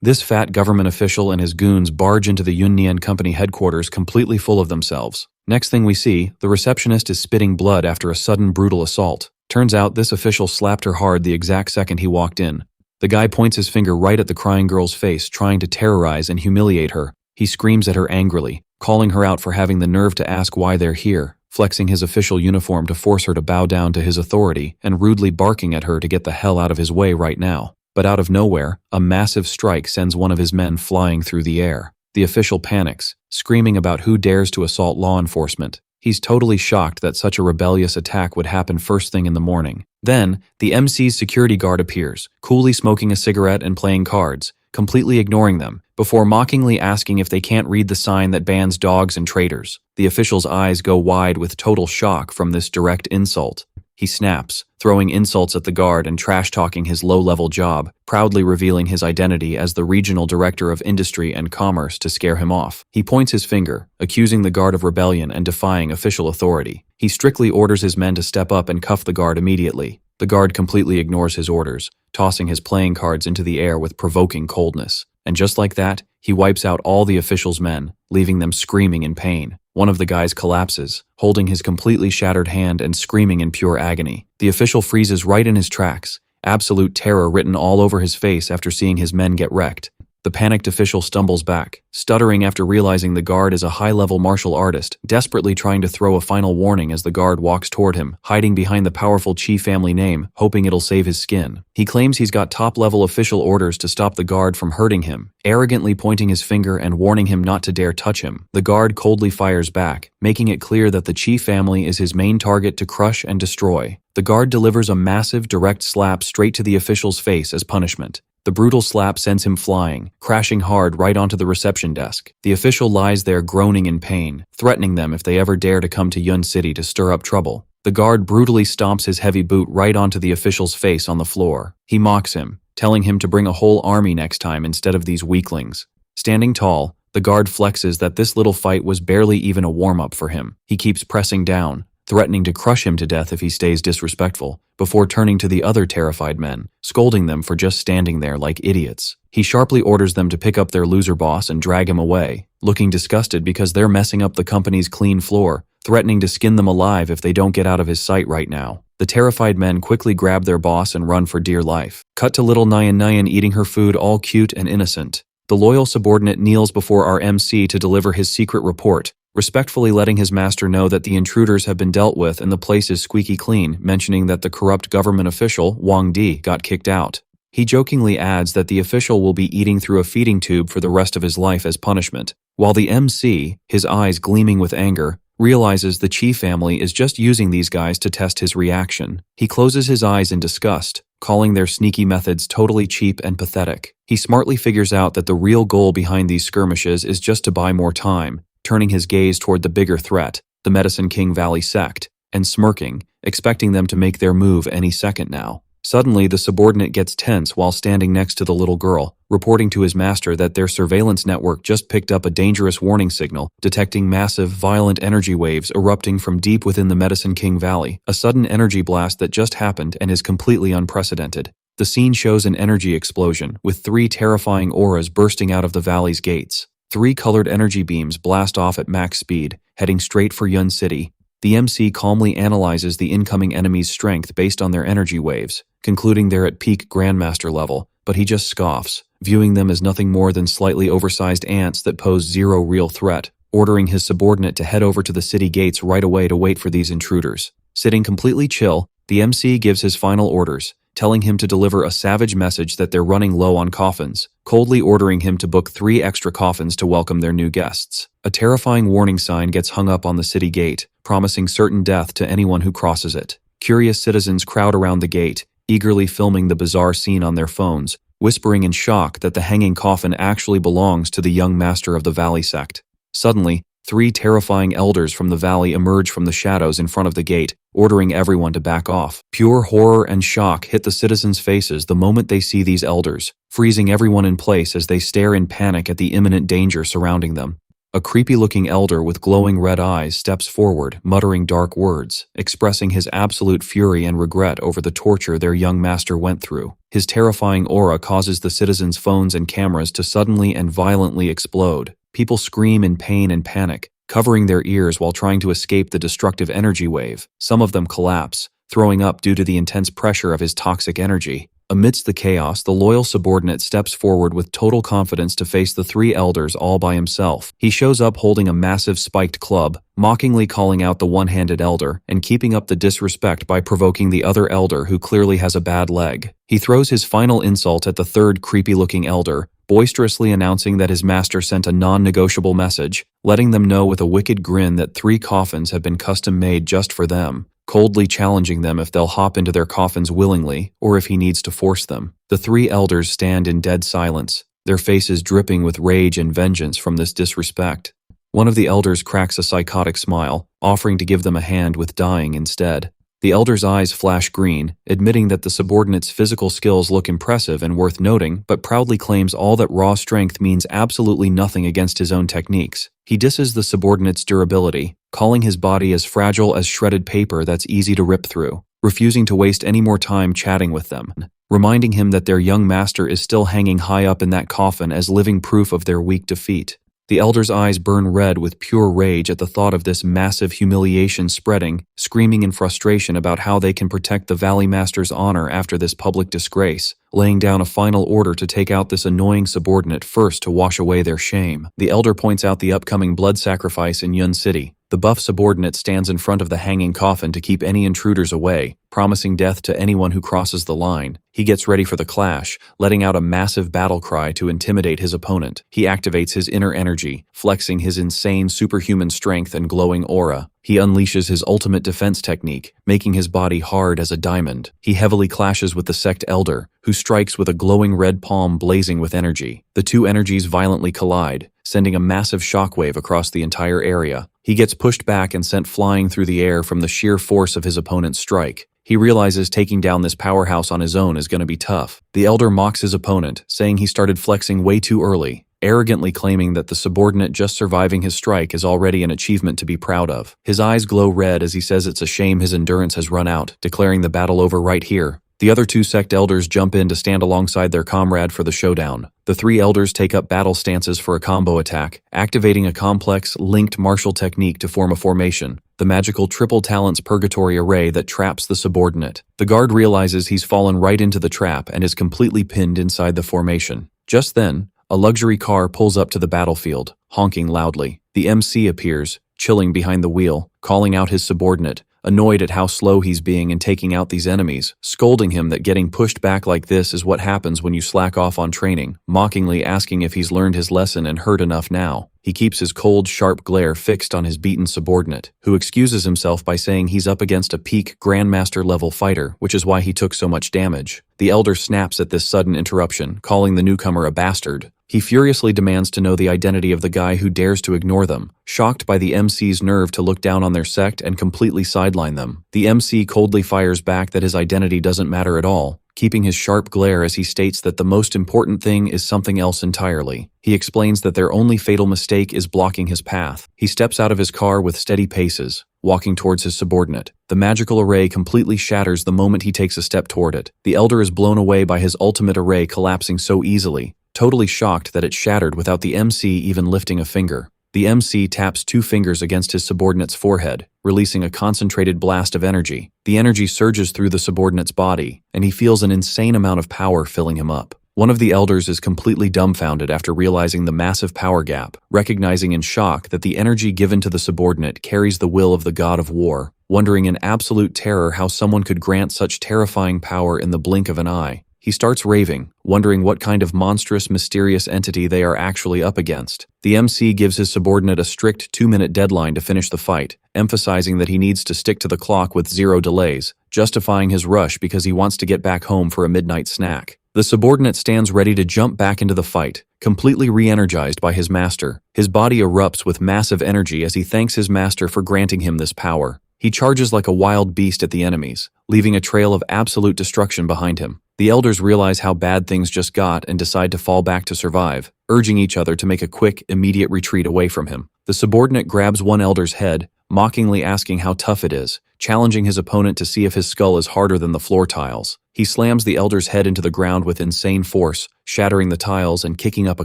This fat government official and his goons barge into the Yunyen company headquarters completely full of themselves. Next thing we see, the receptionist is spitting blood after a sudden brutal assault. Turns out this official slapped her hard the exact second he walked in. The guy points his finger right at the crying girl's face, trying to terrorize and humiliate her. He screams at her angrily, calling her out for having the nerve to ask why they're here, flexing his official uniform to force her to bow down to his authority, and rudely barking at her to get the hell out of his way right now. But out of nowhere, a massive strike sends one of his men flying through the air. The official panics, screaming about who dares to assault law enforcement. He's totally shocked that such a rebellious attack would happen first thing in the morning. Then, the MC's security guard appears, coolly smoking a cigarette and playing cards, completely ignoring them, before mockingly asking if they can't read the sign that bans dogs and traitors. The official's eyes go wide with total shock from this direct insult. He snaps, throwing insults at the guard and trash-talking his low-level job, proudly revealing his identity as the regional director of industry and commerce to scare him off. He points his finger, accusing the guard of rebellion and defying official authority. He strictly orders his men to step up and cuff the guard immediately. The guard completely ignores his orders, tossing his playing cards into the air with provoking coldness. And just like that, he wipes out all the official's men, leaving them screaming in pain. One of the guys collapses, holding his completely shattered hand and screaming in pure agony. The official freezes right in his tracks, absolute terror written all over his face after seeing his men get wrecked. The panicked official stumbles back, stuttering after realizing the guard is a high-level martial artist, desperately trying to throw a final warning as the guard walks toward him, hiding behind the powerful Chi family name, hoping it'll save his skin. He claims he's got top-level official orders to stop the guard from hurting him, arrogantly pointing his finger and warning him not to dare touch him. The guard coldly fires back, making it clear that the Chi family is his main target to crush and destroy. The guard delivers a massive, direct slap straight to the official's face as punishment. The brutal slap sends him flying, crashing hard right onto the reception desk. The official lies there groaning in pain, threatening them if they ever dare to come to Yun City to stir up trouble. The guard brutally stomps his heavy boot right onto the official's face on the floor. He mocks him, telling him to bring a whole army next time instead of these weaklings. Standing tall, the guard flexes that this little fight was barely even a warm-up for him. He keeps pressing down, threatening to crush him to death if he stays disrespectful, before turning to the other terrified men, scolding them for just standing there like idiots. He sharply orders them to pick up their loser boss and drag him away, looking disgusted because they're messing up the company's clean floor, threatening to skin them alive if they don't get out of his sight right now. The terrified men quickly grab their boss and run for dear life. Cut to little Nyan eating her food all cute and innocent. The loyal subordinate kneels before our MC to deliver his secret report, respectfully letting his master know that the intruders have been dealt with and the place is squeaky clean, mentioning that the corrupt government official, Wang Di, got kicked out. He jokingly adds that the official will be eating through a feeding tube for the rest of his life as punishment, while the MC, his eyes gleaming with anger, realizes the Chi family is just using these guys to test his reaction. He closes his eyes in disgust, calling their sneaky methods totally cheap and pathetic. He smartly figures out that the real goal behind these skirmishes is just to buy more time, turning his gaze toward the bigger threat, the Medicine King Valley Sect, and smirking, expecting them to make their move any second now. Suddenly, the subordinate gets tense while standing next to the little girl, reporting to his master that their surveillance network just picked up a dangerous warning signal, detecting massive, violent energy waves erupting from deep within the Medicine King Valley, a sudden energy blast that just happened and is completely unprecedented. The scene shows an energy explosion, with 3 terrifying auras bursting out of the valley's gates. 3 colored energy beams blast off at max speed, heading straight for Yun City. The MC calmly analyzes the incoming enemy's strength based on their energy waves, concluding they're at peak Grandmaster level, but he just scoffs, viewing them as nothing more than slightly oversized ants that pose zero real threat, ordering his subordinate to head over to the city gates right away to wait for these intruders. Sitting completely chill, the MC gives his final orders, telling him to deliver a savage message that they're running low on coffins, coldly ordering him to book 3 extra coffins to welcome their new guests. A terrifying warning sign gets hung up on the city gate, promising certain death to anyone who crosses it. Curious citizens crowd around the gate, eagerly filming the bizarre scene on their phones, whispering in shock that the hanging coffin actually belongs to the young master of the Valley Sect. Suddenly, 3 terrifying elders from the valley emerge from the shadows in front of the gate, ordering everyone to back off. Pure horror and shock hit the citizens' faces the moment they see these elders, freezing everyone in place as they stare in panic at the imminent danger surrounding them. A creepy-looking elder with glowing red eyes steps forward, muttering dark words, expressing his absolute fury and regret over the torture their young master went through. His terrifying aura causes the citizens' phones and cameras to suddenly and violently explode. People scream in pain and panic, covering their ears while trying to escape the destructive energy wave. Some of them collapse, throwing up due to the intense pressure of his toxic energy. Amidst the chaos, the loyal subordinate steps forward with total confidence to face the three elders all by himself. He shows up holding a massive spiked club, mockingly calling out the one-handed elder, and keeping up the disrespect by provoking the other elder who clearly has a bad leg. He throws his final insult at the third creepy-looking elder, boisterously announcing that his master sent a non-negotiable message, letting them know with a wicked grin that 3 coffins have been custom-made just for them, coldly challenging them if they'll hop into their coffins willingly or if he needs to force them. The 3 elders stand in dead silence, their faces dripping with rage and vengeance from this disrespect. One of the elders cracks a psychotic smile, offering to give them a hand with dying instead. The elder's eyes flash green, admitting that the subordinate's physical skills look impressive and worth noting, but proudly claims all that raw strength means absolutely nothing against his own techniques. He disses the subordinate's durability, calling his body as fragile as shredded paper that's easy to rip through, refusing to waste any more time chatting with them, reminding him that their young master is still hanging high up in that coffin as living proof of their weak defeat. The elder's eyes burn red with pure rage at the thought of this massive humiliation spreading, screaming in frustration about how they can protect the Valley Master's honor after this public disgrace, laying down a final order to take out this annoying subordinate first to wash away their shame. The elder points out the upcoming blood sacrifice in Yun City. The buff subordinate stands in front of the hanging coffin to keep any intruders away, promising death to anyone who crosses the line. He gets ready for the clash, letting out a massive battle cry to intimidate his opponent. He activates his inner energy, flexing his insane superhuman strength and glowing aura. He unleashes his ultimate defense technique, making his body hard as a diamond. He heavily clashes with the Sect elder, who strikes with a glowing red palm blazing with energy. The 2 energies violently collide, sending a massive shockwave across the entire area. He gets pushed back and sent flying through the air from the sheer force of his opponent's strike. He realizes taking down this powerhouse on his own is going to be tough. The elder mocks his opponent, saying he started flexing way too early, arrogantly claiming that the subordinate just surviving his strike is already an achievement to be proud of. His eyes glow red as he says it's a shame his endurance has run out, declaring the battle over right here. The other 2 Sect elders jump in to stand alongside their comrade for the showdown. The 3 elders take up battle stances for a combo attack, activating a complex, linked martial technique to form a formation, the magical triple talents purgatory array that traps the subordinate. The guard realizes he's fallen right into the trap and is completely pinned inside the formation. Just then, a luxury car pulls up to the battlefield, honking loudly. The MC appears, chilling behind the wheel, calling out his subordinate, annoyed at how slow he's being in taking out these enemies, scolding him that getting pushed back like this is what happens when you slack off on training, mockingly asking if he's learned his lesson and heard enough now. He keeps his cold, sharp glare fixed on his beaten subordinate, who excuses himself by saying he's up against a peak Grandmaster-level fighter, which is why he took so much damage. The elder snaps at this sudden interruption, calling the newcomer a bastard. He furiously demands to know the identity of the guy who dares to ignore them, shocked by the MC's nerve to look down on their sect and completely sideline them. The MC coldly fires back that his identity doesn't matter at all, keeping his sharp glare as he states that the most important thing is something else entirely. He explains that their only fatal mistake is blocking his path. He steps out of his car with steady paces, walking towards his subordinate. The magical array completely shatters the moment he takes a step toward it. The elder is blown away by his ultimate array collapsing so easily, totally shocked that it shattered without the MC even lifting a finger. The MC taps 2 fingers against his subordinate's forehead, releasing a concentrated blast of energy. The energy surges through the subordinate's body, and he feels an insane amount of power filling him up. One of the elders is completely dumbfounded after realizing the massive power gap, recognizing in shock that the energy given to the subordinate carries the will of the god of war, wondering in absolute terror how someone could grant such terrifying power in the blink of an eye. He starts raving, wondering what kind of monstrous, mysterious entity they are actually up against. The MC gives his subordinate a strict 2-minute deadline to finish the fight, emphasizing that he needs to stick to the clock with 0 delays, justifying his rush because he wants to get back home for a midnight snack. The subordinate stands ready to jump back into the fight, completely re-energized by his master. His body erupts with massive energy as he thanks his master for granting him this power. He charges like a wild beast at the enemies, leaving a trail of absolute destruction behind him. The elders realize how bad things just got and decide to fall back to survive, urging each other to make a quick, immediate retreat away from him. The subordinate grabs one elder's head, mockingly asking how tough it is, challenging his opponent to see if his skull is harder than the floor tiles. He slams the elder's head into the ground with insane force, shattering the tiles and kicking up a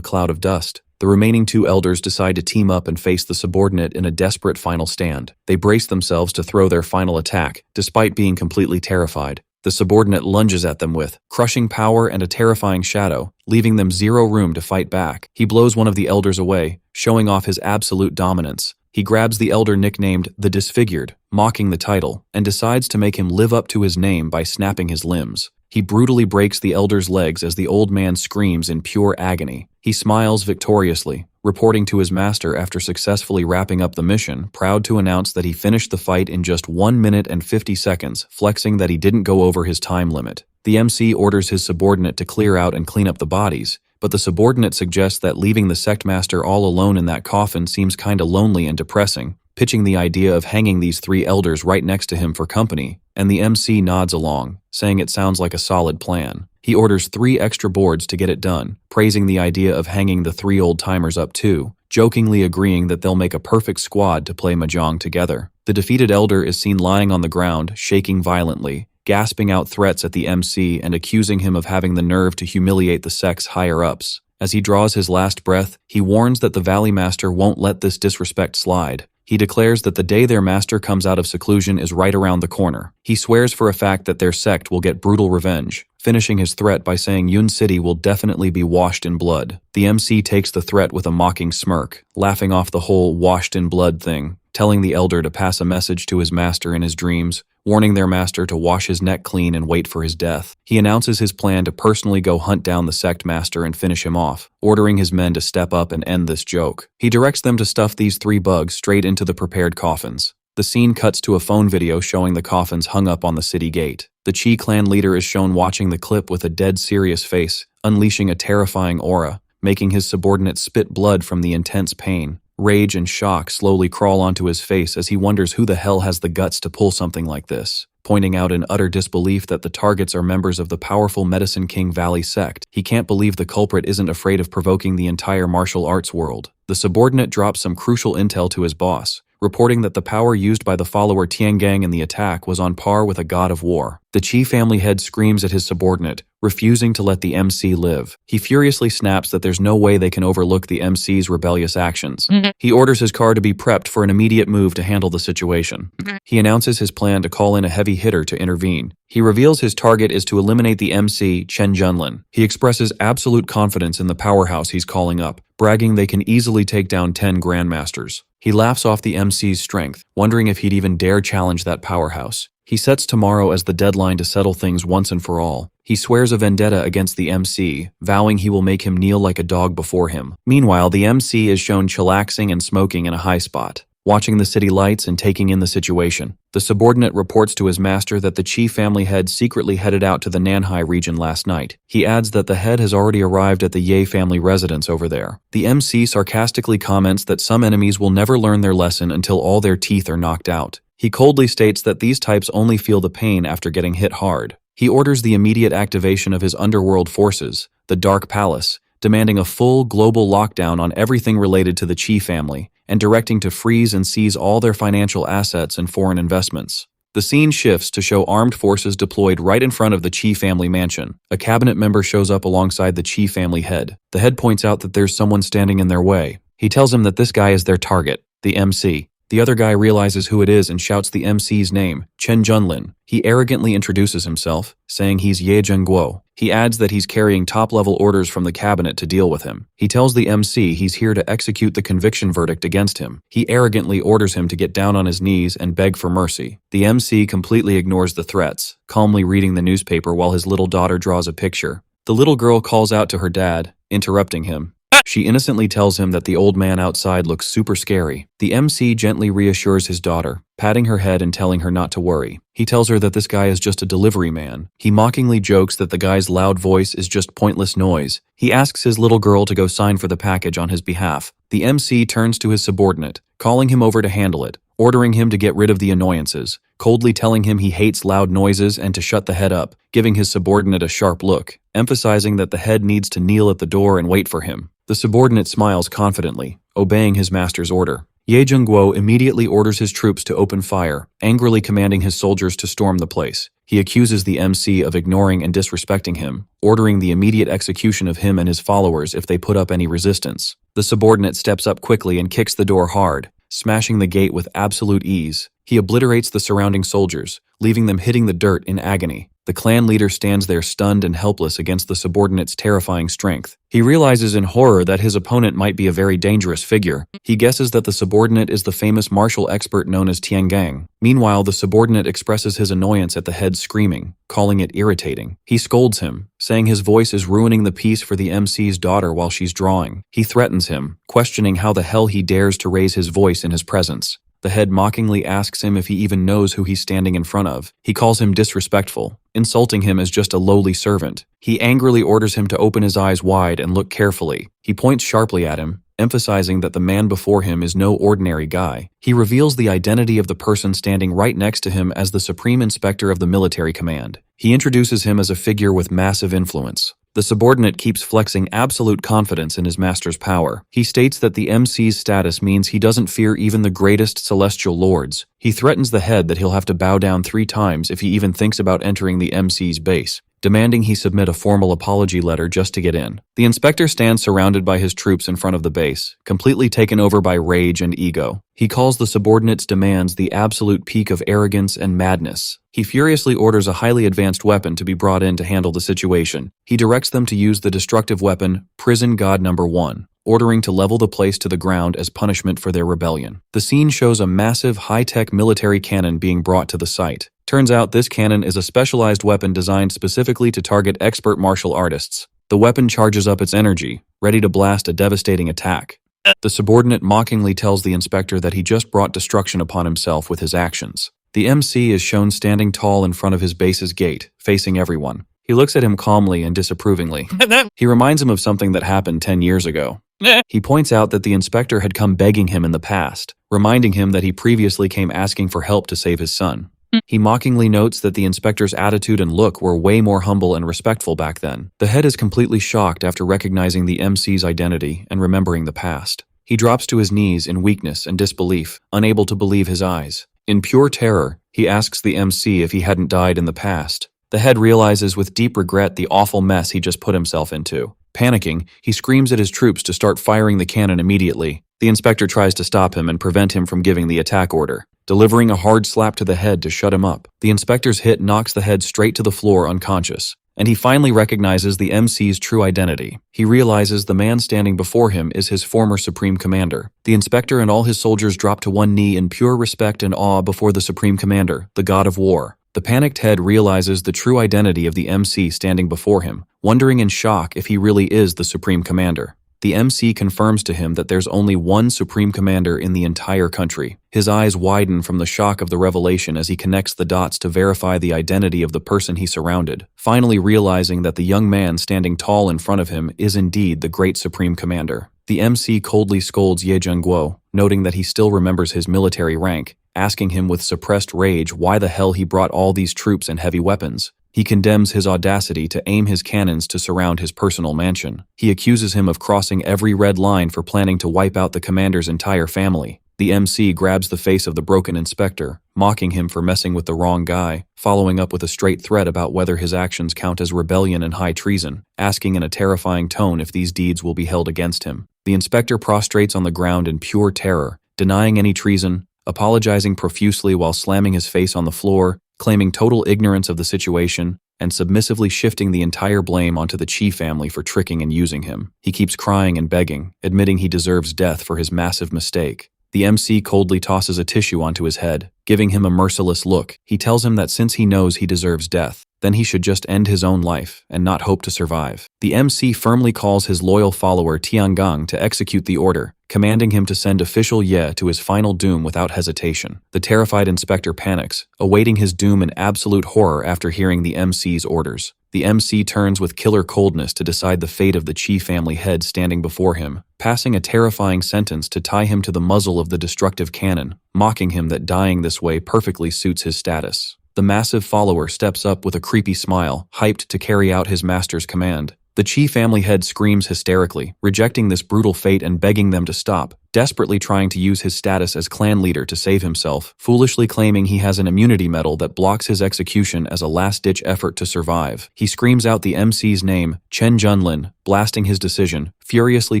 cloud of dust. The remaining two elders decide to team up and face the subordinate in a desperate final stand. They brace themselves to throw their final attack, despite being completely terrified. The subordinate lunges at them with crushing power and a terrifying shadow, leaving them zero room to fight back. He blows one of the elders away, showing off his absolute dominance. He grabs the elder nicknamed the Disfigured, mocking the title, and decides to make him live up to his name by snapping his limbs. He brutally breaks the elder's legs as the old man screams in pure agony. He smiles victoriously, reporting to his master after successfully wrapping up the mission, proud to announce that he finished the fight in just 1 minute and 50 seconds, flexing that he didn't go over his time limit. The MC orders his subordinate to clear out and clean up the bodies, but the subordinate suggests that leaving the sect master all alone in that coffin seems kinda lonely and depressing, pitching the idea of hanging these 3 elders right next to him for company, and the MC nods along, saying it sounds like a solid plan. He orders 3 extra boards to get it done, praising the idea of hanging the 3 old-timers up too, jokingly agreeing that they'll make a perfect squad to play mahjong together. The defeated elder is seen lying on the ground, shaking violently, gasping out threats at the MC and accusing him of having the nerve to humiliate the sect's higher-ups. As he draws his last breath, he warns that the Valley Master won't let this disrespect slide. He declares that the day their master comes out of seclusion is right around the corner. He swears for a fact that their sect will get brutal revenge, finishing his threat by saying Yun City will definitely be washed in blood. The MC takes the threat with a mocking smirk, laughing off the whole washed in blood thing, telling the elder to pass a message to his master in his dreams, warning their master to wash his neck clean and wait for his death. He announces his plan to personally go hunt down the sect master and finish him off, ordering his men to step up and end this joke. He directs them to stuff these 3 bugs straight into the prepared coffins. The scene cuts to a phone video showing the coffins hung up on the city gate. The Chi clan leader is shown watching the clip with a dead serious face, unleashing a terrifying aura, making his subordinate spit blood from the intense pain. Rage and shock slowly crawl onto his face as he wonders who the hell has the guts to pull something like this, pointing out in utter disbelief that the targets are members of the powerful Medicine King Valley sect. He can't believe the culprit isn't afraid of provoking the entire martial arts world. The subordinate drops some crucial intel to his boss, reporting that the power used by the follower Tiangang in the attack was on par with a god of war. The Qi family head screams at his subordinate, refusing to let the MC live. He furiously snaps that there's no way they can overlook the MC's rebellious actions. He orders his car to be prepped for an immediate move to handle the situation. He announces his plan to call in a heavy hitter to intervene. He reveals his target is to eliminate the MC, Chen Junlin. He expresses absolute confidence in the powerhouse he's calling up, bragging they can easily take down 10 grandmasters. He laughs off the MC's strength, wondering if he'd even dare challenge that powerhouse. He sets tomorrow as the deadline to settle things once and for all. He swears a vendetta against the MC, vowing he will make him kneel like a dog before him. Meanwhile, the MC is shown chillaxing and smoking in a high spot, watching the city lights and taking in the situation. The subordinate reports to his master that the Qi family head secretly headed out to the Nanhai region last night. He adds that the head has already arrived at the Ye family residence over there. The MC sarcastically comments that some enemies will never learn their lesson until all their teeth are knocked out. He coldly states that these types only feel the pain after getting hit hard. He orders the immediate activation of his underworld forces, the Dark Palace, demanding a full global lockdown on everything related to the Qi family, and directing to freeze and seize all their financial assets and foreign investments. The scene shifts to show armed forces deployed right in front of the Qi family mansion. A cabinet member shows up alongside the Qi family head. The head points out that there's someone standing in their way. He tells him that this guy is their target, the MC. The other guy realizes who it is and shouts the MC's name, Chen Junlin. He arrogantly introduces himself, saying he's Ye Zhengguo. He adds that he's carrying top-level orders from the cabinet to deal with him. He tells the MC he's here to execute the conviction verdict against him. He arrogantly orders him to get down on his knees and beg for mercy. The MC completely ignores the threats, calmly reading the newspaper while his little daughter draws a picture. The little girl calls out to her dad, interrupting him. She innocently tells him that the old man outside looks super scary. The MC gently reassures his daughter, patting her head and telling her not to worry. He tells her that this guy is just a delivery man. He mockingly jokes that the guy's loud voice is just pointless noise. He asks his little girl to go sign for the package on his behalf. The MC turns to his subordinate, calling him over to handle it, ordering him to get rid of the annoyances, coldly telling him he hates loud noises and to shut the head up, giving his subordinate a sharp look, emphasizing that the head needs to kneel at the door and wait for him. The subordinate smiles confidently, obeying his master's order. Ye Jungguo immediately orders his troops to open fire, angrily commanding his soldiers to storm the place. He accuses the MC of ignoring and disrespecting him, ordering the immediate execution of him and his followers if they put up any resistance. The subordinate steps up quickly and kicks the door hard, smashing the gate with absolute ease. He obliterates the surrounding soldiers, leaving them hitting the dirt in agony. The clan leader stands there stunned and helpless against the subordinate's terrifying strength. He realizes in horror that his opponent might be a very dangerous figure. He guesses that the subordinate is the famous martial expert known as Tiangang. Meanwhile, the subordinate expresses his annoyance at the head's screaming, calling it irritating. He scolds him, saying his voice is ruining the peace for the MC's daughter while she's drawing. He threatens him, questioning how the hell he dares to raise his voice in his presence. The head mockingly asks him if he even knows who he's standing in front of. He calls him disrespectful, insulting him as just a lowly servant. He angrily orders him to open his eyes wide and look carefully. He points sharply at him, emphasizing that the man before him is no ordinary guy. He reveals the identity of the person standing right next to him as the Supreme Inspector of the Military Command. He introduces him as a figure with massive influence. The subordinate keeps flexing absolute confidence in his master's power. He states that the MC's status means he doesn't fear even the greatest celestial lords. He threatens the head that he'll have to bow down 3 times if he even thinks about entering the MC's base, demanding he submit a formal apology letter just to get in. The inspector stands surrounded by his troops in front of the base, completely taken over by rage and ego. He calls the subordinate's demands the absolute peak of arrogance and madness. He furiously orders a highly advanced weapon to be brought in to handle the situation. He directs them to use the destructive weapon, Prison God No. 1, ordering to level the place to the ground as punishment for their rebellion. The scene shows a massive, high-tech military cannon being brought to the site. Turns out this cannon is a specialized weapon designed specifically to target expert martial artists. The weapon charges up its energy, ready to blast a devastating attack. The subordinate mockingly tells the inspector that he just brought destruction upon himself with his actions. The MC is shown standing tall in front of his base's gate, facing everyone. He looks at him calmly and disapprovingly. He reminds him of something that happened 10 years ago. He points out that the inspector had come begging him in the past, reminding him that he previously came asking for help to save his son. He mockingly notes that the inspector's attitude and look were way more humble and respectful back then. The head is completely shocked after recognizing the MC's identity and remembering the past. He drops to his knees in weakness and disbelief, unable to believe his eyes. In pure terror, he asks the MC if he hadn't died in the past. The head realizes with deep regret the awful mess he just put himself into. Panicking, he screams at his troops to start firing the cannon immediately. The inspector tries to stop him and prevent him from giving the attack order, delivering a hard slap to the head to shut him up. The inspector's hit knocks the head straight to the floor unconscious, and he finally recognizes the MC's true identity. He realizes the man standing before him is his former Supreme Commander. The inspector and all his soldiers drop to one knee in pure respect and awe before the Supreme Commander, the God of War. The panicked head realizes the true identity of the MC standing before him, wondering in shock if he really is the Supreme Commander. The MC confirms to him that there's only one Supreme Commander in the entire country. His eyes widen from the shock of the revelation as he connects the dots to verify the identity of the person he surrounded, finally realizing that the young man standing tall in front of him is indeed the great Supreme Commander. The MC coldly scolds Ye Jungguo, noting that he still remembers his military rank, asking him with suppressed rage why the hell he brought all these troops and heavy weapons. He condemns his audacity to aim his cannons to surround his personal mansion. He accuses him of crossing every red line for planning to wipe out the commander's entire family. The MC grabs the face of the broken inspector, mocking him for messing with the wrong guy, following up with a straight threat about whether his actions count as rebellion and high treason, asking in a terrifying tone if these deeds will be held against him. The inspector prostrates on the ground in pure terror, denying any treason, apologizing profusely while slamming his face on the floor, claiming total ignorance of the situation, and submissively shifting the entire blame onto the Chi family for tricking and using him. He keeps crying and begging, admitting he deserves death for his massive mistake. The MC coldly tosses a tissue onto his head, giving him a merciless look. He tells him that since he knows he deserves death, then he should just end his own life and not hope to survive. The MC firmly calls his loyal follower Tiangang to execute the order, commanding him to send official Ye to his final doom without hesitation. The terrified inspector panics, awaiting his doom in absolute horror after hearing the MC's orders. The MC turns with killer coldness to decide the fate of the Chi family head standing before him, passing a terrifying sentence to tie him to the muzzle of the destructive cannon, mocking him that dying this way perfectly suits his status. The massive follower steps up with a creepy smile, hyped to carry out his master's command. The Chi family head screams hysterically, rejecting this brutal fate and begging them to stop, desperately trying to use his status as clan leader to save himself, foolishly claiming he has an immunity medal that blocks his execution as a last-ditch effort to survive. He screams out the MC's name, Chen Junlin, blasting his decision, furiously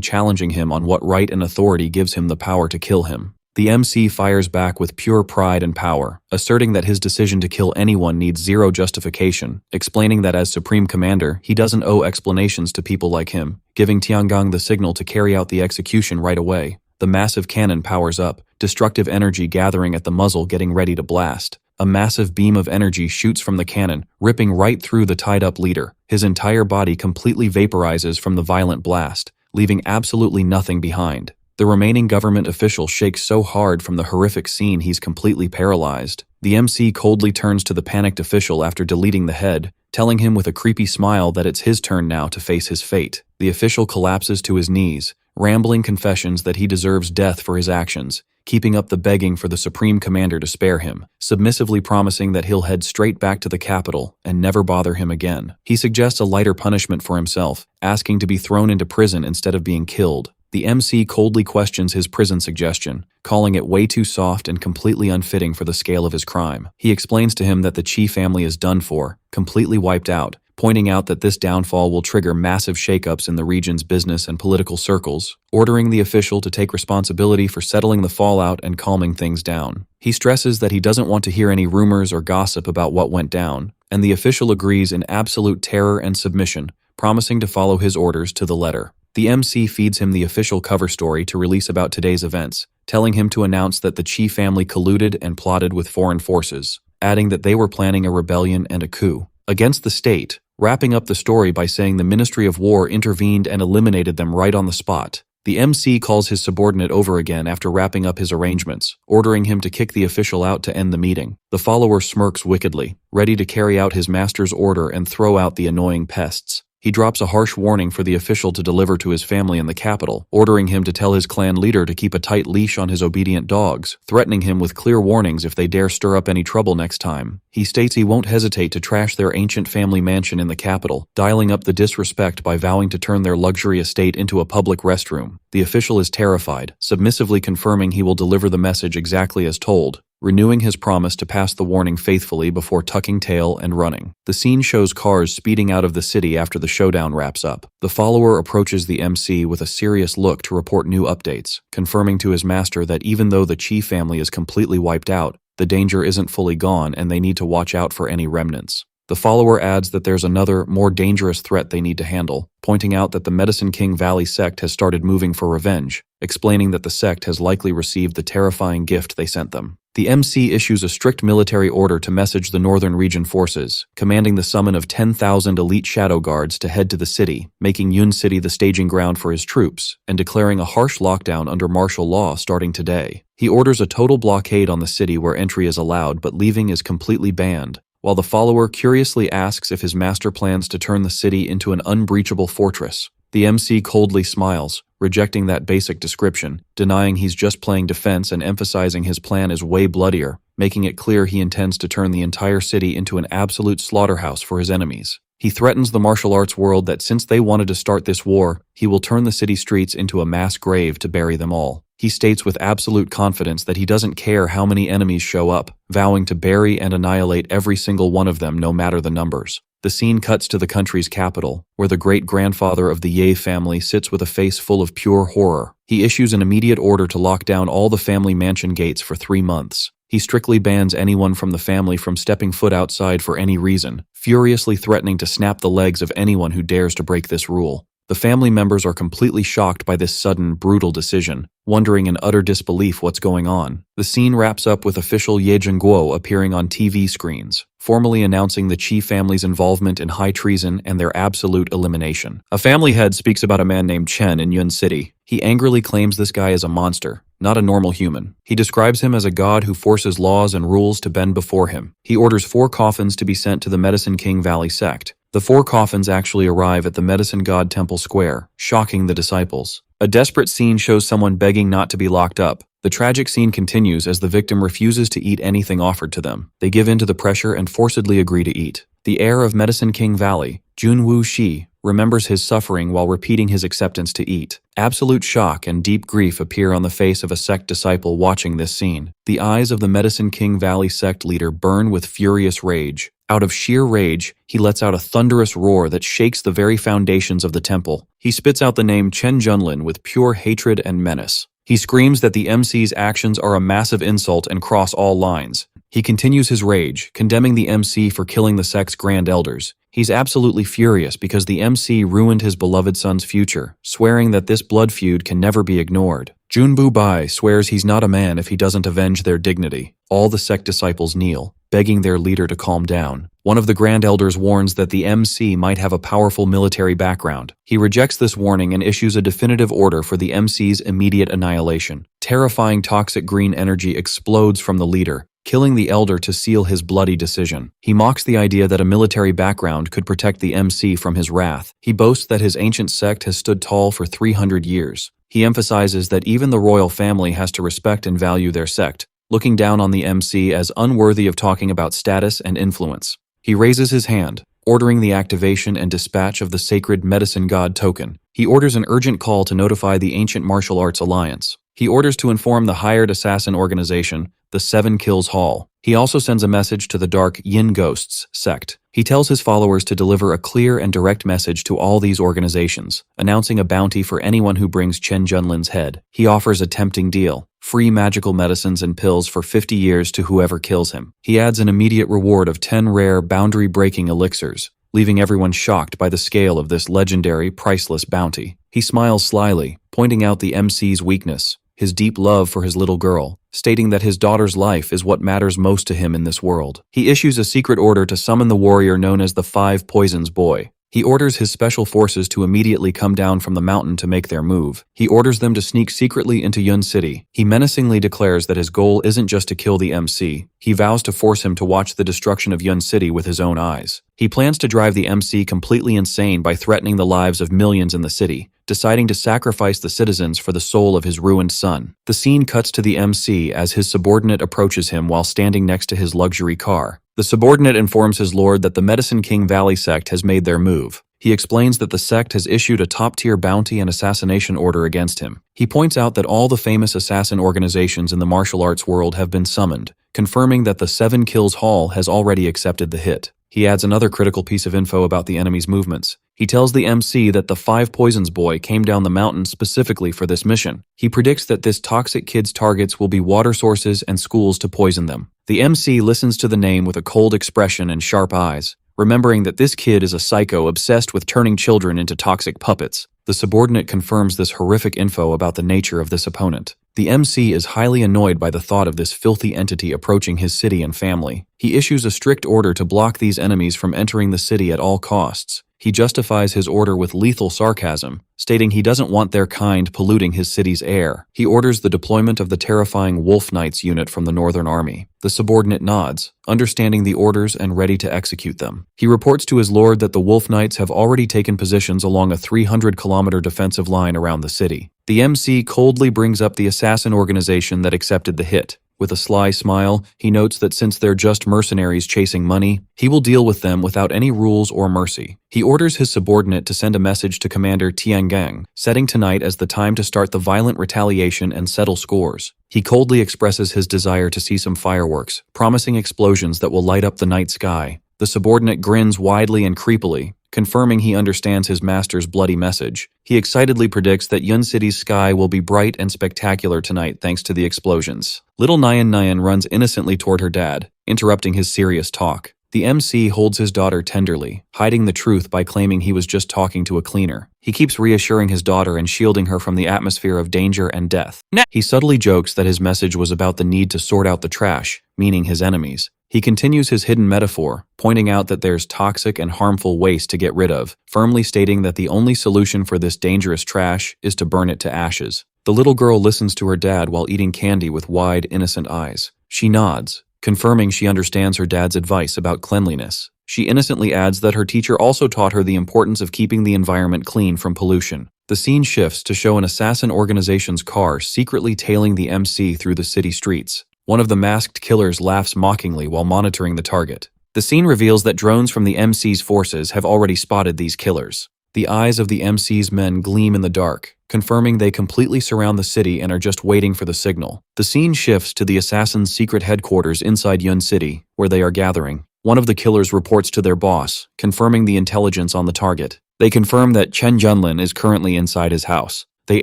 challenging him on what right and authority gives him the power to kill him. The MC fires back with pure pride and power, asserting that his decision to kill anyone needs zero justification, explaining that as Supreme Commander, he doesn't owe explanations to people like him, giving Tiangong the signal to carry out the execution right away. The massive cannon powers up, destructive energy gathering at the muzzle getting ready to blast. A massive beam of energy shoots from the cannon, ripping right through the tied-up leader. His entire body completely vaporizes from the violent blast, leaving absolutely nothing behind. The remaining government official shakes so hard from the horrific scene he's completely paralyzed. The MC coldly turns to the panicked official after deleting the head, telling him with a creepy smile that it's his turn now to face his fate. The official collapses to his knees, rambling confessions that he deserves death for his actions, keeping up the begging for the Supreme Commander to spare him, submissively promising that he'll head straight back to the capital and never bother him again. He suggests a lighter punishment for himself, asking to be thrown into prison instead of being killed. The MC coldly questions his prison suggestion, calling it way too soft and completely unfitting for the scale of his crime. He explains to him that the Chi family is done for, completely wiped out, pointing out that this downfall will trigger massive shakeups in the region's business and political circles, ordering the official to take responsibility for settling the fallout and calming things down. He stresses that he doesn't want to hear any rumors or gossip about what went down, and the official agrees in absolute terror and submission, promising to follow his orders to the letter. The MC feeds him the official cover story to release about today's events, telling him to announce that the Chi family colluded and plotted with foreign forces, adding that they were planning a rebellion and a coup against the state, wrapping up the story by saying the Ministry of War intervened and eliminated them right on the spot. The MC calls his subordinate over again after wrapping up his arrangements, ordering him to kick the official out to end the meeting. The follower smirks wickedly, ready to carry out his master's order and throw out the annoying pests. He drops a harsh warning for the official to deliver to his family in the capital, ordering him to tell his clan leader to keep a tight leash on his obedient dogs, threatening him with clear warnings if they dare stir up any trouble next time. He states he won't hesitate to trash their ancient family mansion in the capital, dialing up the disrespect by vowing to turn their luxury estate into a public restroom. The official is terrified, submissively confirming he will deliver the message exactly as told, renewing his promise to pass the warning faithfully before tucking tail and running. The scene shows cars speeding out of the city after the showdown wraps up. The follower approaches the MC with a serious look to report new updates, confirming to his master that even though the Chi family is completely wiped out, the danger isn't fully gone and they need to watch out for any remnants. The follower adds that there's another, more dangerous threat they need to handle, pointing out that the Medicine King Valley Sect has started moving for revenge, explaining that the sect has likely received the terrifying gift they sent them. The MC issues a strict military order to message the Northern Region forces, commanding the summon of 10,000 elite shadow guards to head to the city, making Yun City the staging ground for his troops, and declaring a harsh lockdown under martial law starting today. He orders a total blockade on the city where entry is allowed but leaving is completely banned, while the follower curiously asks if his master plans to turn the city into an unbreachable fortress. The MC coldly smiles, rejecting that basic description, denying he's just playing defense and emphasizing his plan is way bloodier, making it clear he intends to turn the entire city into an absolute slaughterhouse for his enemies. He threatens the martial arts world that since they wanted to start this war, he will turn the city streets into a mass grave to bury them all. He states with absolute confidence that he doesn't care how many enemies show up, vowing to bury and annihilate every single one of them no matter the numbers. The scene cuts to the country's capital, where the great-grandfather of the Ye family sits with a face full of pure horror. He issues an immediate order to lock down all the family mansion gates for 3 months. He strictly bans anyone from the family from stepping foot outside for any reason, furiously threatening to snap the legs of anyone who dares to break this rule. The family members are completely shocked by this sudden, brutal decision, wondering in utter disbelief what's going on. The scene wraps up with official Ye Zhengguo appearing on TV screens, formally announcing the Qi family's involvement in high treason and their absolute elimination. A family head speaks about a man named Chen in Yun City. He angrily claims this guy is a monster, not a normal human. He describes him as a god who forces laws and rules to bend before him. He orders 4 coffins to be sent to the Medicine King Valley Sect. The 4 coffins actually arrive at the Medicine God Temple Square, shocking the disciples. A desperate scene shows someone begging not to be locked up. The tragic scene continues as the victim refuses to eat anything offered to them. They give in to the pressure and forcibly agree to eat. The heir of Medicine King Valley, Junwoo Shi, remembers his suffering while repeating his acceptance to eat. Absolute shock and deep grief appear on the face of a sect disciple watching this scene. The eyes of the Medicine King Valley sect leader burn with furious rage. Out of sheer rage, he lets out a thunderous roar that shakes the very foundations of the temple. He spits out the name Chen Junlin with pure hatred and menace. He screams that the MC's actions are a massive insult and cross all lines. He continues his rage, condemning the MC for killing the sect's grand elders. He's absolutely furious because the MC ruined his beloved son's future, swearing that this blood feud can never be ignored. Junbu Bai swears he's not a man if he doesn't avenge their dignity. All the sect disciples kneel, begging their leader to calm down. One of the grand elders warns that the MC might have a powerful military background. He rejects this warning and issues a definitive order for the MC's immediate annihilation. Terrifying toxic green energy explodes from the leader, killing the elder to seal his bloody decision. He mocks the idea that a military background could protect the MC from his wrath. He boasts that his ancient sect has stood tall for 300 years. He emphasizes that even the royal family has to respect and value their sect, looking down on the MC as unworthy of talking about status and influence. He raises his hand, ordering the activation and dispatch of the sacred medicine god token. He orders an urgent call to notify the Ancient Martial Arts Alliance. He orders to inform the hired assassin organization, the Seven Kills Hall. He also sends a message to the Dark Yin Ghosts sect. He tells his followers to deliver a clear and direct message to all these organizations, announcing a bounty for anyone who brings Chen Junlin's head. He offers a tempting deal: free magical medicines and pills for 50 years to whoever kills him. He adds an immediate reward of 10 rare, boundary-breaking elixirs, leaving everyone shocked by the scale of this legendary, priceless bounty. He smiles slyly, pointing out the MC's weakness: his deep love for his little girl, stating that his daughter's life is what matters most to him in this world. He issues a secret order to summon the warrior known as the Five Poisons Boy. He orders his special forces to immediately come down from the mountain to make their move. He orders them to sneak secretly into Yun City. He menacingly declares that his goal isn't just to kill the MC. He vows to force him to watch the destruction of Yun City with his own eyes. He plans to drive the MC completely insane by threatening the lives of millions in the city, deciding to sacrifice the citizens for the soul of his ruined son. The scene cuts to the MC as his subordinate approaches him while standing next to his luxury car. The subordinate informs his lord that the Medicine King Valley sect has made their move. He explains that the sect has issued a top-tier bounty and assassination order against him. He points out that all the famous assassin organizations in the martial arts world have been summoned, confirming that the Seven Kills Hall has already accepted the hit. He adds another critical piece of info about the enemy's movements. He tells the MC that the Five Poisons Boy came down the mountain specifically for this mission. He predicts that this toxic kid's targets will be water sources and schools to poison them. The MC listens to the name with a cold expression and sharp eyes, remembering that this kid is a psycho obsessed with turning children into toxic puppets. The subordinate confirms this horrific info about the nature of this opponent. The MC is highly annoyed by the thought of this filthy entity approaching his city and family. He issues a strict order to block these enemies from entering the city at all costs. He justifies his order with lethal sarcasm, stating he doesn't want their kind polluting his city's air. He orders the deployment of the terrifying Wolf Knights unit from the Northern Army. The subordinate nods, understanding the orders and ready to execute them. He reports to his lord that the Wolf Knights have already taken positions along a 300-kilometer defensive line around the city. The MC coldly brings up the assassin organization that accepted the hit. With a sly smile, he notes that since they're just mercenaries chasing money, he will deal with them without any rules or mercy. He orders his subordinate to send a message to Commander Tiangang, setting tonight as the time to start the violent retaliation and settle scores. He coldly expresses his desire to see some fireworks, promising explosions that will light up the night sky. The subordinate grins widely and creepily, confirming he understands his master's bloody message. He excitedly predicts that Yun City's sky will be bright and spectacular tonight thanks to the explosions. Little Nyan Nyan runs innocently toward her dad, interrupting his serious talk. The MC holds his daughter tenderly, hiding the truth by claiming he was just talking to a cleaner. He keeps reassuring his daughter and shielding her from the atmosphere of danger and death. He subtly jokes that his message was about the need to sort out the trash, meaning his enemies. He continues his hidden metaphor, pointing out that there's toxic and harmful waste to get rid of, firmly stating that the only solution for this dangerous trash is to burn it to ashes. The little girl listens to her dad while eating candy with wide, innocent eyes. She nods, confirming she understands her dad's advice about cleanliness. She innocently adds that her teacher also taught her the importance of keeping the environment clean from pollution. The scene shifts to show an assassin organization's car secretly tailing the MC through the city streets. One of the masked killers laughs mockingly while monitoring the target. The scene reveals that drones from the MC's forces have already spotted these killers. The eyes of the MC's men gleam in the dark, confirming they completely surround the city and are just waiting for the signal. The scene shifts to the assassin's secret headquarters inside Yun City, where they are gathering. One of the killers reports to their boss, confirming the intelligence on the target. They confirm that Chen Junlin is currently inside his house. They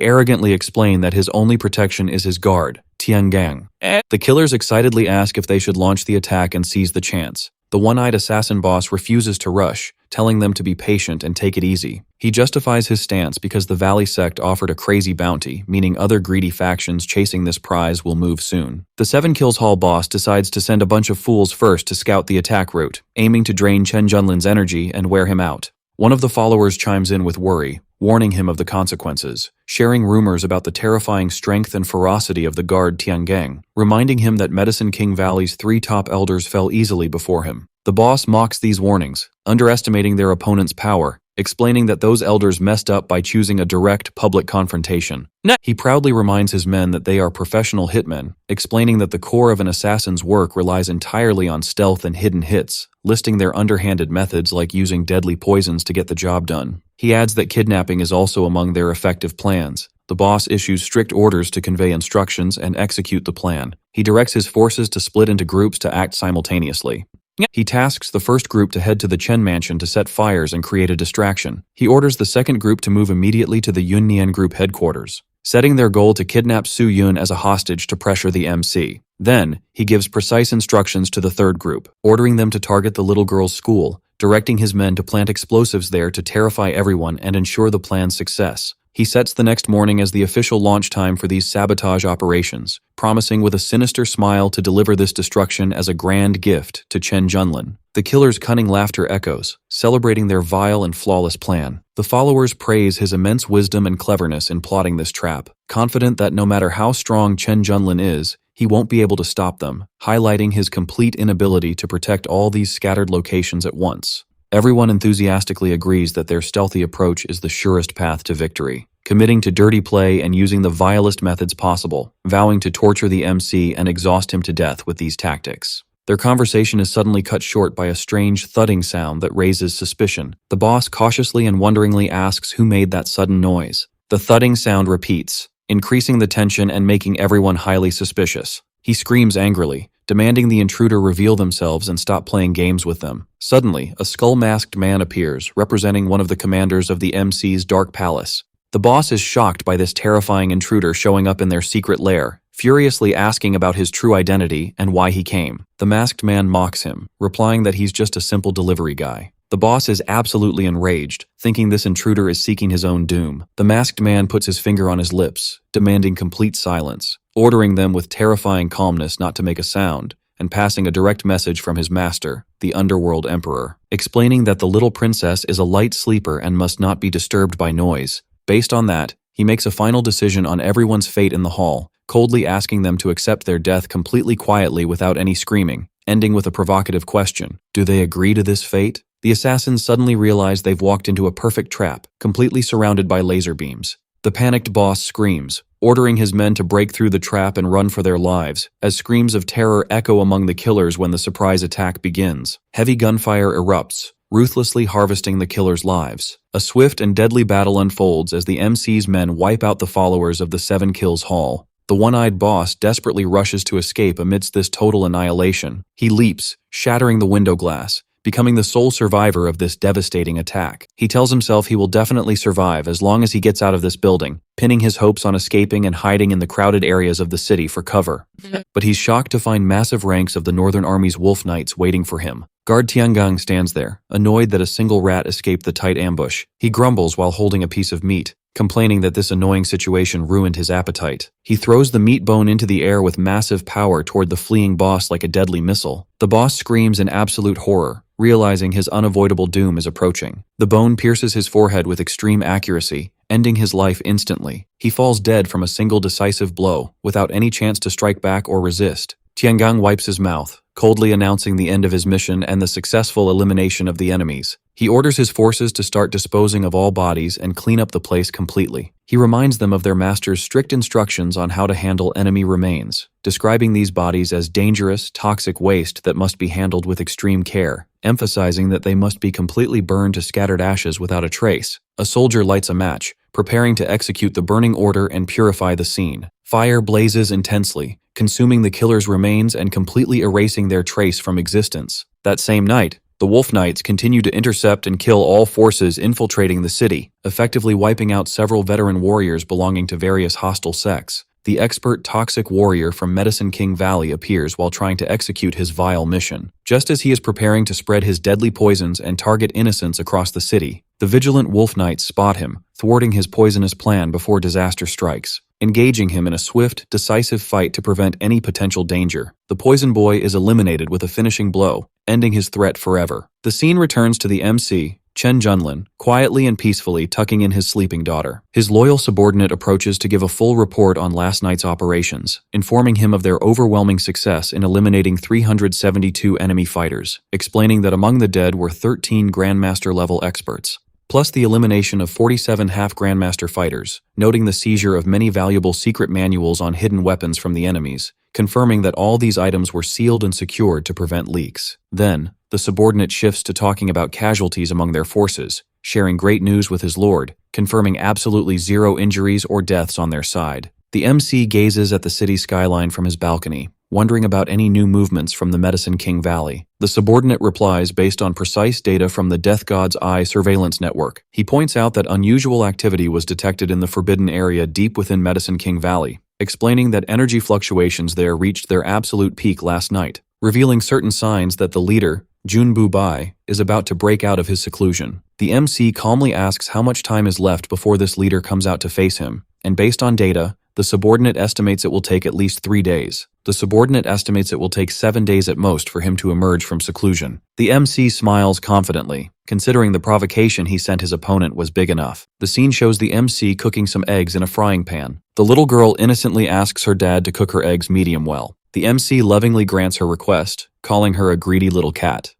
arrogantly explain that his only protection is his guard, Tiangang. The killers excitedly ask if they should launch the attack and seize the chance. The one-eyed assassin boss refuses to rush, telling them to be patient and take it easy. He justifies his stance because the Valley Sect offered a crazy bounty, meaning other greedy factions chasing this prize will move soon. The 7 Kills Hall boss decides to send a bunch of fools first to scout the attack route, aiming to drain Chen Junlin's energy and wear him out. One of the followers chimes in with worry, warning him of the consequences, sharing rumors about the terrifying strength and ferocity of the guard Tiangang, reminding him that Medicine King Valley's 3 top elders fell easily before him. The boss mocks these warnings, underestimating their opponent's power, explaining that those elders messed up by choosing a direct public confrontation. He proudly reminds his men that they are professional hitmen, explaining that the core of an assassin's work relies entirely on stealth and hidden hits, listing their underhanded methods like using deadly poisons to get the job done. He adds that kidnapping is also among their effective plans. The boss issues strict orders to convey instructions and execute the plan. He directs his forces to split into groups to act simultaneously. He tasks the first group to head to the Chen mansion to set fires and create a distraction. He orders the second group to move immediately to the Yunyen group headquarters, setting their goal to kidnap Su Yun as a hostage to pressure the MC. Then, he gives precise instructions to the third group, ordering them to target the little girl's school, directing his men to plant explosives there to terrify everyone and ensure the plan's success. He sets the next morning as the official launch time for these sabotage operations, promising with a sinister smile to deliver this destruction as a grand gift to Chen Junlin. The killer's cunning laughter echoes, celebrating their vile and flawless plan. The followers praise his immense wisdom and cleverness in plotting this trap, confident that no matter how strong Chen Junlin is, he won't be able to stop them, highlighting his complete inability to protect all these scattered locations at once. Everyone enthusiastically agrees that their stealthy approach is the surest path to victory, committing to dirty play and using the vilest methods possible, vowing to torture the MC and exhaust him to death with these tactics. Their conversation is suddenly cut short by a strange thudding sound that raises suspicion. The boss cautiously and wonderingly asks who made that sudden noise. The thudding sound repeats, increasing the tension and making everyone highly suspicious. He screams angrily, demanding the intruder reveal themselves and stop playing games with them. Suddenly, a skull-masked man appears, representing one of the commanders of the MC's Dark Palace. The boss is shocked by this terrifying intruder showing up in their secret lair, furiously asking about his true identity and why he came. The masked man mocks him, replying that he's just a simple delivery guy. The boss is absolutely enraged, thinking this intruder is seeking his own doom. The masked man puts his finger on his lips, demanding complete silence, ordering them with terrifying calmness not to make a sound, and passing a direct message from his master, the Underworld Emperor, explaining that the little princess is a light sleeper and must not be disturbed by noise. Based on that, he makes a final decision on everyone's fate in the hall, coldly asking them to accept their death completely quietly without any screaming, ending with a provocative question. Do they agree to this fate? The assassins suddenly realize they've walked into a perfect trap, completely surrounded by laser beams. The panicked boss screams, ordering his men to break through the trap and run for their lives, as screams of terror echo among the killers when the surprise attack begins. Heavy gunfire erupts, ruthlessly harvesting the killers' lives. A swift and deadly battle unfolds as the MC's men wipe out the followers of the 7 Kills Hall. The one-eyed boss desperately rushes to escape amidst this total annihilation. He leaps, shattering the window glass, becoming the sole survivor of this devastating attack. He tells himself he will definitely survive as long as he gets out of this building, pinning his hopes on escaping and hiding in the crowded areas of the city for cover. But he's shocked to find massive ranks of the Northern Army's Wolf Knights waiting for him. Guard Tiangang stands there, annoyed that a single rat escaped the tight ambush. He grumbles while holding a piece of meat, complaining that this annoying situation ruined his appetite. He throws the meat bone into the air with massive power toward the fleeing boss like a deadly missile. The boss screams in absolute horror, realizing his unavoidable doom is approaching. The bone pierces his forehead with extreme accuracy, ending his life instantly. He falls dead from a single decisive blow, without any chance to strike back or resist. Tiangang wipes his mouth, coldly announcing the end of his mission and the successful elimination of the enemies. He orders his forces to start disposing of all bodies and clean up the place completely. He reminds them of their master's strict instructions on how to handle enemy remains, describing these bodies as dangerous, toxic waste that must be handled with extreme care, emphasizing that they must be completely burned to scattered ashes without a trace. A soldier lights a match, preparing to execute the burning order and purify the scene. Fire blazes intensely, consuming the killer's remains and completely erasing their trace from existence. That same night, the Wolf Knights continue to intercept and kill all forces infiltrating the city, effectively wiping out several veteran warriors belonging to various hostile sects. The expert toxic warrior from Medicine King Valley appears while trying to execute his vile mission. Just as he is preparing to spread his deadly poisons and target innocents across the city, the vigilant Wolf Knights spot him, thwarting his poisonous plan before disaster strikes, engaging him in a swift, decisive fight to prevent any potential danger. The Poison Boy is eliminated with a finishing blow, ending his threat forever. The scene returns to the MC, Chen Junlin, quietly and peacefully tucking in his sleeping daughter. His loyal subordinate approaches to give a full report on last night's operations, informing him of their overwhelming success in eliminating 372 enemy fighters, explaining that among the dead were 13 Grandmaster-level experts, plus the elimination of 47 half-Grandmaster fighters, noting the seizure of many valuable secret manuals on hidden weapons from the enemies, confirming that all these items were sealed and secured to prevent leaks. Then, the subordinate shifts to talking about casualties among their forces, sharing great news with his lord, confirming absolutely zero injuries or deaths on their side. The MC gazes at the city skyline from his balcony, wondering about any new movements from the Medicine King Valley. The subordinate replies based on precise data from the Death God's Eye surveillance network. He points out that unusual activity was detected in the forbidden area deep within Medicine King Valley, explaining that energy fluctuations there reached their absolute peak last night, revealing certain signs that the leader, Junbu Bai, is about to break out of his seclusion. The MC calmly asks how much time is left before this leader comes out to face him, and based on data, the subordinate estimates it will take at least 3 days. The subordinate estimates it will take 7 days at most for him to emerge from seclusion. The MC smiles confidently, considering the provocation he sent his opponent was big enough. The scene shows the MC cooking some eggs in a frying pan. The little girl innocently asks her dad to cook her eggs medium well. The MC lovingly grants her request, calling her a greedy little cat.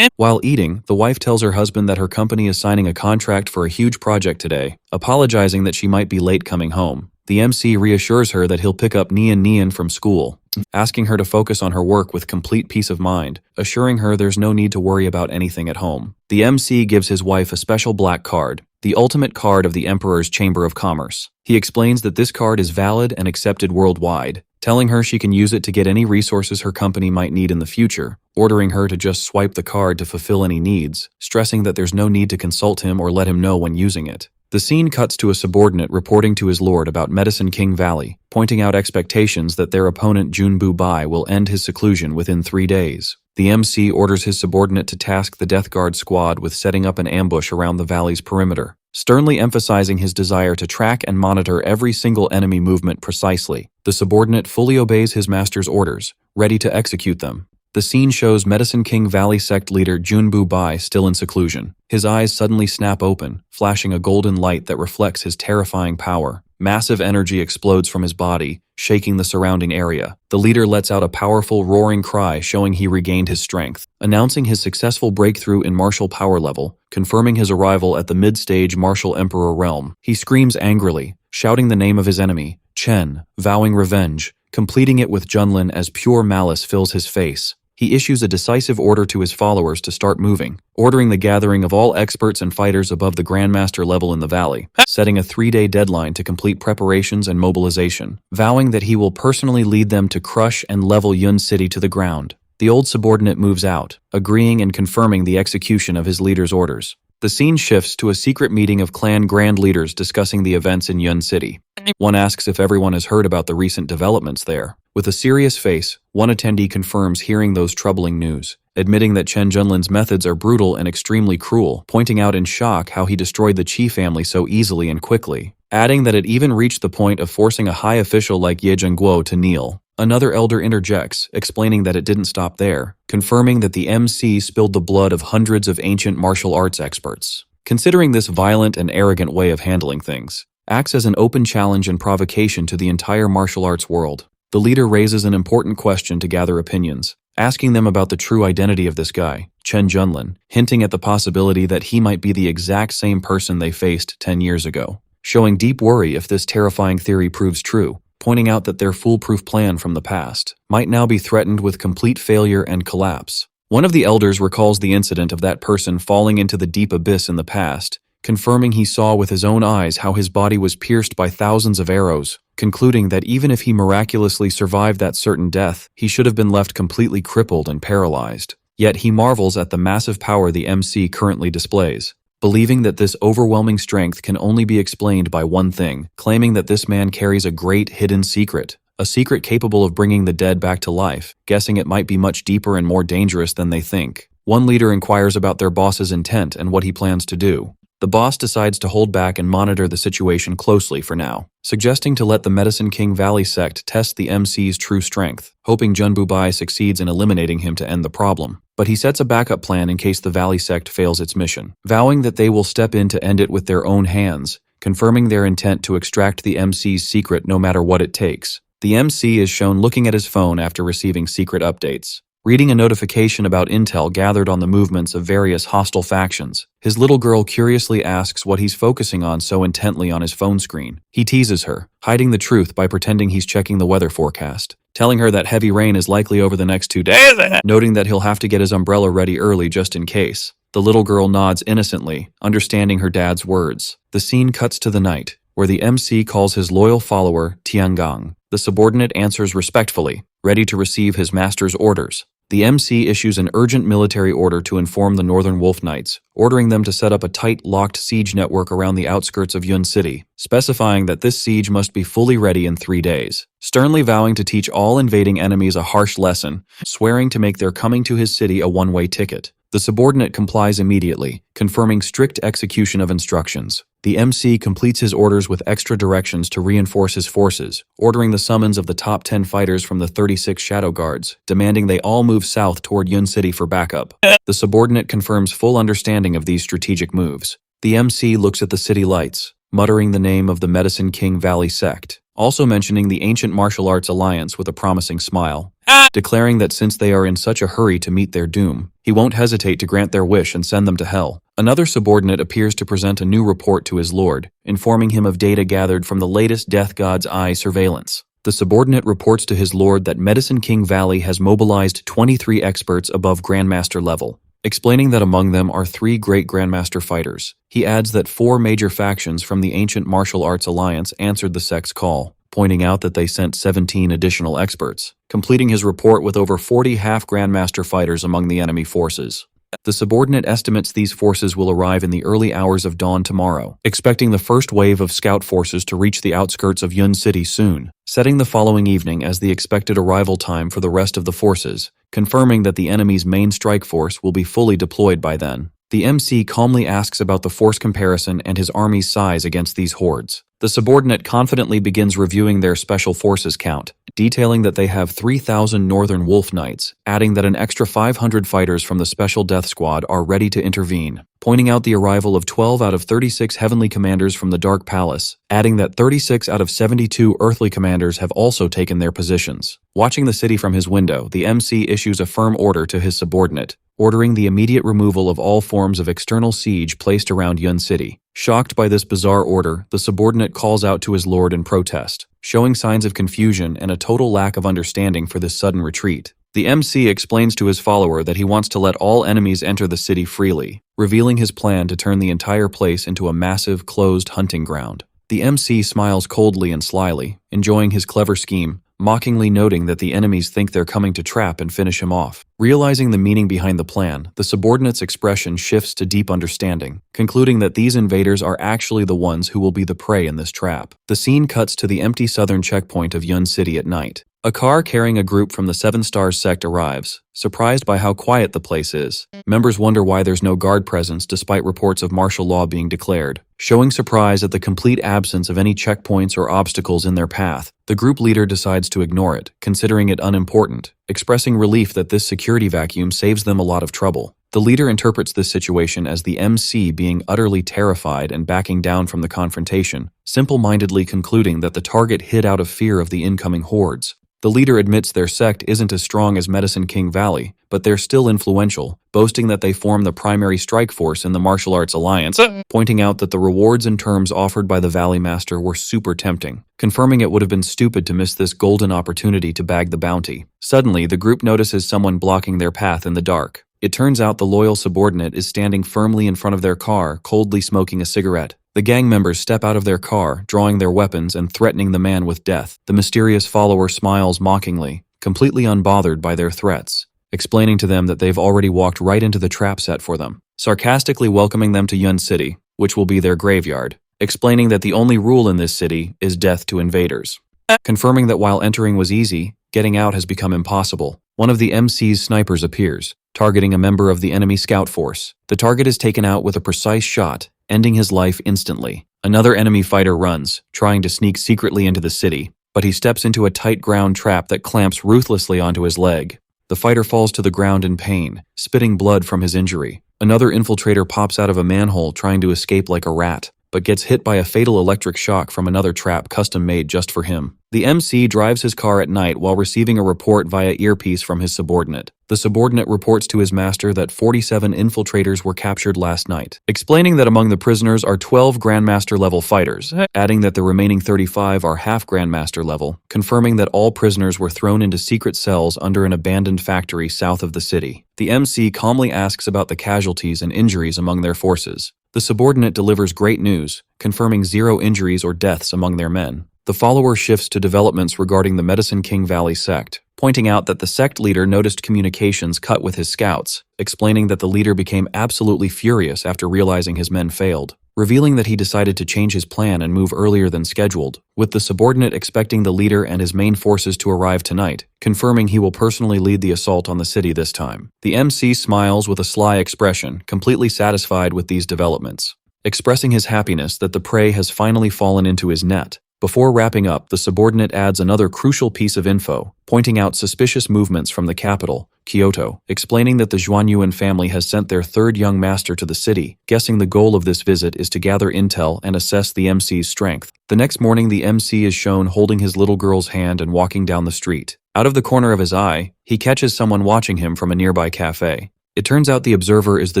While eating, the wife tells her husband that her company is signing a contract for a huge project today, apologizing that she might be late coming home. The MC reassures her that he'll pick up Nian from school, asking her to focus on her work with complete peace of mind, assuring her there's no need to worry about anything at home. The MC gives his wife a special black card, the ultimate card of the Emperor's Chamber of Commerce. He explains that this card is valid and accepted worldwide, telling her she can use it to get any resources her company might need in the future, ordering her to just swipe the card to fulfill any needs, stressing that there's no need to consult him or let him know when using it. The scene cuts to a subordinate reporting to his lord about Medicine King Valley, pointing out expectations that their opponent Junbu Bai will end his seclusion within 3 days. The MC orders his subordinate to task the Death Guard squad with setting up an ambush around the valley's perimeter, sternly emphasizing his desire to track and monitor every single enemy movement precisely. The subordinate fully obeys his master's orders, ready to execute them. The scene shows Medicine King Valley sect leader Junbu Bai still in seclusion. His eyes suddenly snap open, flashing a golden light that reflects his terrifying power. Massive energy explodes from his body, shaking the surrounding area. The leader lets out a powerful roaring cry showing he regained his strength, announcing his successful breakthrough in martial power level, confirming his arrival at the mid-stage martial emperor realm. He screams angrily, shouting the name of his enemy, Chen, vowing revenge, completing it with Junlin as pure malice fills his face. He issues a decisive order to his followers to start moving, ordering the gathering of all experts and fighters above the Grandmaster level in the valley, setting a 3-day deadline to complete preparations and mobilization, vowing that he will personally lead them to crush and level Yun City to the ground. The old subordinate moves out, agreeing and confirming the execution of his leader's orders. The scene shifts to a secret meeting of clan grand leaders discussing the events in Yun City. One asks if everyone has heard about the recent developments there. With a serious face, one attendee confirms hearing those troubling news, admitting that Chen Junlin's methods are brutal and extremely cruel, pointing out in shock how he destroyed the Qi family so easily and quickly, adding that it even reached the point of forcing a high official like Ye Zhengguo to kneel. Another elder interjects, explaining that it didn't stop there, confirming that the MC spilled the blood of hundreds of ancient martial arts experts. Considering this violent and arrogant way of handling things, acts as an open challenge and provocation to the entire martial arts world. The leader raises an important question to gather opinions, asking them about the true identity of this guy, Chen Junlin, hinting at the possibility that he might be the exact same person they faced 10 years ago, showing deep worry if this terrifying theory proves true, pointing out that their foolproof plan from the past might now be threatened with complete failure and collapse. One of the elders recalls the incident of that person falling into the deep abyss in the past, confirming he saw with his own eyes how his body was pierced by thousands of arrows, concluding that even if he miraculously survived that certain death, he should have been left completely crippled and paralyzed. Yet he marvels at the massive power the MC currently displays, believing that this overwhelming strength can only be explained by one thing, claiming that this man carries a great hidden secret, a secret capable of bringing the dead back to life, guessing it might be much deeper and more dangerous than they think. One leader inquires about their boss's intent and what he plans to do. The boss decides to hold back and monitor the situation closely for now, suggesting to let the Medicine King Valley sect test the MC's true strength, hoping Junbu Bai succeeds in eliminating him to end the problem. But he sets a backup plan in case the Valley sect fails its mission, vowing that they will step in to end it with their own hands, confirming their intent to extract the MC's secret no matter what it takes. The MC is shown looking at his phone after receiving secret updates, reading a notification about intel gathered on the movements of various hostile factions. His little girl curiously asks what he's focusing on so intently on his phone screen. He teases her, hiding the truth by pretending he's checking the weather forecast, telling her that heavy rain is likely over the next 2 days, noting that he'll have to get his umbrella ready early just in case. The little girl nods innocently, understanding her dad's words. The scene cuts to the night, where the MC calls his loyal follower Tiangang. The subordinate answers respectfully, ready to receive his master's orders. The MC issues an urgent military order to inform the Northern Wolf Knights, ordering them to set up a tight, locked siege network around the outskirts of Yun City, specifying that this siege must be fully ready in 3 days, sternly vowing to teach all invading enemies a harsh lesson, swearing to make their coming to his city a one-way ticket. The subordinate complies immediately, confirming strict execution of instructions. The MC completes his orders with extra directions to reinforce his forces, ordering the summons of the top 10 fighters from the 36 Shadow Guards, demanding they all move south toward Yun City for backup. The subordinate confirms full understanding of these strategic moves. The MC looks at the city lights, muttering the name of the Medicine King Valley Sect, also mentioning the ancient martial arts alliance with a promising smile, declaring that since they are in such a hurry to meet their doom, he won't hesitate to grant their wish and send them to hell. Another subordinate appears to present a new report to his lord, informing him of data gathered from the latest Death God's Eye surveillance. The subordinate reports to his lord that Medicine King Valley has mobilized 23 experts above Grandmaster level, explaining that among them are 3 great Grandmaster fighters. He adds that 4 major factions from the ancient martial arts alliance answered the sect's call, pointing out that they sent 17 additional experts, completing his report with over 40 half-Grandmaster fighters among the enemy forces. The subordinate estimates these forces will arrive in the early hours of dawn tomorrow, expecting the first wave of scout forces to reach the outskirts of Yun City soon, setting the following evening as the expected arrival time for the rest of the forces, confirming that the enemy's main strike force will be fully deployed by then. The MC calmly asks about the force comparison and his army's size against these hordes. The subordinate confidently begins reviewing their special forces count, detailing that they have 3,000 Northern Wolf Knights, adding that an extra 500 fighters from the Special Death Squad are ready to intervene, pointing out the arrival of 12 out of 36 heavenly commanders from the Dark Palace, adding that 36 out of 72 earthly commanders have also taken their positions. Watching the city from his window, the MC issues a firm order to his subordinate, ordering the immediate removal of all forms of external siege placed around Yun City. Shocked by this bizarre order, the subordinate calls out to his lord in protest, showing signs of confusion and a total lack of understanding for this sudden retreat. The MC explains to his follower that he wants to let all enemies enter the city freely, revealing his plan to turn the entire place into a massive, closed hunting ground. The MC smiles coldly and slyly, enjoying his clever scheme, mockingly noting that the enemies think they're coming to trap and finish him off. Realizing the meaning behind the plan, the subordinate's expression shifts to deep understanding, concluding that these invaders are actually the ones who will be the prey in this trap. The scene cuts to the empty southern checkpoint of Yun City at night. A car carrying a group from the 7 Stars sect arrives, surprised by how quiet the place is. Members wonder why there's no guard presence despite reports of martial law being declared. Showing surprise at the complete absence of any checkpoints or obstacles in their path, the group leader decides to ignore it, considering it unimportant, expressing relief that this security vacuum saves them a lot of trouble. The leader interprets this situation as the MC being utterly terrified and backing down from the confrontation, simple-mindedly concluding that the target hid out of fear of the incoming hordes. The leader admits their sect isn't as strong as Medicine King Valley, but they're still influential, boasting that they form the primary strike force in the martial arts alliance, pointing out that the rewards and terms offered by the Valley Master were super tempting, confirming it would have been stupid to miss this golden opportunity to bag the bounty. Suddenly, the group notices someone blocking their path in the dark. It turns out the loyal subordinate is standing firmly in front of their car, coldly smoking a cigarette. The gang members step out of their car, drawing their weapons and threatening the man with death. The mysterious follower smiles mockingly, completely unbothered by their threats, explaining to them that they've already walked right into the trap set for them, sarcastically welcoming them to Yun City, which will be their graveyard, explaining that the only rule in this city is death to invaders. Confirming that while entering was easy, getting out has become impossible. One of the MC's snipers appears, targeting a member of the enemy scout force. The target is taken out with a precise shot, ending his life instantly. Another enemy fighter runs, trying to sneak secretly into the city, but he steps into a tight ground trap that clamps ruthlessly onto his leg. The fighter falls to the ground in pain, spitting blood from his injury. Another infiltrator pops out of a manhole trying to escape like a rat, but gets hit by a fatal electric shock from another trap custom-made just for him. The MC drives his car at night while receiving a report via earpiece from his subordinate. The subordinate reports to his master that 47 infiltrators were captured last night, explaining that among the prisoners are 12 Grandmaster-level fighters, adding that the remaining 35 are half Grandmaster level, confirming that all prisoners were thrown into secret cells under an abandoned factory south of the city. The MC calmly asks about the casualties and injuries among their forces. The subordinate delivers great news, confirming 0 injuries or deaths among their men. The follower shifts to developments regarding the Medicine King Valley sect, pointing out that the sect leader noticed communications cut with his scouts, explaining that the leader became absolutely furious after realizing his men failed, revealing that he decided to change his plan and move earlier than scheduled, with the subordinate expecting the leader and his main forces to arrive tonight, confirming he will personally lead the assault on the city this time. The MC smiles with a sly expression, completely satisfied with these developments, expressing his happiness that the prey has finally fallen into his net. Before wrapping up, the subordinate adds another crucial piece of info, pointing out suspicious movements from the capital, Kyoto, explaining that the Yunyen family has sent their third young master to the city, guessing the goal of this visit is to gather intel and assess the MC's strength. The next morning, the MC is shown holding his little girl's hand and walking down the street. Out of the corner of his eye, he catches someone watching him from a nearby cafe. It turns out the observer is the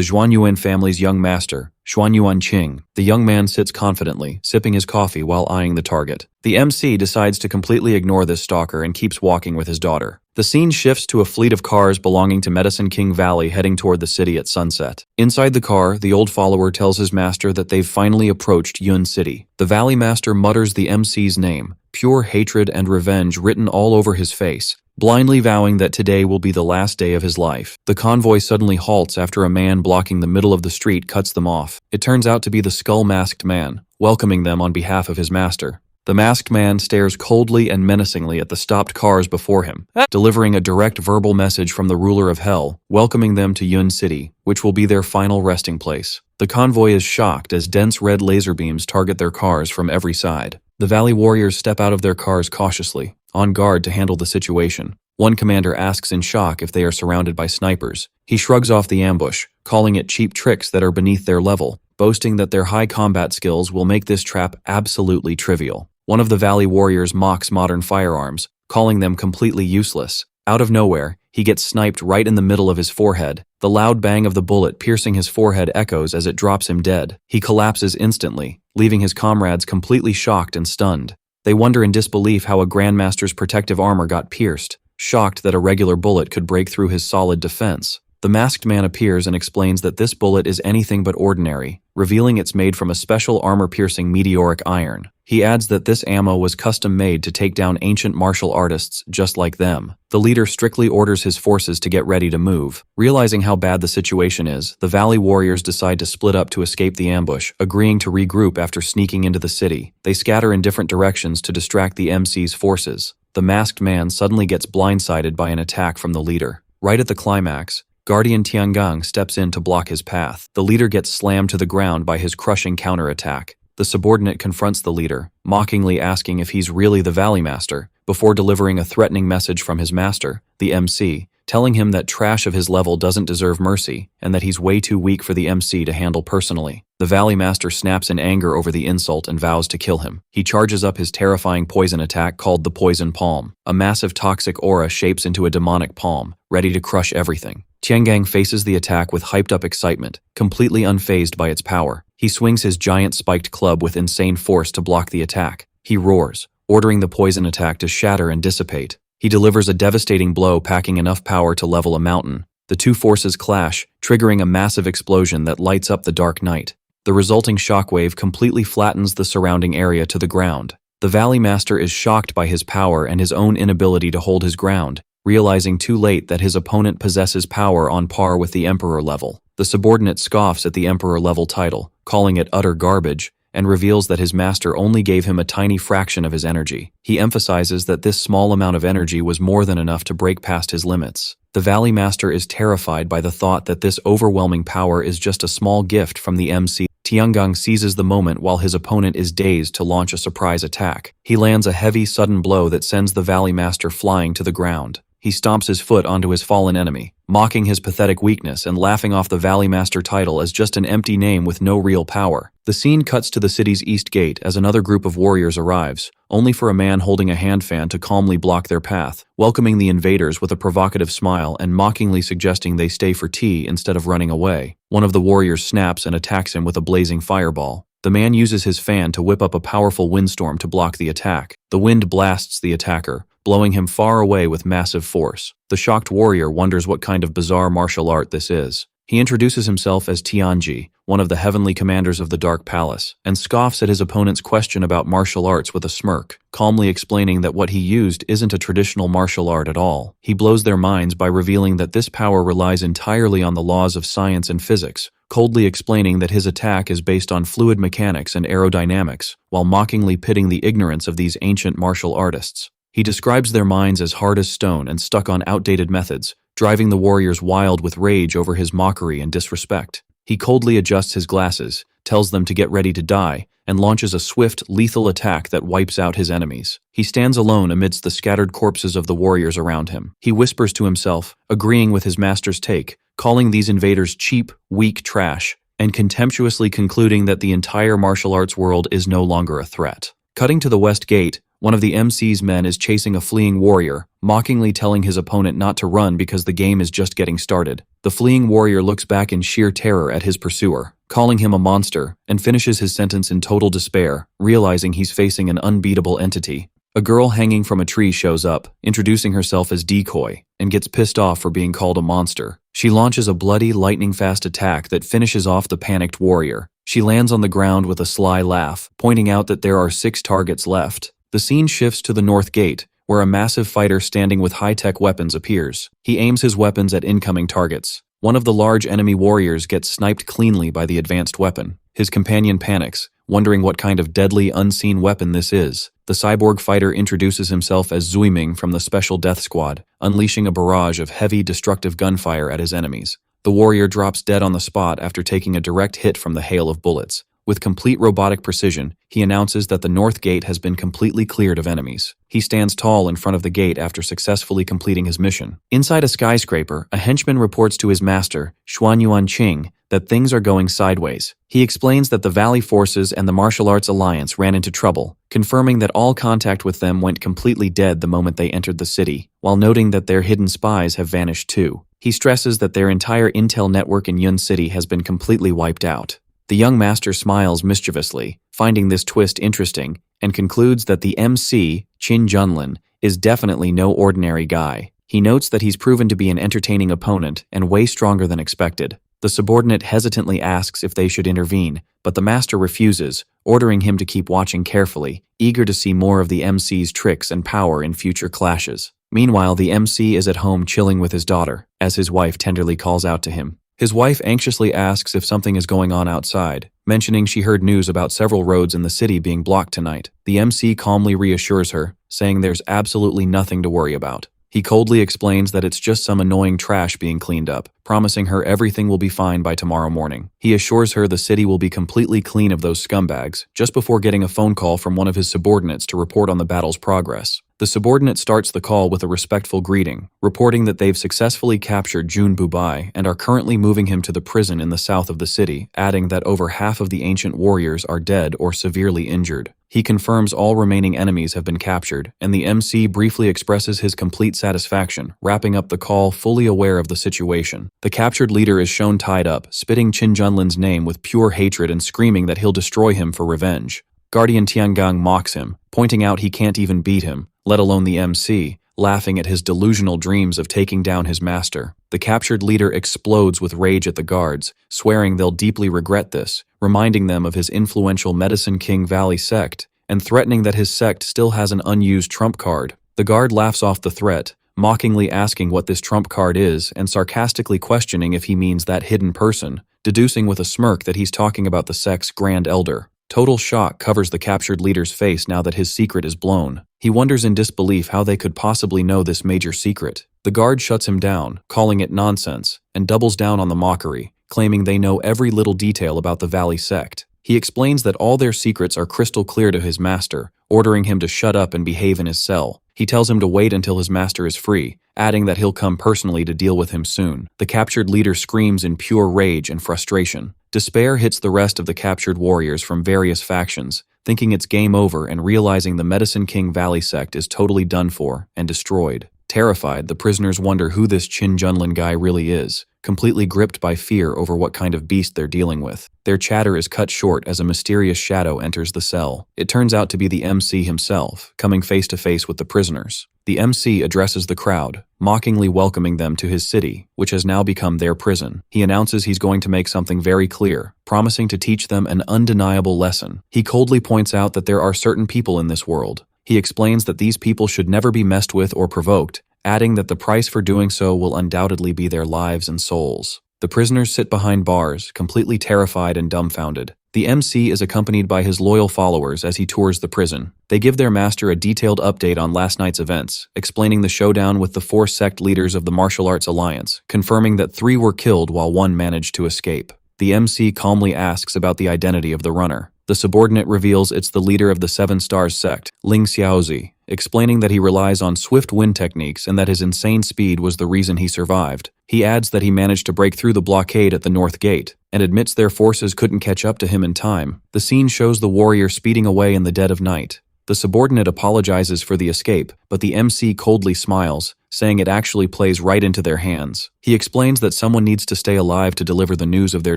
Yunyen family's young master, Yuan Qing. The young man sits confidently, sipping his coffee while eyeing the target. The MC decides to completely ignore this stalker and keeps walking with his daughter. The scene shifts to a fleet of cars belonging to Medicine King Valley heading toward the city at sunset. Inside the car, the old follower tells his master that they've finally approached Yun City. The Valley Master mutters the MC's name, pure hatred and revenge written all over his face, blindly vowing that today will be the last day of his life. The convoy suddenly halts after a man blocking the middle of the street cuts them off. It turns out to be the skull-masked man, welcoming them on behalf of his master. The masked man stares coldly and menacingly at the stopped cars before him, delivering a direct verbal message from the ruler of hell, welcoming them to Yun City, which will be their final resting place. The convoy is shocked as dense red laser beams target their cars from every side. The Valley warriors step out of their cars cautiously, on guard to handle the situation. One commander asks in shock if they are surrounded by snipers. He shrugs off the ambush, calling it cheap tricks that are beneath their level, boasting that their high combat skills will make this trap absolutely trivial. One of the Valley warriors mocks modern firearms, calling them completely useless. Out of nowhere, he gets sniped right in the middle of his forehead. The loud bang of the bullet piercing his forehead echoes as it drops him dead. He collapses instantly, leaving his comrades completely shocked and stunned. They wonder in disbelief how a Grandmaster's protective armor got pierced, shocked that a regular bullet could break through his solid defense. The masked man appears and explains that this bullet is anything but ordinary, revealing it's made from a special armor-piercing meteoric iron. He adds that this ammo was custom-made to take down ancient martial artists just like them. The leader strictly orders his forces to get ready to move. Realizing how bad the situation is, the Valley warriors decide to split up to escape the ambush, agreeing to regroup after sneaking into the city. They scatter in different directions to distract the MC's forces. The masked man suddenly gets blindsided by an attack from the leader. Right at the climax, Guardian Tiangang steps in to block his path. The leader gets slammed to the ground by his crushing counterattack. The subordinate confronts the leader, mockingly asking if he's really the Valley Master, before delivering a threatening message from his master, the MC, telling him that trash of his level doesn't deserve mercy and that he's way too weak for the MC to handle personally. The Valley Master snaps in anger over the insult and vows to kill him. He charges up his terrifying poison attack called the Poison Palm. A massive toxic aura shapes into a demonic palm, ready to crush everything. Tiangang faces the attack with hyped-up excitement, completely unfazed by its power. He swings his giant spiked club with insane force to block the attack. He roars, ordering the poison attack to shatter and dissipate. He delivers a devastating blow packing enough power to level a mountain. The two forces clash, triggering a massive explosion that lights up the dark night. The resulting shockwave completely flattens the surrounding area to the ground. The Valley Master is shocked by his power and his own inability to hold his ground, realizing too late that his opponent possesses power on par with the Emperor level. The subordinate scoffs at the Emperor level title, calling it utter garbage, and reveals that his master only gave him a tiny fraction of his energy. He emphasizes that this small amount of energy was more than enough to break past his limits. The Valley Master is terrified by the thought that this overwhelming power is just a small gift from the MC. Tiangang seizes the moment while his opponent is dazed to launch a surprise attack. He lands a heavy, sudden blow that sends the Valley Master flying to the ground. He stomps his foot onto his fallen enemy, mocking his pathetic weakness and laughing off the Valley Master title as just an empty name with no real power. The scene cuts to the city's east gate as another group of warriors arrives, only for a man holding a hand fan to calmly block their path, welcoming the invaders with a provocative smile and mockingly suggesting they stay for tea instead of running away. One of the warriors snaps and attacks him with a blazing fireball. The man uses his fan to whip up a powerful windstorm to block the attack. The wind blasts the attacker, blowing him far away with massive force. The shocked warrior wonders what kind of bizarre martial art this is. He introduces himself as Tianji, one of the heavenly commanders of the Dark Palace, and scoffs at his opponent's question about martial arts with a smirk, calmly explaining that what he used isn't a traditional martial art at all. He blows their minds by revealing that this power relies entirely on the laws of science and physics, coldly explaining that his attack is based on fluid mechanics and aerodynamics, while mockingly pitting the ignorance of these ancient martial artists. He describes their minds as hard as stone and stuck on outdated methods, driving the warriors wild with rage over his mockery and disrespect. He coldly adjusts his glasses, tells them to get ready to die, and launches a swift, lethal attack that wipes out his enemies. He stands alone amidst the scattered corpses of the warriors around him. He whispers to himself, agreeing with his master's take, calling these invaders cheap, weak trash, and contemptuously concluding that the entire martial arts world is no longer a threat. Cutting to the west gate, one of the MC's men is chasing a fleeing warrior, mockingly telling his opponent not to run because the game is just getting started. The fleeing warrior looks back in sheer terror at his pursuer, calling him a monster, and finishes his sentence in total despair, realizing he's facing an unbeatable entity. A girl hanging from a tree shows up, introducing herself as Decoy, and gets pissed off for being called a monster. She launches a bloody, lightning-fast attack that finishes off the panicked warrior. She lands on the ground with a sly laugh, pointing out that there are 6 targets left. The scene shifts to the north gate, where a massive fighter standing with high-tech weapons appears. He aims his weapons at incoming targets. One of the large enemy warriors gets sniped cleanly by the advanced weapon. His companion panics, wondering what kind of deadly, unseen weapon this is. The cyborg fighter introduces himself as Zuiming from the Special Death Squad, unleashing a barrage of heavy, destructive gunfire at his enemies. The warrior drops dead on the spot after taking a direct hit from the hail of bullets. With complete robotic precision, he announces that the north gate has been completely cleared of enemies. He stands tall in front of the gate after successfully completing his mission. Inside a skyscraper, a henchman reports to his master, Xuanyuan Qing, that things are going sideways. He explains that the Valley Forces and the Martial Arts Alliance ran into trouble, confirming that all contact with them went completely dead the moment they entered the city, while noting that their hidden spies have vanished too. He stresses that their entire intel network in Yun City has been completely wiped out. The young master smiles mischievously, finding this twist interesting, and concludes that the MC, Qin Junlin, is definitely no ordinary guy. He notes that he's proven to be an entertaining opponent and way stronger than expected. The subordinate hesitantly asks if they should intervene, but the master refuses, ordering him to keep watching carefully, eager to see more of the MC's tricks and power in future clashes. Meanwhile, the MC is at home chilling with his daughter, as his wife tenderly calls out to him. His wife anxiously asks if something is going on outside, mentioning she heard news about several roads in the city being blocked tonight. The MC calmly reassures her, saying there's absolutely nothing to worry about. He coldly explains that it's just some annoying trash being cleaned up, promising her everything will be fine by tomorrow morning. He assures her the city will be completely clean of those scumbags, just before getting a phone call from one of his subordinates to report on the battle's progress. The subordinate starts the call with a respectful greeting, reporting that they've successfully captured Jun Bubai and are currently moving him to the prison in the south of the city, adding that over half of the ancient warriors are dead or severely injured. He confirms all remaining enemies have been captured, and the MC briefly expresses his complete satisfaction, wrapping up the call fully aware of the situation. The captured leader is shown tied up, spitting Qin Junlin's name with pure hatred and screaming that he'll destroy him for revenge. Guardian Tiangang mocks him, pointing out he can't even beat him, let alone the MC, laughing at his delusional dreams of taking down his master. The captured leader explodes with rage at the guards, swearing they'll deeply regret this, reminding them of his influential Medicine King Valley sect, and threatening that his sect still has an unused trump card. The guard laughs off the threat, mockingly asking what this trump card is and sarcastically questioning if he means that hidden person, deducing with a smirk that he's talking about the sect's Grand Elder. Total shock covers the captured leader's face now that his secret is blown. He wonders in disbelief how they could possibly know this major secret. The guard shuts him down, calling it nonsense, and doubles down on the mockery, claiming they know every little detail about the Valley sect. He explains that all their secrets are crystal clear to his master, ordering him to shut up and behave in his cell. He tells him to wait until his master is free, adding that he'll come personally to deal with him soon. The captured leader screams in pure rage and frustration. Despair hits the rest of the captured warriors from various factions, thinking it's game over and realizing the Medicine King Valley sect is totally done for and destroyed. Terrified, the prisoners wonder who this Qin Junlin guy really is, completely gripped by fear over what kind of beast they're dealing with. Their chatter is cut short as a mysterious shadow enters the cell. It turns out to be the MC himself, coming face to face with the prisoners. The MC addresses the crowd, mockingly welcoming them to his city, which has now become their prison. He announces he's going to make something very clear, promising to teach them an undeniable lesson. He coldly points out that there are certain people in this world. He explains that these people should never be messed with or provoked, adding that the price for doing so will undoubtedly be their lives and souls. The prisoners sit behind bars, completely terrified and dumbfounded. The MC is accompanied by his loyal followers as he tours the prison. They give their master a detailed update on last night's events, explaining the showdown with the 4 sect leaders of the Martial Arts Alliance, confirming that 3 were killed while 1 managed to escape. The MC calmly asks about the identity of the runner. The subordinate reveals it's the leader of the 7 Stars sect, Ling Xiaozi, explaining that he relies on swift wind techniques and that his insane speed was the reason he survived. He adds that he managed to break through the blockade at the North Gate, and admits their forces couldn't catch up to him in time. The scene shows the warrior speeding away in the dead of night. The subordinate apologizes for the escape, but the MC coldly smiles, saying it actually plays right into their hands. He explains that someone needs to stay alive to deliver the news of their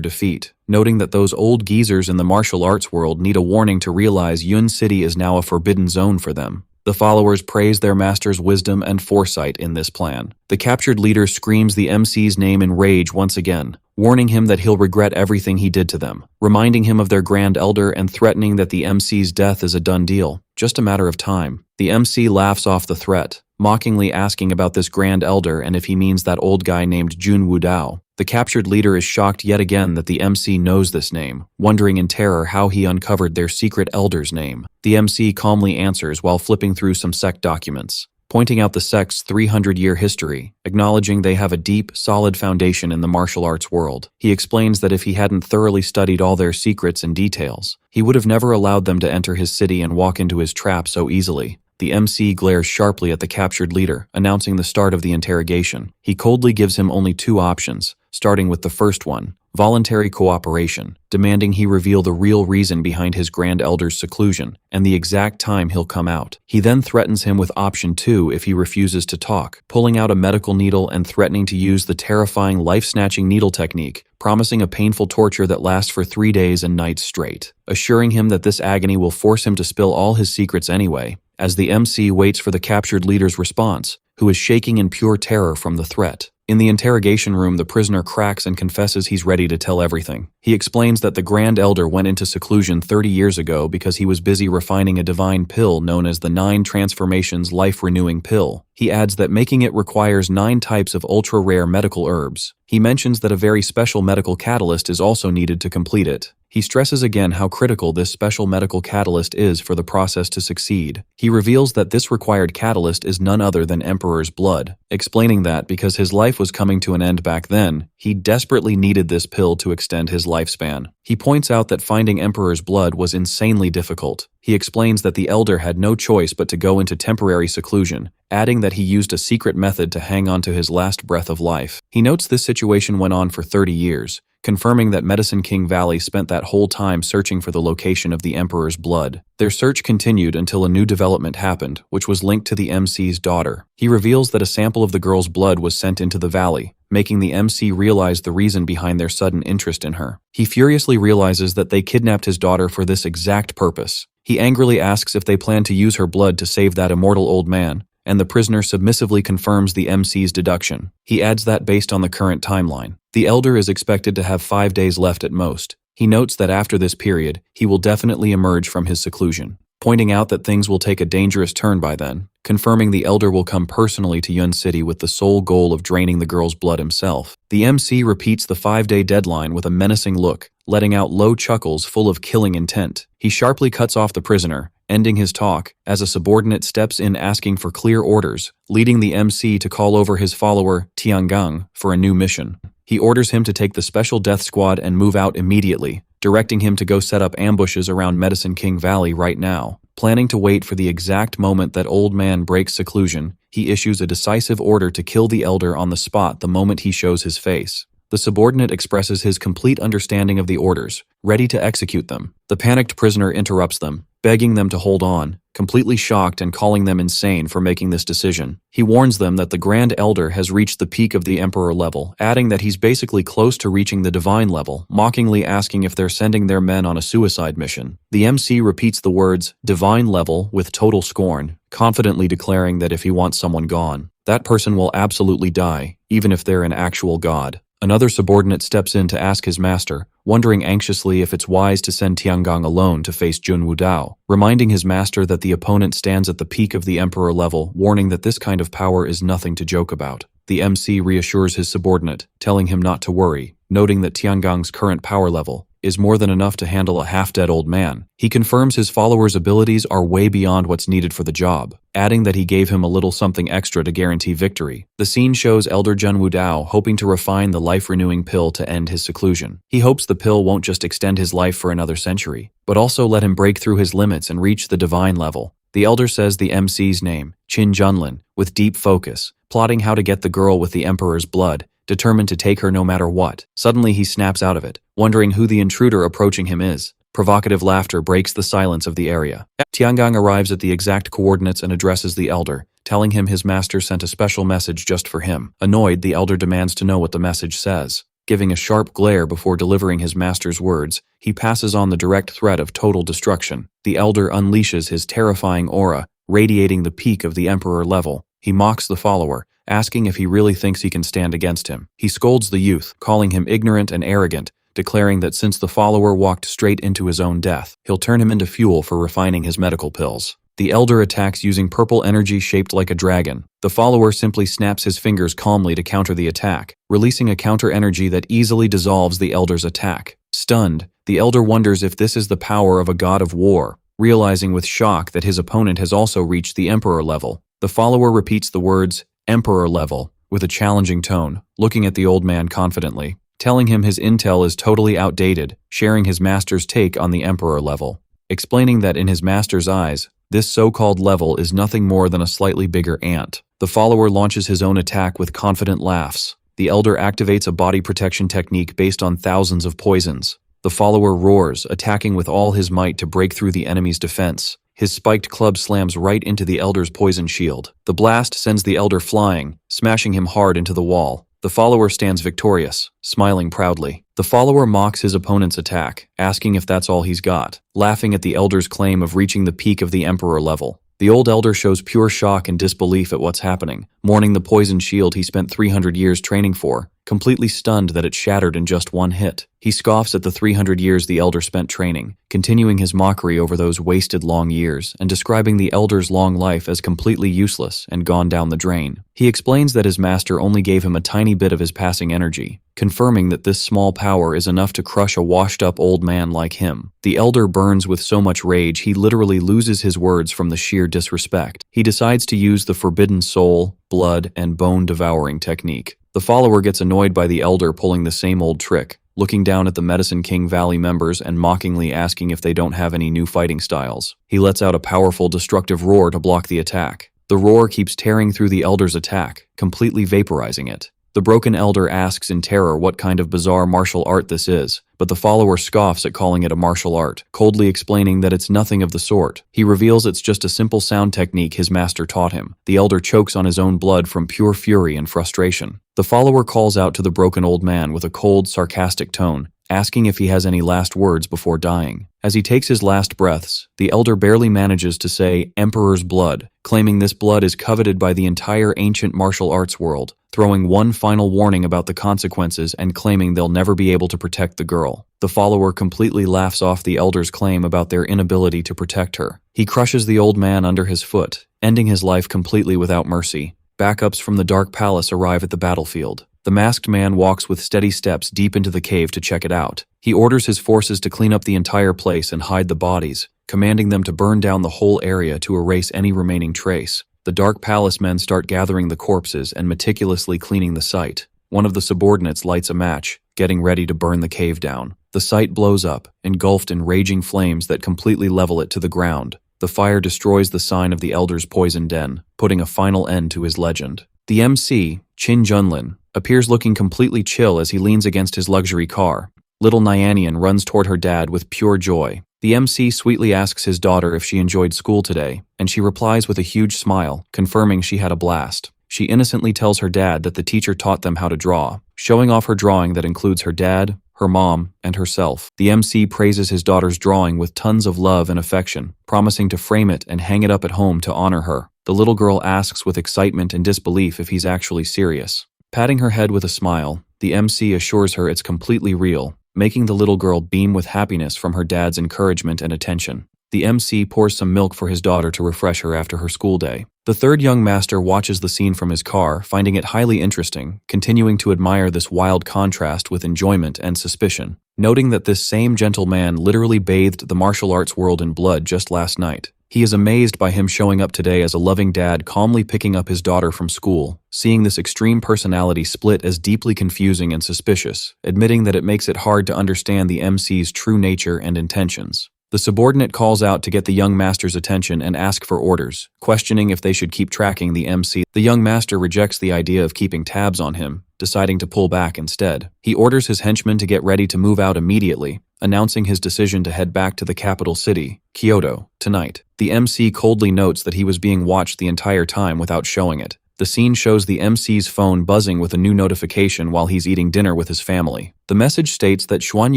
defeat, noting that those old geezers in the martial arts world need a warning to realize Yun City is now a forbidden zone for them. The followers praise their master's wisdom and foresight in this plan. The captured leader screams the MC's name in rage once again, warning him that he'll regret everything he did to them, reminding him of their Grand Elder and threatening that the MC's death is a done deal, just a matter of time. The MC laughs off the threat, mockingly asking about this Grand Elder and if he means that old guy named Jun Wudao. The captured leader is shocked yet again that the MC knows this name, wondering in terror how he uncovered their secret elder's name. The MC calmly answers while flipping through some sect documents, pointing out the sect's 300-year history, acknowledging they have a deep, solid foundation in the martial arts world. He explains that if he hadn't thoroughly studied all their secrets and details, he would have never allowed them to enter his city and walk into his trap so easily. The MC glares sharply at the captured leader, announcing the start of the interrogation. He coldly gives him only 2 options, starting with the first one, voluntary cooperation, demanding he reveal the real reason behind his Grand Elder's seclusion and the exact time he'll come out. He then threatens him with option 2 if he refuses to talk, pulling out a medical needle and threatening to use the terrifying life-snatching needle technique, promising a painful torture that lasts for 3 days and nights straight, assuring him that this agony will force him to spill all his secrets anyway. As the MC waits for the captured leader's response, who is shaking in pure terror from the threat. In the interrogation room, the prisoner cracks and confesses he's ready to tell everything. He explains that the Grand Elder went into seclusion 30 years ago because he was busy refining a divine pill known as the 9 Transformations Life-Renewing Pill. He adds that making it requires 9 types of ultra-rare medical herbs. He mentions that a very special medical catalyst is also needed to complete it. He stresses again how critical this special medical catalyst is for the process to succeed. He reveals that this required catalyst is none other than Emperor's blood, explaining that because his life was coming to an end back then, he desperately needed this pill to extend his lifespan. He points out that finding Emperor's blood was insanely difficult. He explains that the Elder had no choice but to go into temporary seclusion, adding that he used a secret method to hang on to his last breath of life. He notes this situation went on for 30 years, confirming that Medicine King Valley spent that whole time searching for the location of the Emperor's blood. Their search continued until a new development happened, which was linked to the MC's daughter. He reveals that a sample of the girl's blood was sent into the valley, making the MC realize the reason behind their sudden interest in her. He furiously realizes that they kidnapped his daughter for this exact purpose. He angrily asks if they plan to use her blood to save that immortal old man, and the prisoner submissively confirms the MC's deduction. He adds that based on the current timeline, the Elder is expected to have 5 days left at most. He notes that after this period, he will definitely emerge from his seclusion, pointing out that things will take a dangerous turn by then, confirming the Elder will come personally to Yun City with the sole goal of draining the girl's blood himself. The MC repeats the 5-day deadline with a menacing look, letting out low chuckles full of killing intent. He sharply cuts off the prisoner, ending his talk, as a subordinate steps in asking for clear orders, leading the MC to call over his follower, Tiangang, for a new mission. He orders him to take the Special Death Squad and move out immediately, directing him to go set up ambushes around Medicine King Valley right now. Planning to wait for the exact moment that old man breaks seclusion, he issues a decisive order to kill the Elder on the spot the moment he shows his face. The subordinate expresses his complete understanding of the orders, ready to execute them. The panicked prisoner interrupts them, begging them to hold on, completely shocked and calling them insane for making this decision. He warns them that the Grand Elder has reached the peak of the Emperor level, adding that he's basically close to reaching the Divine level, mockingly asking if they're sending their men on a suicide mission. The MC repeats the words, Divine level, with total scorn, confidently declaring that if he wants someone gone, that person will absolutely die, even if they're an actual god. Another subordinate steps in to ask his master, wondering anxiously if it's wise to send Tiangang alone to face Jun Wudao, reminding his master that the opponent stands at the peak of the Emperor level, warning that this kind of power is nothing to joke about. The MC reassures his subordinate, telling him not to worry, noting that Tiangang's current power level is more than enough to handle a half-dead old man. He confirms his followers' abilities are way beyond what's needed for the job, adding that he gave him a little something extra to guarantee victory. The scene shows Elder Jun Wudao hoping to refine the life-renewing pill to end his seclusion. He hopes the pill won't just extend his life for another century, but also let him break through his limits and reach the divine level. The Elder says the MC's name, Qin Junlin, with deep focus, plotting how to get the girl with the Emperor's blood, determined to take her no matter what. Suddenly he snaps out of it, wondering who the intruder approaching him is. Provocative laughter breaks the silence of the area. Tiangang arrives at the exact coordinates and addresses the Elder, telling him his master sent a special message just for him. Annoyed, the Elder demands to know what the message says. Giving a sharp glare before delivering his master's words, he passes on the direct threat of total destruction. The Elder unleashes his terrifying aura, radiating the peak of the Emperor level. He mocks the follower, asking if he really thinks he can stand against him. He scolds the youth, calling him ignorant and arrogant, declaring that since the follower walked straight into his own death, he'll turn him into fuel for refining his medical pills. The Elder attacks using purple energy shaped like a dragon. The follower simply snaps his fingers calmly to counter the attack, releasing a counter energy that easily dissolves the Elder's attack. Stunned, the Elder wonders if this is the power of a god of war, realizing with shock that his opponent has also reached the Emperor level. The follower repeats the words, Emperor level, with a challenging tone, looking at the old man confidently, telling him his intel is totally outdated, sharing his master's take on the Emperor level, explaining that in his master's eyes, this so-called level is nothing more than a slightly bigger ant. The follower launches his own attack with confident laughs. The Elder activates a body protection technique based on thousands of poisons. The follower roars, attacking with all his might to break through the enemy's defense. His spiked club slams right into the Elder's poison shield. The blast sends the Elder flying, smashing him hard into the wall. The follower stands victorious, smiling proudly. The follower mocks his opponent's attack, asking if that's all he's got, laughing at the Elder's claim of reaching the peak of the Emperor level. The old Elder shows pure shock and disbelief at what's happening, mourning the poison shield he spent 300 years training for, completely stunned that it shattered in just one hit. He scoffs at the 300 years the elder spent training, continuing his mockery over those wasted long years and describing the elder's long life as completely useless and gone down the drain. He explains that his master only gave him a tiny bit of his passing energy, confirming that this small power is enough to crush a washed-up old man like him. The elder burns with so much rage he literally loses his words from the sheer disrespect. He decides to use the forbidden soul, blood, and bone-devouring technique. The follower gets annoyed by the elder pulling the same old trick, looking down at the Medicine King Valley members and mockingly asking if they don't have any new fighting styles. He lets out a powerful, destructive roar to block the attack. The roar keeps tearing through the elder's attack, completely vaporizing it. The broken elder asks in terror what kind of bizarre martial art this is, but the follower scoffs at calling it a martial art, coldly explaining that it's nothing of the sort. He reveals it's just a simple sound technique his master taught him. The elder chokes on his own blood from pure fury and frustration. The follower calls out to the broken old man with a cold, sarcastic tone, asking if he has any last words before dying. As he takes his last breaths, the elder barely manages to say, "Emperor's blood," claiming this blood is coveted by the entire ancient martial arts world, throwing one final warning about the consequences and claiming they'll never be able to protect the girl. The follower completely laughs off the elder's claim about their inability to protect her. He crushes the old man under his foot, ending his life completely without mercy. Backups from the Dark Palace arrive at the battlefield. The masked man walks with steady steps deep into the cave to check it out. He orders his forces to clean up the entire place and hide the bodies, commanding them to burn down the whole area to erase any remaining trace. The Dark Palace men start gathering the corpses and meticulously cleaning the site. One of the subordinates lights a match, getting ready to burn the cave down. The site blows up, engulfed in raging flames that completely level it to the ground. The fire destroys the sign of the Elder's poison den, putting a final end to his legend. The MC, Chin Junlin, appears looking completely chill as he leans against his luxury car. Little Nyanian runs toward her dad with pure joy. The MC sweetly asks his daughter if she enjoyed school today, and she replies with a huge smile, confirming she had a blast. She innocently tells her dad that the teacher taught them how to draw, showing off her drawing that includes her dad, her mom, and herself. The MC praises his daughter's drawing with tons of love and affection, promising to frame it and hang it up at home to honor her. The little girl asks with excitement and disbelief if he's actually serious. Patting her head with a smile, the MC assures her it's completely real, making the little girl beam with happiness from her dad's encouragement and attention. The MC pours some milk for his daughter to refresh her after her school day. The third young master watches the scene from his car, finding it highly interesting, continuing to admire this wild contrast with enjoyment and suspicion, noting that this same gentle man literally bathed the martial arts world in blood just last night. He is amazed by him showing up today as a loving dad calmly picking up his daughter from school, seeing this extreme personality split as deeply confusing and suspicious, admitting that it makes it hard to understand the MC's true nature and intentions. The subordinate calls out to get the young master's attention and ask for orders, questioning if they should keep tracking the MC. The young master rejects the idea of keeping tabs on him, deciding to pull back instead. He orders his henchmen to get ready to move out immediately, announcing his decision to head back to the capital city, Kyoto, tonight. The MC coldly notes that he was being watched the entire time without showing it. The scene shows the MC's phone buzzing with a new notification while he's eating dinner with his family. The message states that Xuan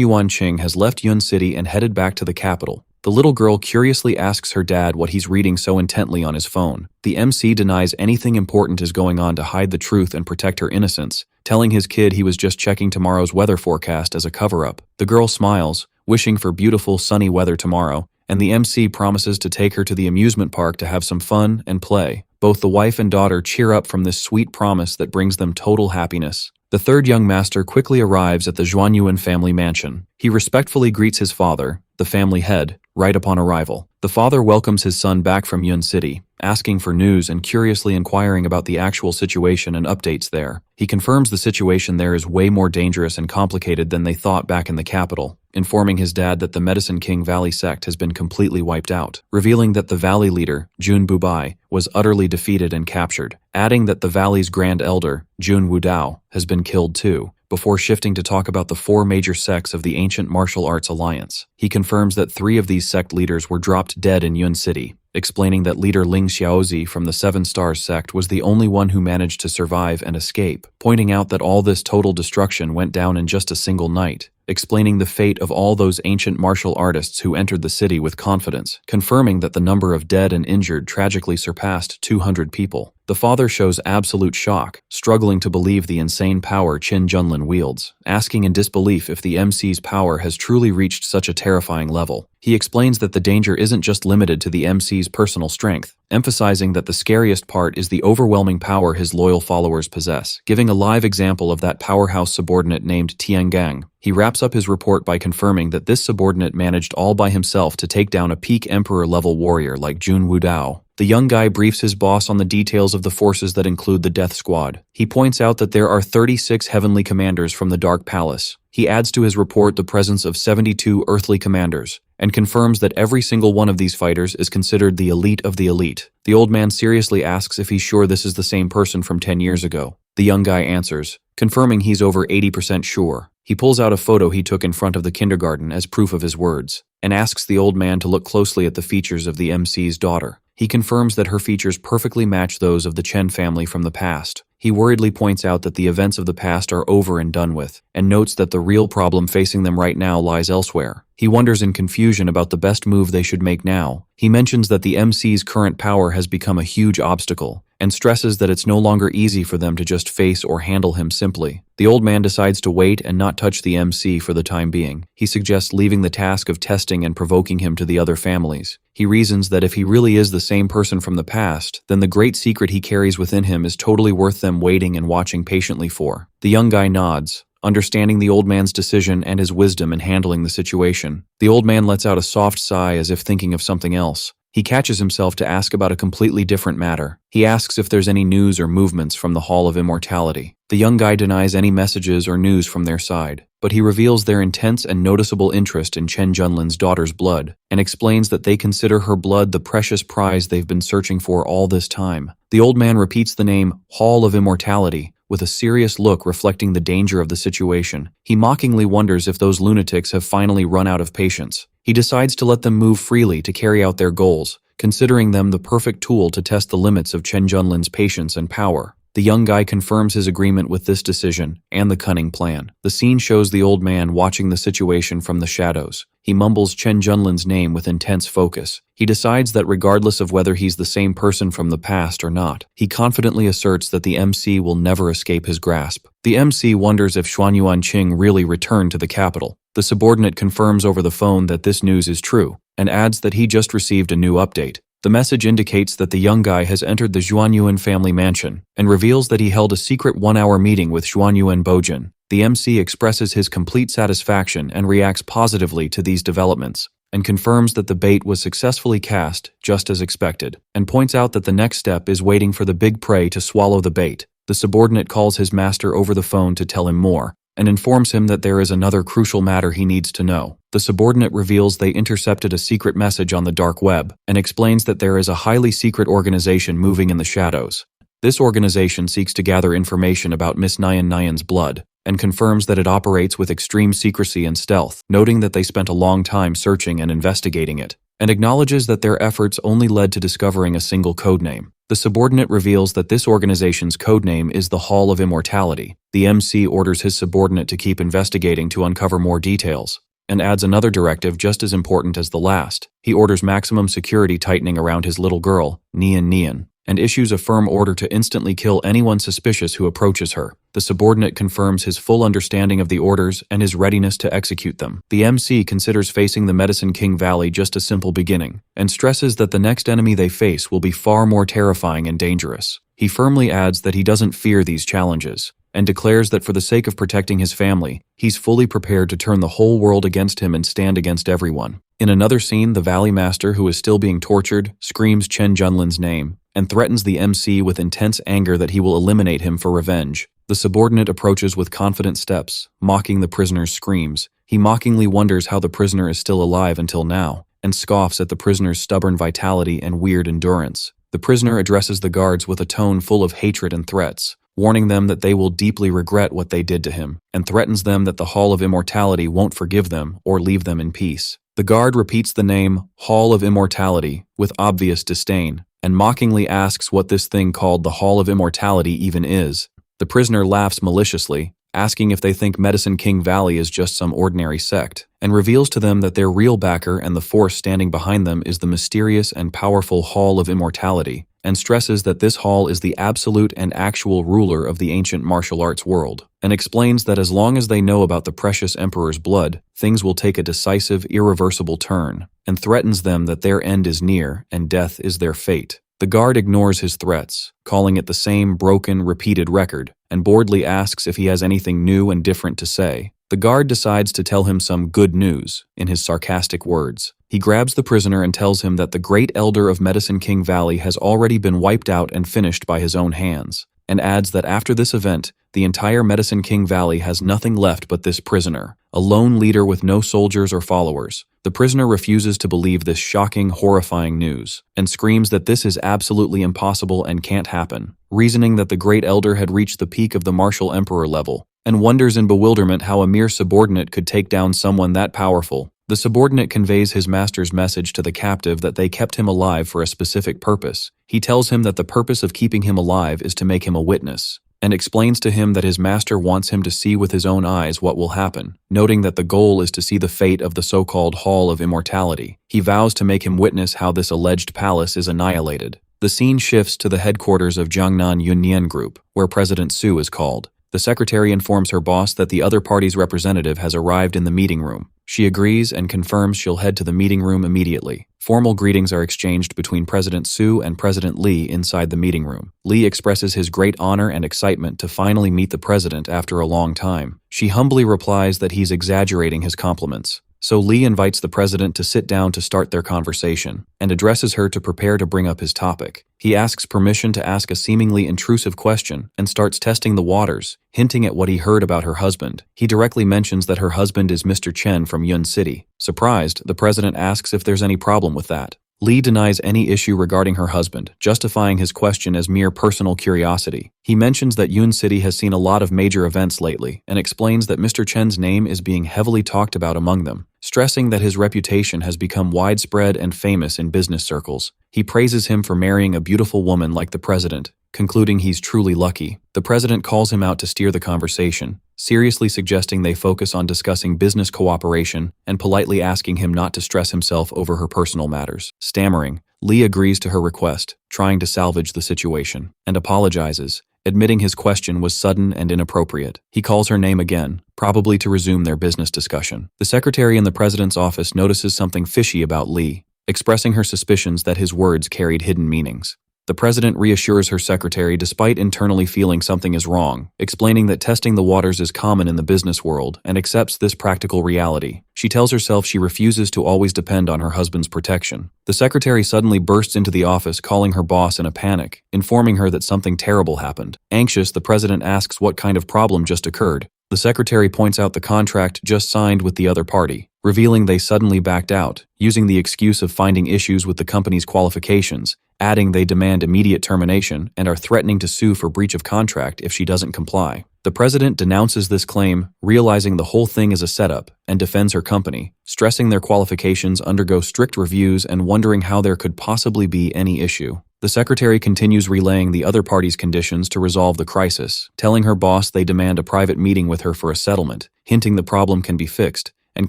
Yuanqing has left Yun City and headed back to the capital. The little girl curiously asks her dad what he's reading so intently on his phone. The MC denies anything important is going on to hide the truth and protect her innocence, telling his kid he was just checking tomorrow's weather forecast as a cover-up. The girl smiles, wishing for beautiful sunny weather tomorrow, and the MC promises to take her to the amusement park to have some fun and play. Both the wife and daughter cheer up from this sweet promise that brings them total happiness. The third young master quickly arrives at the Zhuanyuan family mansion. He respectfully greets his father, the family head, right upon arrival. The father welcomes his son back from Yun City, asking for news and curiously inquiring about the actual situation and updates there. He confirms the situation there is way more dangerous and complicated than they thought back in the capital, informing his dad that the Medicine King Valley sect has been completely wiped out, revealing that the valley leader, Jun Bubai, was utterly defeated and captured, adding that the valley's grand elder, Jun Wudao, has been killed too, before shifting to talk about the 4 major sects of the ancient martial arts alliance. He confirms that 3 of these sect leaders were dropped dead in Yun City, explaining that leader Ling Xiaozi from the 7 Stars sect was the only one who managed to survive and escape, pointing out that all this total destruction went down in just a single night, explaining the fate of all those ancient martial artists who entered the city with confidence, confirming that the number of dead and injured tragically surpassed 200 people. The father shows absolute shock, struggling to believe the insane power Qin Junlin wields, asking in disbelief if the MC's power has truly reached such a terrifying level. He explains that the danger isn't just limited to the MC's personal strength, emphasizing that the scariest part is the overwhelming power his loyal followers possess, giving a live example of that powerhouse subordinate named Tiangang. He wraps up his report by confirming that this subordinate managed all by himself to take down a peak emperor-level warrior like Jun Wudao. The young guy briefs his boss on the details of the forces that include the Death Squad. He points out that there are 36 heavenly commanders from the Dark Palace. He adds to his report the presence of 72 earthly commanders, and confirms that every single one of these fighters is considered the elite of the elite. The old man seriously asks if he's sure this is the same person from 10 years ago. The young guy answers, confirming he's over 80% sure. He pulls out a photo he took in front of the kindergarten as proof of his words, and asks the old man to look closely at the features of the MC's daughter. He confirms that her features perfectly match those of the Chen family from the past. He worriedly points out that the events of the past are over and done with, and notes that the real problem facing them right now lies elsewhere. He wonders in confusion about the best move they should make now. He mentions that the MC's current power has become a huge obstacle, and stresses that it's no longer easy for them to just face or handle him simply. The old man decides to wait and not touch the MC for the time being. He suggests leaving the task of testing and provoking him to the other families. He reasons that if he really is the same person from the past, then the great secret he carries within him is totally worth them waiting and watching patiently for. The young guy nods, understanding the old man's decision and his wisdom in handling the situation. The old man lets out a soft sigh as if thinking of something else. He catches himself to ask about a completely different matter. He asks if there's any news or movements from the Hall of Immortality. The young guy denies any messages or news from their side, but he reveals their intense and noticeable interest in Chen Junlin's daughter's blood, and explains that they consider her blood the precious prize they've been searching for all this time. The old man repeats the name Hall of Immortality, with a serious look reflecting the danger of the situation. He mockingly wonders if those lunatics have finally run out of patience. He decides to let them move freely to carry out their goals, considering them the perfect tool to test the limits of Chen Junlin's patience and power. The young guy confirms his agreement with this decision and the cunning plan. The scene shows the old man watching the situation from the shadows. He mumbles Chen Junlin's name with intense focus. He decides that regardless of whether he's the same person from the past or not, he confidently asserts that the MC will never escape his grasp. The MC wonders if Xuanyuan Qing really returned to the capital. The subordinate confirms over the phone that this news is true, and adds that he just received a new update. The message indicates that the young guy has entered the Xuanyuan family mansion, and reveals that he held a secret 1-hour meeting with Xuanyuan Bojin. The MC expresses his complete satisfaction and reacts positively to these developments, and confirms that the bait was successfully cast, just as expected, and points out that the next step is waiting for the big prey to swallow the bait. The subordinate calls his master over the phone to tell him more, and informs him that there is another crucial matter he needs to know. The subordinate reveals they intercepted a secret message on the dark web, and explains that there is a highly secret organization moving in the shadows. This organization seeks to gather information about Miss Nyan's blood, and confirms that it operates with extreme secrecy and stealth, noting that they spent a long time searching and investigating it, and acknowledges that their efforts only led to discovering a single codename. The subordinate reveals that this organization's codename is the Hall of Immortality. The MC orders his subordinate to keep investigating to uncover more details, and adds another directive just as important as the last. He orders maximum security tightening around his little girl, Nian, and issues a firm order to instantly kill anyone suspicious who approaches her. The subordinate confirms his full understanding of the orders and his readiness to execute them. The MC considers facing the Medicine King Valley just a simple beginning, and stresses that the next enemy they face will be far more terrifying and dangerous. He firmly adds that he doesn't fear these challenges, and declares that for the sake of protecting his family, he's fully prepared to turn the whole world against him and stand against everyone. In another scene, the Valley Master, who is still being tortured, screams Chen Junlin's name, and threatens the MC with intense anger that he will eliminate him for revenge. The subordinate approaches with confident steps, mocking the prisoner's screams. He mockingly wonders how the prisoner is still alive until now, and scoffs at the prisoner's stubborn vitality and weird endurance. The prisoner addresses the guards with a tone full of hatred and threats, warning them that they will deeply regret what they did to him, and threatens them that the Hall of Immortality won't forgive them or leave them in peace. The guard repeats the name Hall of Immortality with obvious disdain, and mockingly asks what this thing called the Hall of Immortality even is. The prisoner laughs maliciously, asking if they think Medicine King Valley is just some ordinary sect, and reveals to them that their real backer and the force standing behind them is the mysterious and powerful Hall of Immortality, and stresses that this hall is the absolute and actual ruler of the ancient martial arts world, and explains that as long as they know about the precious Emperor's blood, things will take a decisive, irreversible turn, and threatens them that their end is near and death is their fate. The guard ignores his threats, calling it the same broken, repeated record, and boredly asks if he has anything new and different to say. The guard decides to tell him some good news, in his sarcastic words. He grabs the prisoner and tells him that the great elder of Medicine King Valley has already been wiped out and finished by his own hands, and adds that after this event, the entire Medicine King Valley has nothing left but this prisoner, a lone leader with no soldiers or followers. The prisoner refuses to believe this shocking, horrifying news, and screams that this is absolutely impossible and can't happen, reasoning that the great elder had reached the peak of the martial emperor level, and wonders in bewilderment how a mere subordinate could take down someone that powerful. The subordinate conveys his master's message to the captive that they kept him alive for a specific purpose. He tells him that the purpose of keeping him alive is to make him a witness, and explains to him that his master wants him to see with his own eyes what will happen, noting that the goal is to see the fate of the so-called Hall of Immortality. He vows to make him witness how this alleged palace is annihilated. The scene shifts to the headquarters of Jiangnan Yunyen Group, where President Su is called. The secretary informs her boss that the other party's representative has arrived in the meeting room. She agrees and confirms she'll head to the meeting room immediately. Formal greetings are exchanged between President Su and President Li inside the meeting room. Li expresses his great honor and excitement to finally meet the president after a long time. She humbly replies that he's exaggerating his compliments. So Li invites the president to sit down to start their conversation, and addresses her to prepare to bring up his topic. He asks permission to ask a seemingly intrusive question, and starts testing the waters, hinting at what he heard about her husband. He directly mentions that her husband is Mr. Chen from Yun City. Surprised, the president asks if there's any problem with that. Li denies any issue regarding her husband, justifying his question as mere personal curiosity. He mentions that Yun City has seen a lot of major events lately, and explains that Mr. Chen's name is being heavily talked about among them, stressing that his reputation has become widespread and famous in business circles. He praises him for marrying a beautiful woman like the president, concluding he's truly lucky. The president calls him out to steer the conversation, seriously suggesting they focus on discussing business cooperation and politely asking him not to stress himself over her personal matters. Stammering, Li agrees to her request, trying to salvage the situation, and apologizes, admitting his question was sudden and inappropriate. He calls her name again, probably to resume their business discussion. The secretary in the president's office notices something fishy about Li, expressing her suspicions that his words carried hidden meanings. The president reassures her secretary despite internally feeling something is wrong, explaining that testing the waters is common in the business world and accepts this practical reality. She tells herself she refuses to always depend on her husband's protection. The secretary suddenly bursts into the office, calling her boss in a panic, informing her that something terrible happened. Anxious, the president asks what kind of problem just occurred. The secretary points out the contract just signed with the other party, revealing they suddenly backed out, using the excuse of finding issues with the company's qualifications, adding they demand immediate termination and are threatening to sue for breach of contract if she doesn't comply. The president denounces this claim, realizing the whole thing is a setup, and defends her company, stressing their qualifications undergo strict reviews and wondering how there could possibly be any issue. The secretary continues relaying the other party's conditions to resolve the crisis, telling her boss they demand a private meeting with her for a settlement, hinting the problem can be fixed, and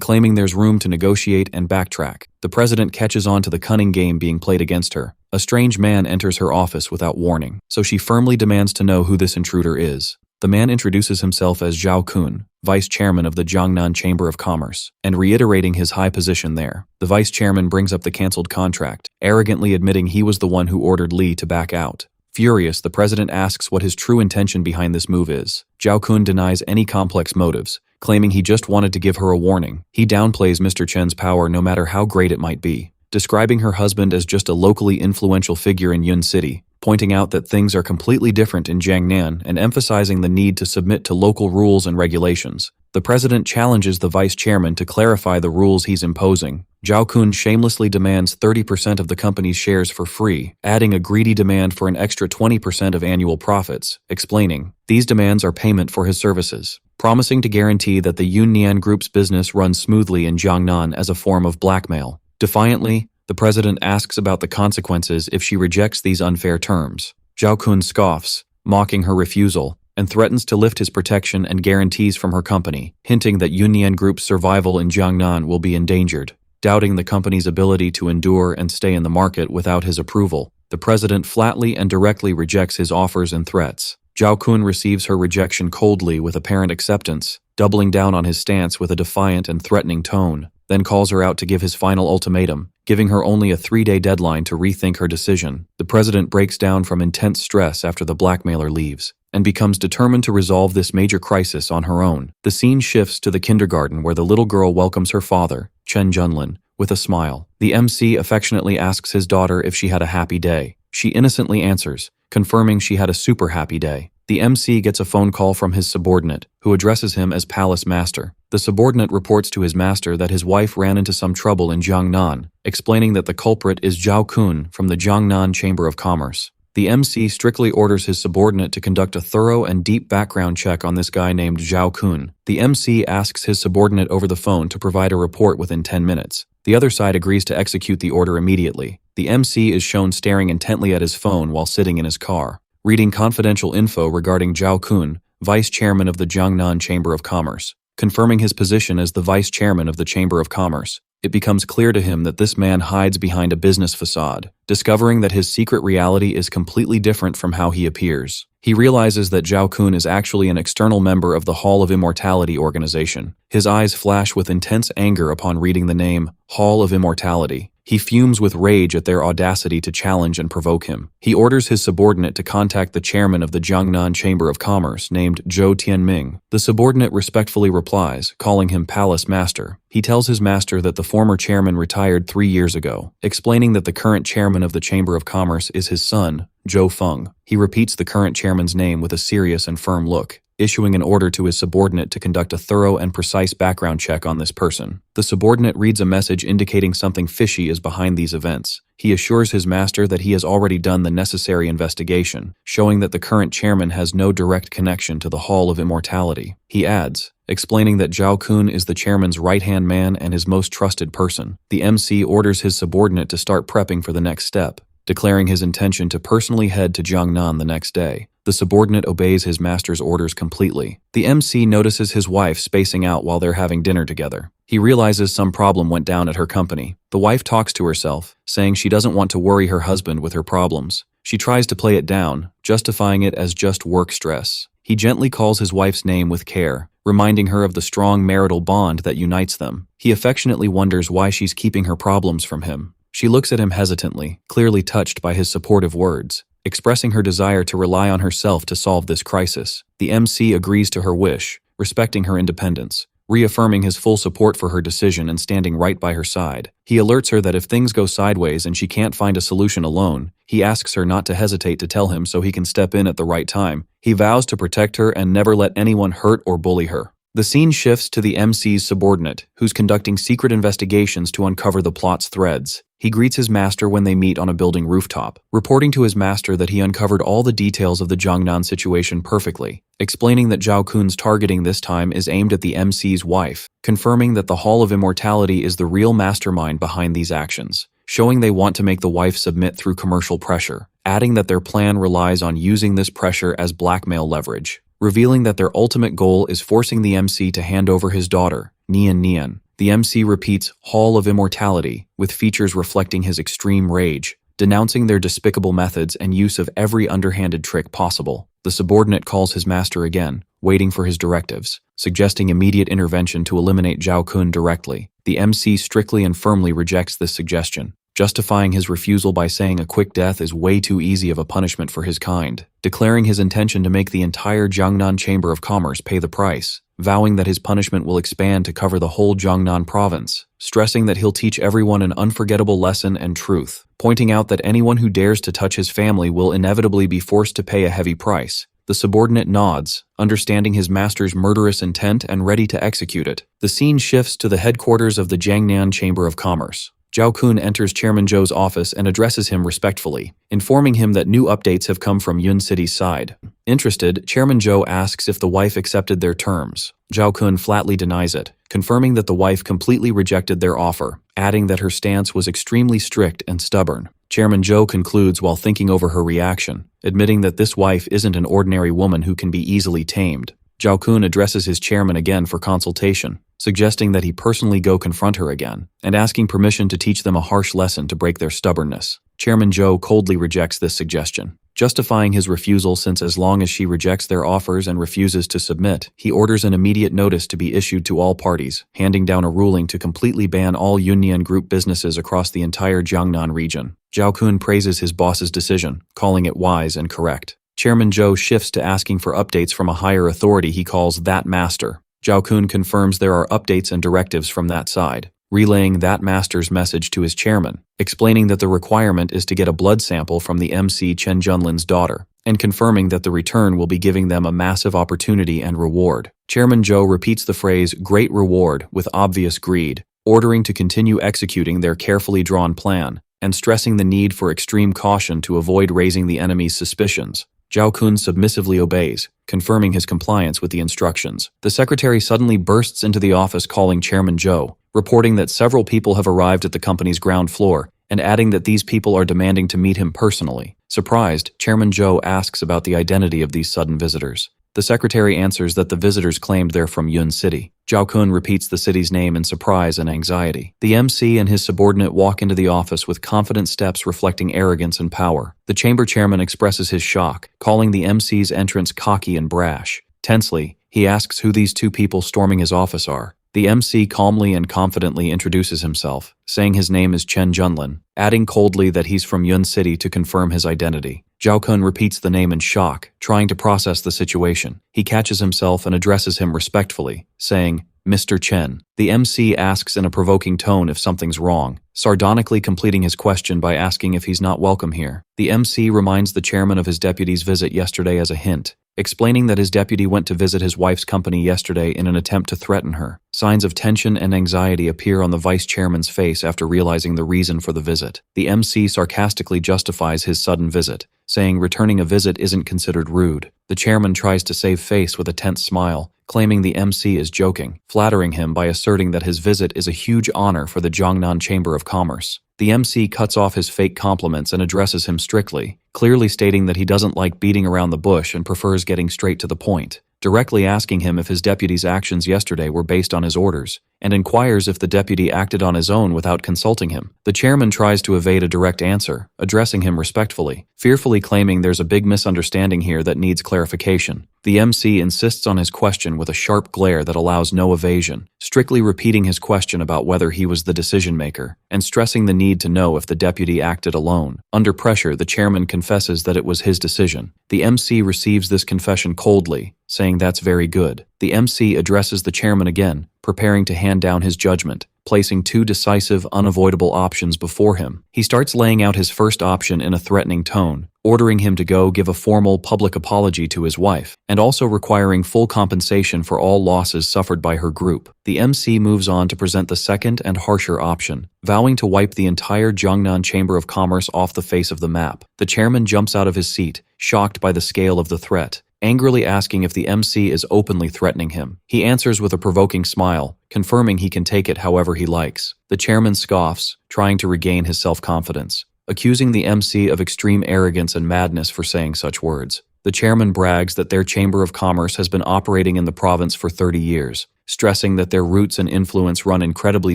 claiming there's room to negotiate and backtrack. The president catches on to the cunning game being played against her. A strange man enters her office without warning, so she firmly demands to know who this intruder is. The man introduces himself as Zhao Kun, vice chairman of the Jiangnan Chamber of Commerce, and reiterating his high position there. The vice chairman brings up the cancelled contract, arrogantly admitting he was the one who ordered Li to back out. Furious, the president asks what his true intention behind this move is. Zhao Kun denies any complex motives, claiming he just wanted to give her a warning. He downplays Mr. Chen's power no matter how great it might be, describing her husband as just a locally influential figure in Yun City, pointing out that things are completely different in Jiangnan and emphasizing the need to submit to local rules and regulations. The president challenges the vice chairman to clarify the rules he's imposing. Zhao Kun shamelessly demands 30% of the company's shares for free, adding a greedy demand for an extra 20% of annual profits, explaining, these demands are payment for his services, promising to guarantee that the Yunyen Group's business runs smoothly in Jiangnan as a form of blackmail. Defiantly, the president asks about the consequences if she rejects these unfair terms. Zhao Kun scoffs, mocking her refusal, and threatens to lift his protection and guarantees from her company, hinting that Yunyen Group's survival in Jiangnan will be endangered. Doubting the company's ability to endure and stay in the market without his approval, the president flatly and directly rejects his offers and threats. Zhao Kun receives her rejection coldly with apparent acceptance, doubling down on his stance with a defiant and threatening tone, then calls her out to give his final ultimatum, giving her only a 3-day deadline to rethink her decision. The president breaks down from intense stress after the blackmailer leaves, and becomes determined to resolve this major crisis on her own. The scene shifts to the kindergarten where the little girl welcomes her father, Chen Junlin, with a smile. The MC affectionately asks his daughter if she had a happy day. She innocently answers, confirming she had a super happy day. The MC gets a phone call from his subordinate, who addresses him as Palace Master. The subordinate reports to his master that his wife ran into some trouble in Jiangnan, explaining that the culprit is Zhao Kun from the Jiangnan Chamber of Commerce. The MC strictly orders his subordinate to conduct a thorough and deep background check on this guy named Zhao Kun. The MC asks his subordinate over the phone to provide a report within 10 minutes. The other side agrees to execute the order immediately. The MC is shown staring intently at his phone while sitting in his car, reading confidential info regarding Zhao Kun, vice chairman of the Jiangnan Chamber of Commerce. Confirming his position as the vice chairman of the Chamber of Commerce, it becomes clear to him that this man hides behind a business facade, discovering that his secret reality is completely different from how he appears. He realizes that Zhao Kun is actually an external member of the Hall of Immortality organization. His eyes flash with intense anger upon reading the name Hall of Immortality. He fumes with rage at their audacity to challenge and provoke him. He orders his subordinate to contact the chairman of the Jiangnan Chamber of Commerce named Zhou Tianming. The subordinate respectfully replies, calling him Palace Master. He tells his master that the former chairman retired 3 years ago, explaining that the current chairman of the Chamber of Commerce is his son, Zhou Feng. He repeats the current chairman's name with a serious and firm look, issuing an order to his subordinate to conduct a thorough and precise background check on this person. The subordinate reads a message indicating something fishy is behind these events. He assures his master that he has already done the necessary investigation, showing that the current chairman has no direct connection to the Hall of Immortality. He adds, explaining that Zhao Kun is the chairman's right-hand man and his most trusted person. The MC orders his subordinate to start prepping for the next step, declaring his intention to personally head to Jiangnan the next day. The subordinate obeys his master's orders completely. The MC notices his wife spacing out while they're having dinner together. He realizes some problem went down at her company. The wife talks to herself, saying she doesn't want to worry her husband with her problems. She tries to play it down, justifying it as just work stress. He gently calls his wife's name with care, reminding her of the strong marital bond that unites them. He affectionately wonders why she's keeping her problems from him. She looks at him hesitantly, clearly touched by his supportive words, expressing her desire to rely on herself to solve this crisis. The MC agrees to her wish, respecting her independence, reaffirming his full support for her decision and standing right by her side. He alerts her that if things go sideways and she can't find a solution alone, he asks her not to hesitate to tell him so he can step in at the right time. He vows to protect her and never let anyone hurt or bully her. The scene shifts to the MC's subordinate, who's conducting secret investigations to uncover the plot's threads. He greets his master when they meet on a building rooftop, reporting to his master that he uncovered all the details of the Jiangnan situation perfectly, explaining that Zhao Kun's targeting this time is aimed at the MC's wife, confirming that the Hall of Immortality is the real mastermind behind these actions, showing they want to make the wife submit through commercial pressure, adding that their plan relies on using this pressure as blackmail leverage, revealing that their ultimate goal is forcing the MC to hand over his daughter, Nian. The MC repeats Hall of Immortality, with features reflecting his extreme rage, denouncing their despicable methods and use of every underhanded trick possible. The subordinate calls his master again, waiting for his directives, suggesting immediate intervention to eliminate Zhao Kun directly. The MC strictly and firmly rejects this suggestion, justifying his refusal by saying a quick death is way too easy of a punishment for his kind, declaring his intention to make the entire Jiangnan Chamber of Commerce pay the price, vowing that his punishment will expand to cover the whole Jiangnan province, stressing that he'll teach everyone an unforgettable lesson and truth, pointing out that anyone who dares to touch his family will inevitably be forced to pay a heavy price. The subordinate nods, understanding his master's murderous intent and ready to execute it. The scene shifts to the headquarters of the Jiangnan Chamber of Commerce. Zhao Kun enters Chairman Zhou's office and addresses him respectfully, informing him that new updates have come from Yun City's side. Interested, Chairman Zhou asks if the wife accepted their terms. Zhao Kun flatly denies it, confirming that the wife completely rejected their offer, adding that her stance was extremely strict and stubborn. Chairman Zhou concludes while thinking over her reaction, admitting that this wife isn't an ordinary woman who can be easily tamed. Zhao Kun addresses his chairman again for consultation, suggesting that he personally go confront her again, and asking permission to teach them a harsh lesson to break their stubbornness. Chairman Zhou coldly rejects this suggestion, justifying his refusal since as long as she rejects their offers and refuses to submit, he orders an immediate notice to be issued to all parties, handing down a ruling to completely ban all Yunyen Group businesses across the entire Jiangnan region. Zhao Kun praises his boss's decision, calling it wise and correct. Chairman Zhou shifts to asking for updates from a higher authority he calls that master. Zhao Kun confirms there are updates and directives from that side, relaying that master's message to his chairman, explaining that the requirement is to get a blood sample from the MC Chen Junlin's daughter, and confirming that the return will be giving them a massive opportunity and reward. Chairman Zhou repeats the phrase "great reward" with obvious greed, ordering to continue executing their carefully drawn plan, and stressing the need for extreme caution to avoid raising the enemy's suspicions. Zhao Kun submissively obeys, confirming his compliance with the instructions. The secretary suddenly bursts into the office calling Chairman Zhou, reporting that several people have arrived at the company's ground floor, and adding that these people are demanding to meet him personally. Surprised, Chairman Zhou asks about the identity of these sudden visitors. The secretary answers that the visitors claimed they're from Yun City. Zhao Kun repeats the city's name in surprise and anxiety. The MC and his subordinate walk into the office with confident steps reflecting arrogance and power. The chamber chairman expresses his shock, calling the MC's entrance cocky and brash. Tensely, he asks who these two people storming his office are. The MC calmly and confidently introduces himself, saying his name is Chen Junlin, adding coldly that he's from Yun City to confirm his identity. Zhao Kun repeats the name in shock, trying to process the situation. He catches himself and addresses him respectfully, saying, "Mr. Chen." The MC asks in a provoking tone if something's wrong, sardonically completing his question by asking if he's not welcome here. The MC reminds the chairman of his deputy's visit yesterday as a hint, explaining that his deputy went to visit his wife's company yesterday in an attempt to threaten her. Signs of tension and anxiety appear on the vice chairman's face after realizing the reason for the visit. The MC sarcastically justifies his sudden visit, saying returning a visit isn't considered rude. The chairman tries to save face with a tense smile, claiming the MC is joking, flattering him by asserting that his visit is a huge honor for the Jiangnan Chamber of Commerce. The MC cuts off his fake compliments and addresses him strictly, clearly stating that he doesn't like beating around the bush and prefers getting straight to the point, directly asking him if his deputy's actions yesterday were based on his orders, and inquires if the deputy acted on his own without consulting him. The chairman tries to evade a direct answer, addressing him respectfully, fearfully claiming there's a big misunderstanding here that needs clarification. The MC insists on his question with a sharp glare that allows no evasion, strictly repeating his question about whether he was the decision-maker, and stressing the need to know if the deputy acted alone. Under pressure, the chairman confesses that it was his decision. The MC receives this confession coldly, saying that's very good. The MC addresses the chairman again, preparing to hand down his judgment, placing two decisive, unavoidable options before him. He starts laying out his first option in a threatening tone, ordering him to go give a formal public apology to his wife, and also requiring full compensation for all losses suffered by her group. The MC moves on to present the second and harsher option, vowing to wipe the entire Jiangnan Chamber of Commerce off the face of the map. The chairman jumps out of his seat, shocked by the scale of the threat, angrily asking if the MC is openly threatening him. He answers with a provoking smile, confirming he can take it however he likes. The chairman scoffs, trying to regain his self-confidence, accusing the MC of extreme arrogance and madness for saying such words. The chairman brags that their Chamber of Commerce has been operating in the province for 30 years, stressing that their roots and influence run incredibly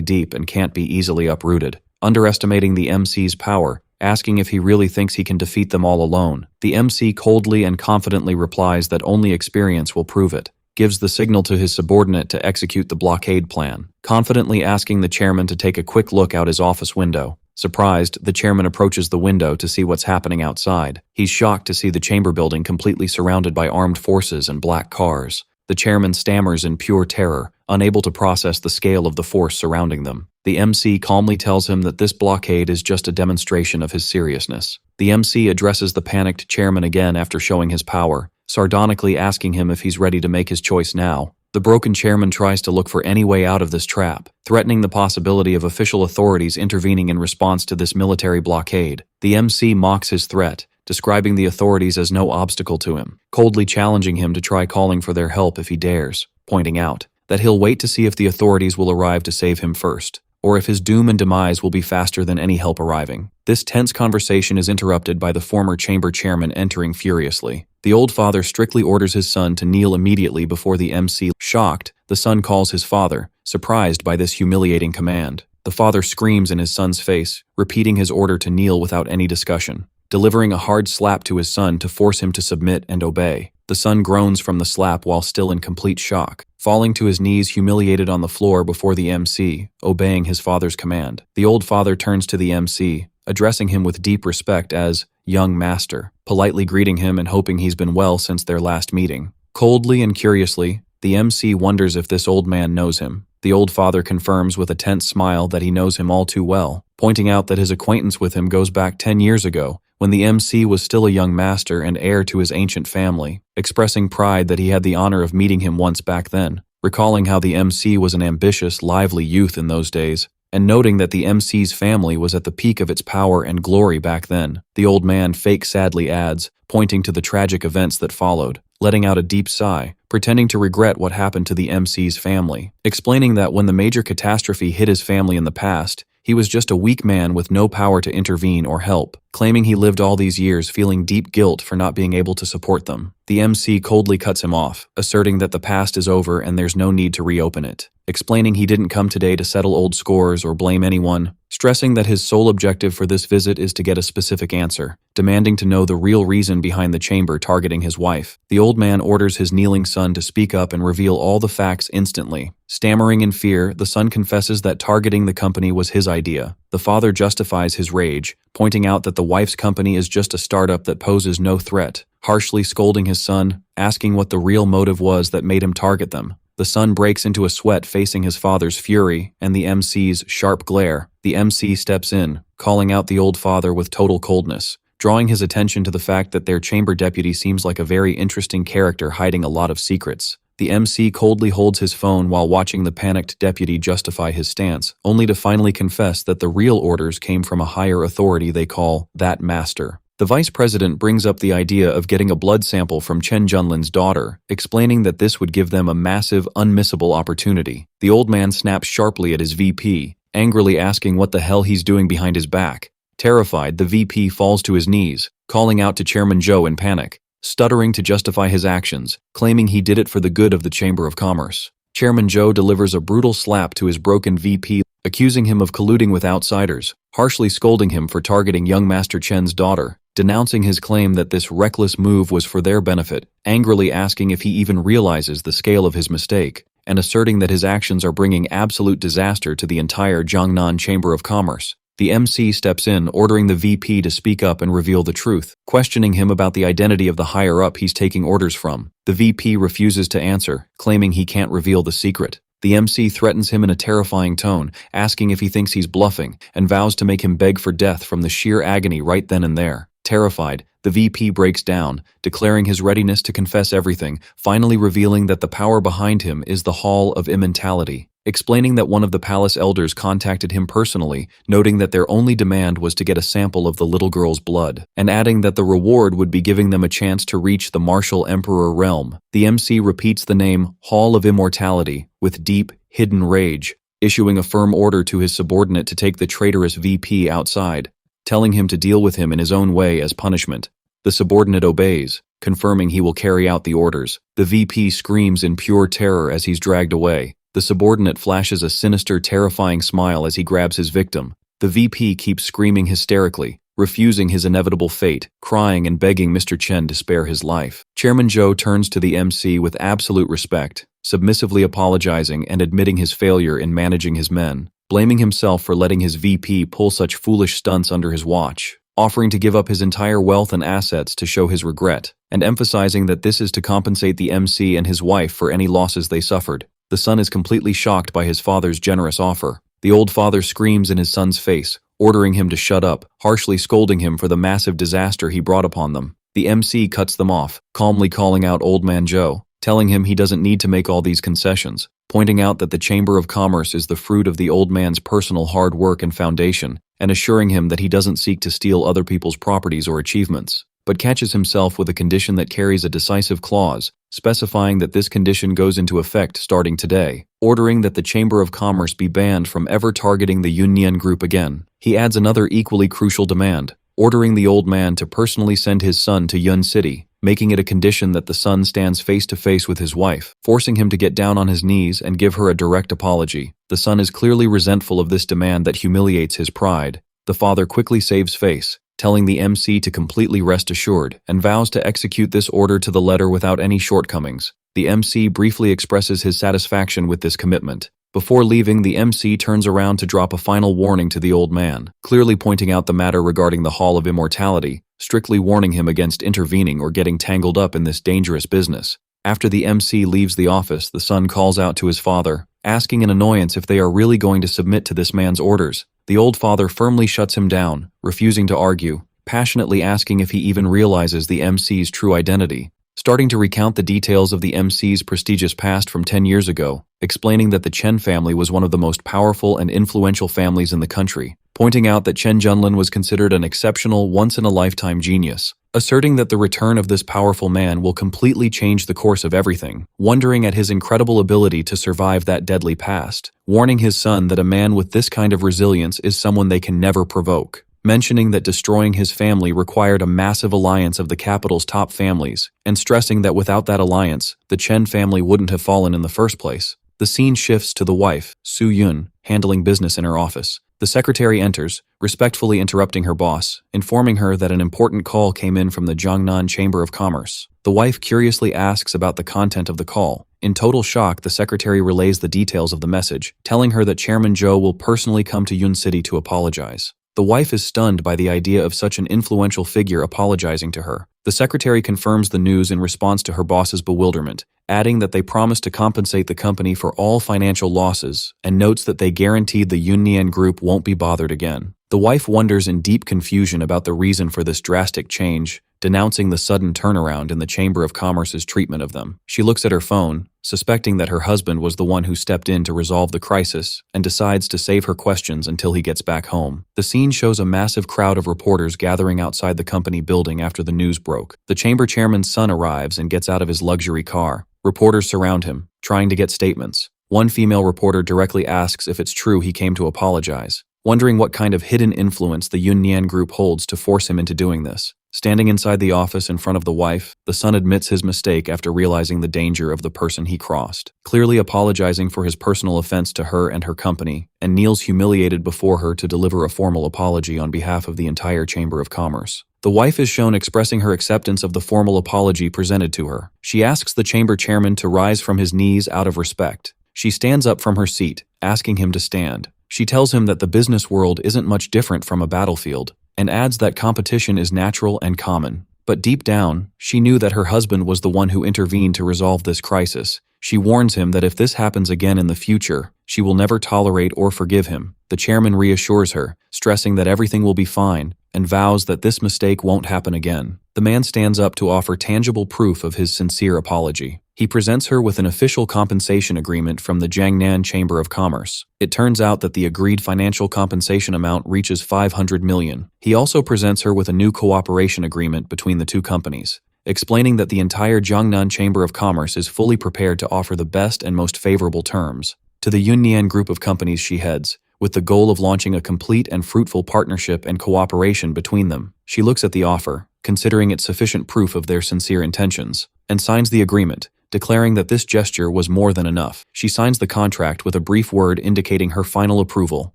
deep and can't be easily uprooted, underestimating the MC's power, asking if he really thinks he can defeat them all alone. The MC coldly and confidently replies that only experience will prove it, gives the signal to his subordinate to execute the blockade plan, confidently asking the chairman to take a quick look out his office window. Surprised, the chairman approaches the window to see what's happening outside. He's shocked to see the chamber building completely surrounded by armed forces and black cars. The chairman stammers in pure terror, unable to process the scale of the force surrounding them. The MC calmly tells him that this blockade is just a demonstration of his seriousness. The MC addresses the panicked chairman again after showing his power, sardonically asking him if he's ready to make his choice now. The broken chairman tries to look for any way out of this trap, threatening the possibility of official authorities intervening in response to this military blockade. The MC mocks his threat, describing the authorities as no obstacle to him, coldly challenging him to try calling for their help if he dares, pointing out that he'll wait to see if the authorities will arrive to save him first. or if his doom and demise will be faster than any help arriving. This tense conversation is interrupted by the former chamber chairman entering furiously. The old father strictly orders his son to kneel immediately before the MC. Shocked, the son calls his father, surprised by this humiliating command. The father screams in his son's face, repeating his order to kneel without any discussion, delivering a hard slap to his son to force him to submit and obey. The son groans from the slap while still in complete shock, falling to his knees humiliated on the floor before the MC, obeying his father's command. The old father turns to the MC, addressing him with deep respect as young master, politely greeting him and hoping he's been well since their last meeting. Coldly and curiously, the MC wonders if this old man knows him. The old father confirms with a tense smile that he knows him all too well, pointing out that his acquaintance with him goes back 10 years ago, when the MC was still a young master and heir to his ancient family, expressing pride that he had the honor of meeting him once back then, recalling how the MC was an ambitious, lively youth in those days, and noting that the MC's family was at the peak of its power and glory back then. The old man sadly adds, pointing to the tragic events that followed, letting out a deep sigh, pretending to regret what happened to the MC's family, explaining that when the major catastrophe hit his family in the past, he was just a weak man with no power to intervene or help, claiming he lived all these years feeling deep guilt for not being able to support them. The MC coldly cuts him off, asserting that the past is over and there's no need to reopen it, explaining he didn't come today to settle old scores or blame anyone, stressing that his sole objective for this visit is to get a specific answer, demanding to know the real reason behind the chamber targeting his wife. The old man orders his kneeling son to speak up and reveal all the facts instantly. Stammering in fear, the son confesses that targeting the company was his idea. The father justifies his rage, pointing out that the wife's company is just a startup that poses no threat, harshly scolding his son, asking what the real motive was that made him target them. The son breaks into a sweat facing his father's fury and the MC's sharp glare. The MC steps in, calling out the old father with total coldness, drawing his attention to the fact that their chamber deputy seems like a very interesting character hiding a lot of secrets. The MC coldly holds his phone while watching the panicked deputy justify his stance, only to finally confess that the real orders came from a higher authority they call that master. The vice president brings up the idea of getting a blood sample from Chen Junlin's daughter, explaining that this would give them a massive, unmissable opportunity. The old man snaps sharply at his VP, angrily asking what the hell he's doing behind his back. Terrified, the VP falls to his knees, calling out to Chairman Zhou in panic, stuttering to justify his actions, claiming he did it for the good of the Chamber of Commerce. Chairman Zhou delivers a brutal slap to his broken VP, accusing him of colluding with outsiders, harshly scolding him for targeting young Master Chen's daughter, denouncing his claim that this reckless move was for their benefit, angrily asking if he even realizes the scale of his mistake, and asserting that his actions are bringing absolute disaster to the entire Jiangnan Chamber of Commerce. The MC steps in, ordering the VP to speak up and reveal the truth, questioning him about the identity of the higher-up he's taking orders from. The VP refuses to answer, claiming he can't reveal the secret. The MC threatens him in a terrifying tone, asking if he thinks he's bluffing, and vows to make him beg for death from the sheer agony right then and there. Terrified, the VP breaks down, declaring his readiness to confess everything, finally revealing that the power behind him is the Hall of Immortality, explaining that one of the palace elders contacted him personally, noting that their only demand was to get a sample of the little girl's blood, and adding that the reward would be giving them a chance to reach the martial emperor realm. The MC repeats the name Hall of Immortality with deep, hidden rage, issuing a firm order to his subordinate to take the traitorous VP outside, telling him to deal with him in his own way as punishment. The subordinate obeys, confirming he will carry out the orders. The VP screams in pure terror as he's dragged away. The subordinate flashes a sinister, terrifying smile as he grabs his victim. The VP keeps screaming hysterically, refusing his inevitable fate, crying and begging Mr. Chen to spare his life. Chairman Zhou turns to the MC with absolute respect, submissively apologizing and admitting his failure in managing his men, blaming himself for letting his VP pull such foolish stunts under his watch, offering to give up his entire wealth and assets to show his regret, and emphasizing that this is to compensate the MC and his wife for any losses they suffered. The son is completely shocked by his father's generous offer. The old father screams in his son's face, ordering him to shut up, harshly scolding him for the massive disaster he brought upon them. The MC cuts them off, calmly calling out Old Man Zhou, telling him he doesn't need to make all these concessions, pointing out that the Chamber of Commerce is the fruit of the old man's personal hard work and foundation, and assuring him that he doesn't seek to steal other people's properties or achievements, but catches himself with a condition that carries a decisive clause, specifying that this condition goes into effect starting today, ordering that the Chamber of Commerce be banned from ever targeting the Yunyen group again. He adds another equally crucial demand, ordering the old man to personally send his son to Yun City, making it a condition that the son stands face to face with his wife, forcing him to get down on his knees and give her a direct apology. The son is clearly resentful of this demand that humiliates his pride. The father quickly saves face, telling the MC to completely rest assured, and vows to execute this order to the letter without any shortcomings. The MC briefly expresses his satisfaction with this commitment. Before leaving, the MC turns around to drop a final warning to the old man, clearly pointing out the matter regarding the Hall of Immortality, strictly warning him against intervening or getting tangled up in this dangerous business. After the MC leaves the office, the son calls out to his father, asking in annoyance if they are really going to submit to this man's orders. The old father firmly shuts him down, refusing to argue, passionately asking if he even realizes the MC's true identity. Starting to recount the details of the MC's prestigious past from 10 years ago, explaining that the Chen family was one of the most powerful and influential families in the country, pointing out that Chen Junlin was considered an exceptional, once-in-a-lifetime genius, asserting that the return of this powerful man will completely change the course of everything, wondering at his incredible ability to survive that deadly past, warning his son that a man with this kind of resilience is someone they can never provoke, mentioning that destroying his family required a massive alliance of the capital's top families, and stressing that without that alliance, the Chen family wouldn't have fallen in the first place. The scene shifts to the wife, Su Yun, handling business in her office. The secretary enters, respectfully interrupting her boss, informing her that an important call came in from the Jiangnan Chamber of Commerce. The wife curiously asks about the content of the call. In total shock, the secretary relays the details of the message, telling her that Chairman Zhou will personally come to Yun City to apologize. The wife is stunned by the idea of such an influential figure apologizing to her. The secretary confirms the news in response to her boss's bewilderment, adding that they promised to compensate the company for all financial losses, and notes that they guaranteed the Yunyen group won't be bothered again. The wife wonders in deep confusion about the reason for this drastic change, denouncing the sudden turnaround in the Chamber of Commerce's treatment of them. She looks at her phone, suspecting that her husband was the one who stepped in to resolve the crisis, and decides to save her questions until he gets back home. The scene shows a massive crowd of reporters gathering outside the company building after the news broke. The chamber chairman's son arrives and gets out of his luxury car. Reporters surround him, trying to get statements. One female reporter directly asks if it's true he came to apologize, wondering what kind of hidden influence the Yunyen group holds to force him into doing this. Standing inside the office in front of the wife, the son admits his mistake after realizing the danger of the person he crossed, clearly apologizing for his personal offense to her and her company, and kneels humiliated before her to deliver a formal apology on behalf of the entire Chamber of Commerce. The wife is shown expressing her acceptance of the formal apology presented to her. She asks the chamber chairman to rise from his knees out of respect. She stands up from her seat, asking him to stand. She tells him that the business world isn't much different from a battlefield, and adds that competition is natural and common. But deep down, she knew that her husband was the one who intervened to resolve this crisis. She warns him that if this happens again in the future, she will never tolerate or forgive him. The chairman reassures her, stressing that everything will be fine, and vows that this mistake won't happen again. The man stands up to offer tangible proof of his sincere apology. He presents her with an official compensation agreement from the Jiangnan Chamber of Commerce. It turns out that the agreed financial compensation amount reaches 500 million. He also presents her with a new cooperation agreement between the two companies, explaining that the entire Jiangnan Chamber of Commerce is fully prepared to offer the best and most favorable terms to the Yunyen group of companies she heads, with the goal of launching a complete and fruitful partnership and cooperation between them. She looks at the offer, considering it sufficient proof of their sincere intentions, and signs the agreement, declaring that this gesture was more than enough. She signs the contract with a brief word indicating her final approval,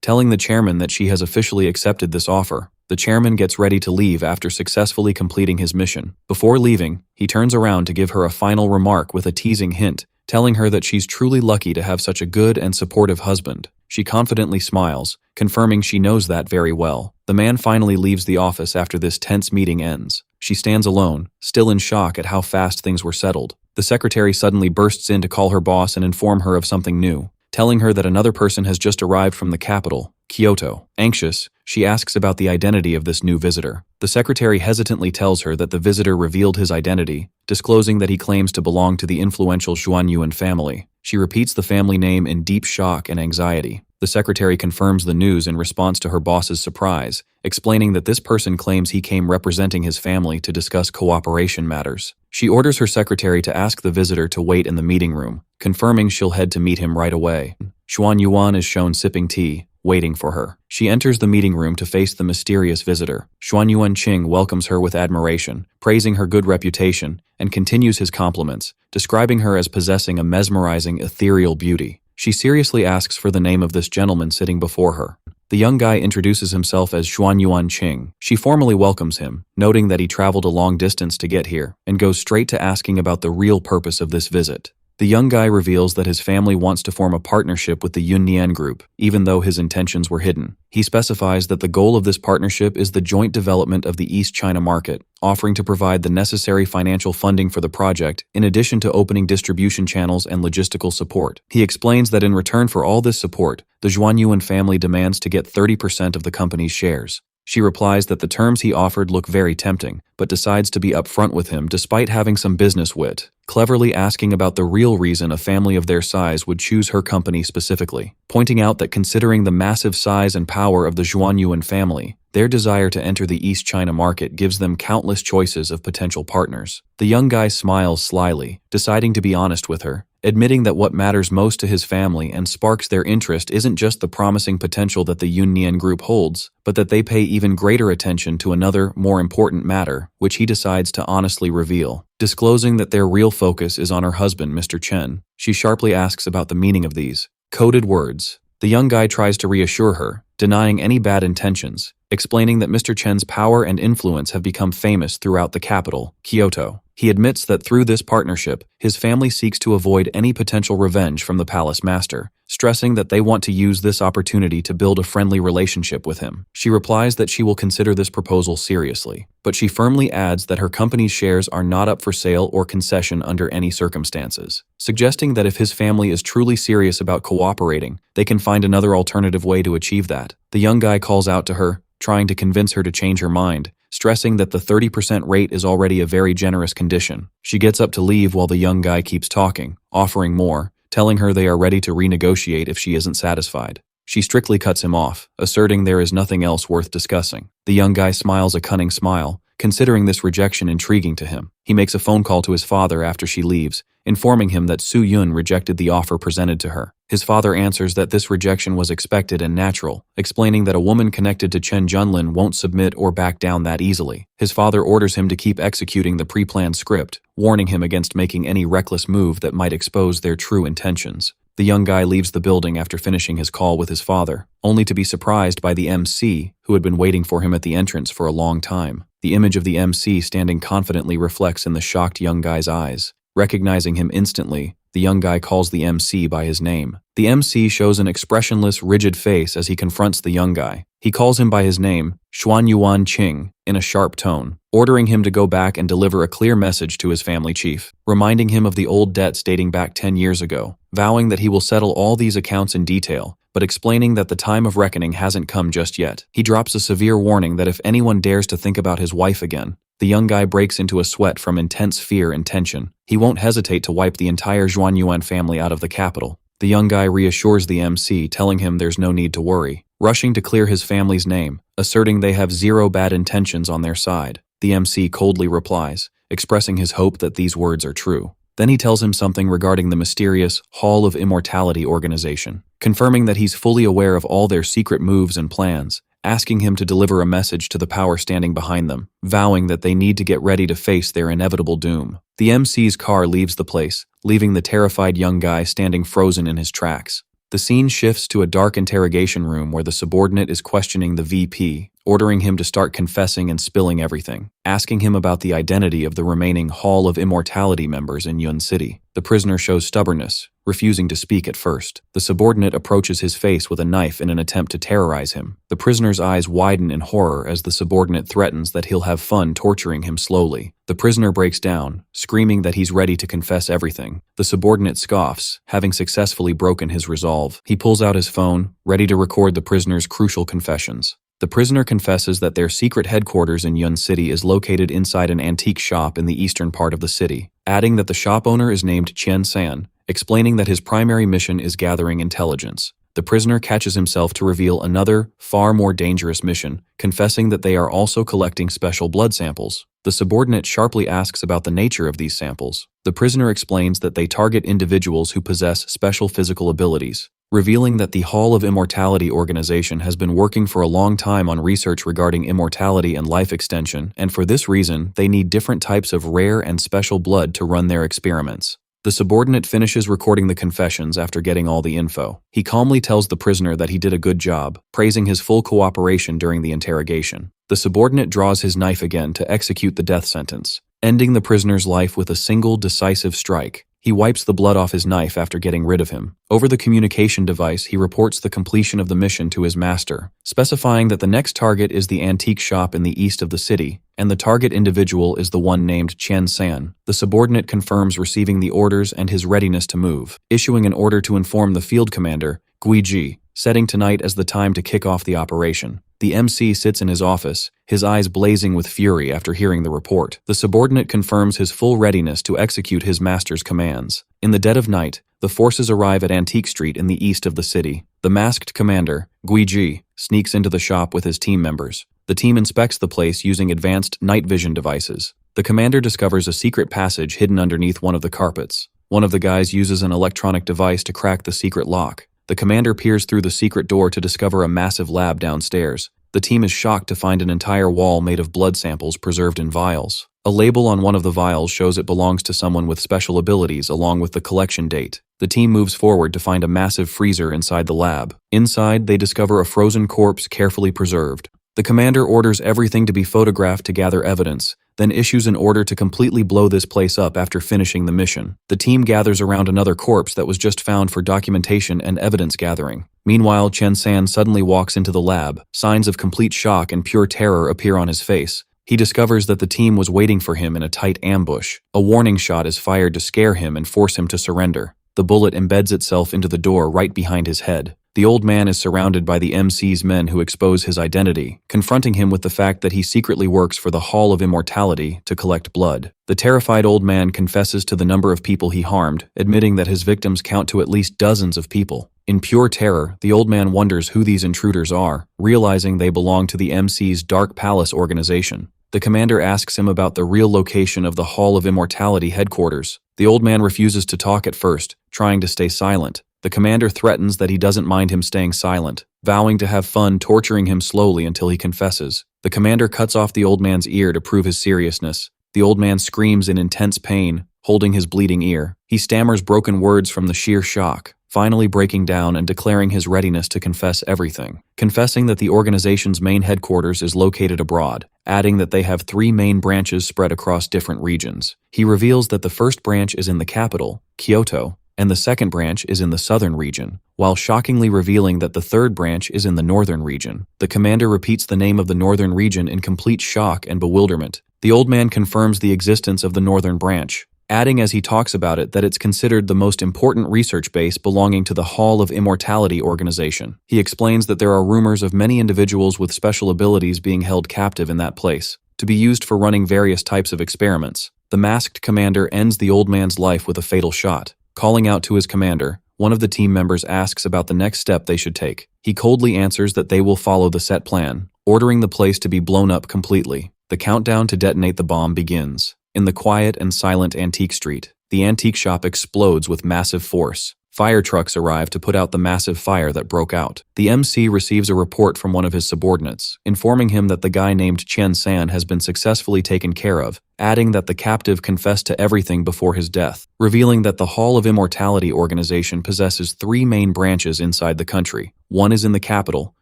telling the chairman that she has officially accepted this offer. The chairman gets ready to leave after successfully completing his mission. Before leaving, he turns around to give her a final remark with a teasing hint, telling her that she's truly lucky to have such a good and supportive husband. She confidently smiles, confirming she knows that very well. The man finally leaves the office after this tense meeting ends. She stands alone, still in shock at how fast things were settled. The secretary suddenly bursts in to call her boss and inform her of something new, telling her that another person has just arrived from the capital, Kyoto. Anxious, she asks about the identity of this new visitor. The secretary hesitantly tells her that the visitor revealed his identity, disclosing that he claims to belong to the influential Yunyen family. She repeats the family name in deep shock and anxiety. The secretary confirms the news in response to her boss's surprise, explaining that this person claims he came representing his family to discuss cooperation matters. She orders her secretary to ask the visitor to wait in the meeting room, confirming she'll head to meet him right away. Xuan Yuan is shown sipping tea, waiting for her. She enters the meeting room to face the mysterious visitor. Xuan Yuan Qing welcomes her with admiration, praising her good reputation, and continues his compliments, describing her as possessing a mesmerizing, ethereal beauty. She seriously asks for the name of this gentleman sitting before her. The young guy introduces himself as Xuan Yuan Qing. She formally welcomes him, noting that he traveled a long distance to get here, and goes straight to asking about the real purpose of this visit. The young guy reveals that his family wants to form a partnership with the Yunyen group, even though his intentions were hidden. He specifies that the goal of this partnership is the joint development of the East China market, offering to provide the necessary financial funding for the project, in addition to opening distribution channels and logistical support. He explains that in return for all this support, the Zhuanyuan family demands to get 30% of the company's shares. She replies that the terms he offered look very tempting, but decides to be upfront with him despite having some business wit, cleverly asking about the real reason a family of their size would choose her company specifically, pointing out that considering the massive size and power of the Zhuanyuan family, their desire to enter the East China market gives them countless choices of potential partners. The young guy smiles slyly, deciding to be honest with her, admitting that what matters most to his family and sparks their interest isn't just the promising potential that the Yunyen group holds, but that they pay even greater attention to another, more important matter, which he decides to honestly reveal. Disclosing that their real focus is on her husband, Mr. Chen, she sharply asks about the meaning of these coded words. The young guy tries to reassure her, denying any bad intentions, explaining that Mr. Chen's power and influence have become famous throughout the capital, Kyoto. He admits that through this partnership, his family seeks to avoid any potential revenge from the palace master, stressing that they want to use this opportunity to build a friendly relationship with him. She replies that she will consider this proposal seriously, but she firmly adds that her company's shares are not up for sale or concession under any circumstances, suggesting that if his family is truly serious about cooperating, they can find another alternative way to achieve that. The young guy calls out to her, trying to convince her to change her mind, stressing that the 30% rate is already a very generous condition. She gets up to leave while the young guy keeps talking, offering more, telling her they are ready to renegotiate if she isn't satisfied. She strictly cuts him off, asserting there is nothing else worth discussing. The young guy smiles a cunning smile, considering this rejection intriguing to him. He makes a phone call to his father after she leaves, informing him that Su Yun rejected the offer presented to her. His father answers that this rejection was expected and natural, explaining that a woman connected to Chen Junlin won't submit or back down that easily. His father orders him to keep executing the pre-planned script, warning him against making any reckless move that might expose their true intentions. The young guy leaves the building after finishing his call with his father, only to be surprised by the MC, who had been waiting for him at the entrance for a long time. The image of the MC standing confidently reflects in the shocked young guy's eyes. Recognizing him instantly, the young guy calls the MC by his name. The MC shows an expressionless, rigid face as he confronts the young guy. He calls him by his name, Xuan Yuan Qing, in a sharp tone, ordering him to go back and deliver a clear message to his family chief, reminding him of the old debts dating back 10 years ago, vowing that he will settle all these accounts in detail, but explaining that the time of reckoning hasn't come just yet. He drops a severe warning that if anyone dares to think about his wife again, the young guy breaks into a sweat from intense fear and tension. He won't hesitate to wipe the entire Zhuanyuan family out of the capital. The young guy reassures the MC, telling him there's no need to worry, rushing to clear his family's name, asserting they have zero bad intentions on their side. The MC coldly replies, expressing his hope that these words are true. Then he tells him something regarding the mysterious Hall of Immortality organization, confirming that he's fully aware of all their secret moves and plans, asking him to deliver a message to the power standing behind them, vowing that they need to get ready to face their inevitable doom. The MC's car leaves the place, leaving the terrified young guy standing frozen in his tracks. The scene shifts to a dark interrogation room where the subordinate is questioning the VP, ordering him to start confessing and spilling everything, asking him about the identity of the remaining Hall of Immortality members in Yun City. The prisoner shows stubbornness, refusing to speak at first. The subordinate approaches his face with a knife in an attempt to terrorize him. The prisoner's eyes widen in horror as the subordinate threatens that he'll have fun torturing him slowly. The prisoner breaks down, screaming that he's ready to confess everything. The subordinate scoffs, having successfully broken his resolve. He pulls out his phone, ready to record the prisoner's crucial confessions. The prisoner confesses that their secret headquarters in Yun City is located inside an antique shop in the eastern part of the city, adding that the shop owner is named Qian San, explaining that his primary mission is gathering intelligence. The prisoner catches himself to reveal another, far more dangerous mission, confessing that they are also collecting special blood samples. The subordinate sharply asks about the nature of these samples. The prisoner explains that they target individuals who possess special physical abilities, revealing that the Hall of Immortality organization has been working for a long time on research regarding immortality and life extension, and for this reason, they need different types of rare and special blood to run their experiments. The subordinate finishes recording the confessions after getting all the info. He calmly tells the prisoner that he did a good job, praising his full cooperation during the interrogation. The subordinate draws his knife again to execute the death sentence, ending the prisoner's life with a single decisive strike. He wipes the blood off his knife after getting rid of him. Over the communication device, he reports the completion of the mission to his master, specifying that the next target is the antique shop in the east of the city, and the target individual is the one named Chen San. The subordinate confirms receiving the orders and his readiness to move, issuing an order to inform the field commander, Guiji, setting tonight as the time to kick off the operation. The MC sits in his office, his eyes blazing with fury after hearing the report. The subordinate confirms his full readiness to execute his master's commands. In the dead of night, the forces arrive at Antique Street in the east of the city. The masked commander, Guiji, sneaks into the shop with his team members. The team inspects the place using advanced night vision devices. The commander discovers a secret passage hidden underneath one of the carpets. One of the guys uses an electronic device to crack the secret lock. The commander peers through the secret door to discover a massive lab downstairs. The team is shocked to find an entire wall made of blood samples preserved in vials. A label on one of the vials shows it belongs to someone with special abilities along with the collection date. The team moves forward to find a massive freezer inside the lab. Inside, they discover a frozen corpse carefully preserved. The commander orders everything to be photographed to gather evidence, then issues an order to completely blow this place up after finishing the mission. The team gathers around another corpse that was just found for documentation and evidence gathering. Meanwhile, Chen San suddenly walks into the lab. Signs of complete shock and pure terror appear on his face. He discovers that the team was waiting for him in a tight ambush. A warning shot is fired to scare him and force him to surrender. The bullet embeds itself into the door right behind his head. The old man is surrounded by the MC's men who expose his identity, confronting him with the fact that he secretly works for the Hall of Immortality to collect blood. The terrified old man confesses to the number of people he harmed, admitting that his victims count to at least dozens of people. In pure terror, the old man wonders who these intruders are, realizing they belong to the MC's Dark Palace organization. The commander asks him about the real location of the Hall of Immortality headquarters. The old man refuses to talk at first, trying to stay silent. The commander threatens that he doesn't mind him staying silent, vowing to have fun torturing him slowly until he confesses. The commander cuts off the old man's ear to prove his seriousness. The old man screams in intense pain, holding his bleeding ear. He stammers broken words from the sheer shock, finally breaking down and declaring his readiness to confess everything, confessing that the organization's main headquarters is located abroad, adding that they have 3 main branches spread across different regions. He reveals that the first branch is in the capital, Kyoto, and the second branch is in the southern region, while shockingly revealing that the third branch is in the northern region. The commander repeats the name of the northern region in complete shock and bewilderment. The old man confirms the existence of the northern branch, adding as he talks about it that it's considered the most important research base belonging to the Hall of Immortality organization. He explains that there are rumors of many individuals with special abilities being held captive in that place, to be used for running various types of experiments. The masked commander ends the old man's life with a fatal shot. Calling out to his commander, one of the team members asks about the next step they should take. He coldly answers that they will follow the set plan, ordering the place to be blown up completely. The countdown to detonate the bomb begins. In the quiet and silent Antique Street, the antique shop explodes with massive force. Fire trucks arrive to put out the massive fire that broke out. The MC receives a report from one of his subordinates, informing him that the guy named Chen San has been successfully taken care of, adding that the captive confessed to everything before his death, revealing that the Hall of Immortality organization possesses 3 main branches inside the country. One is in the capital,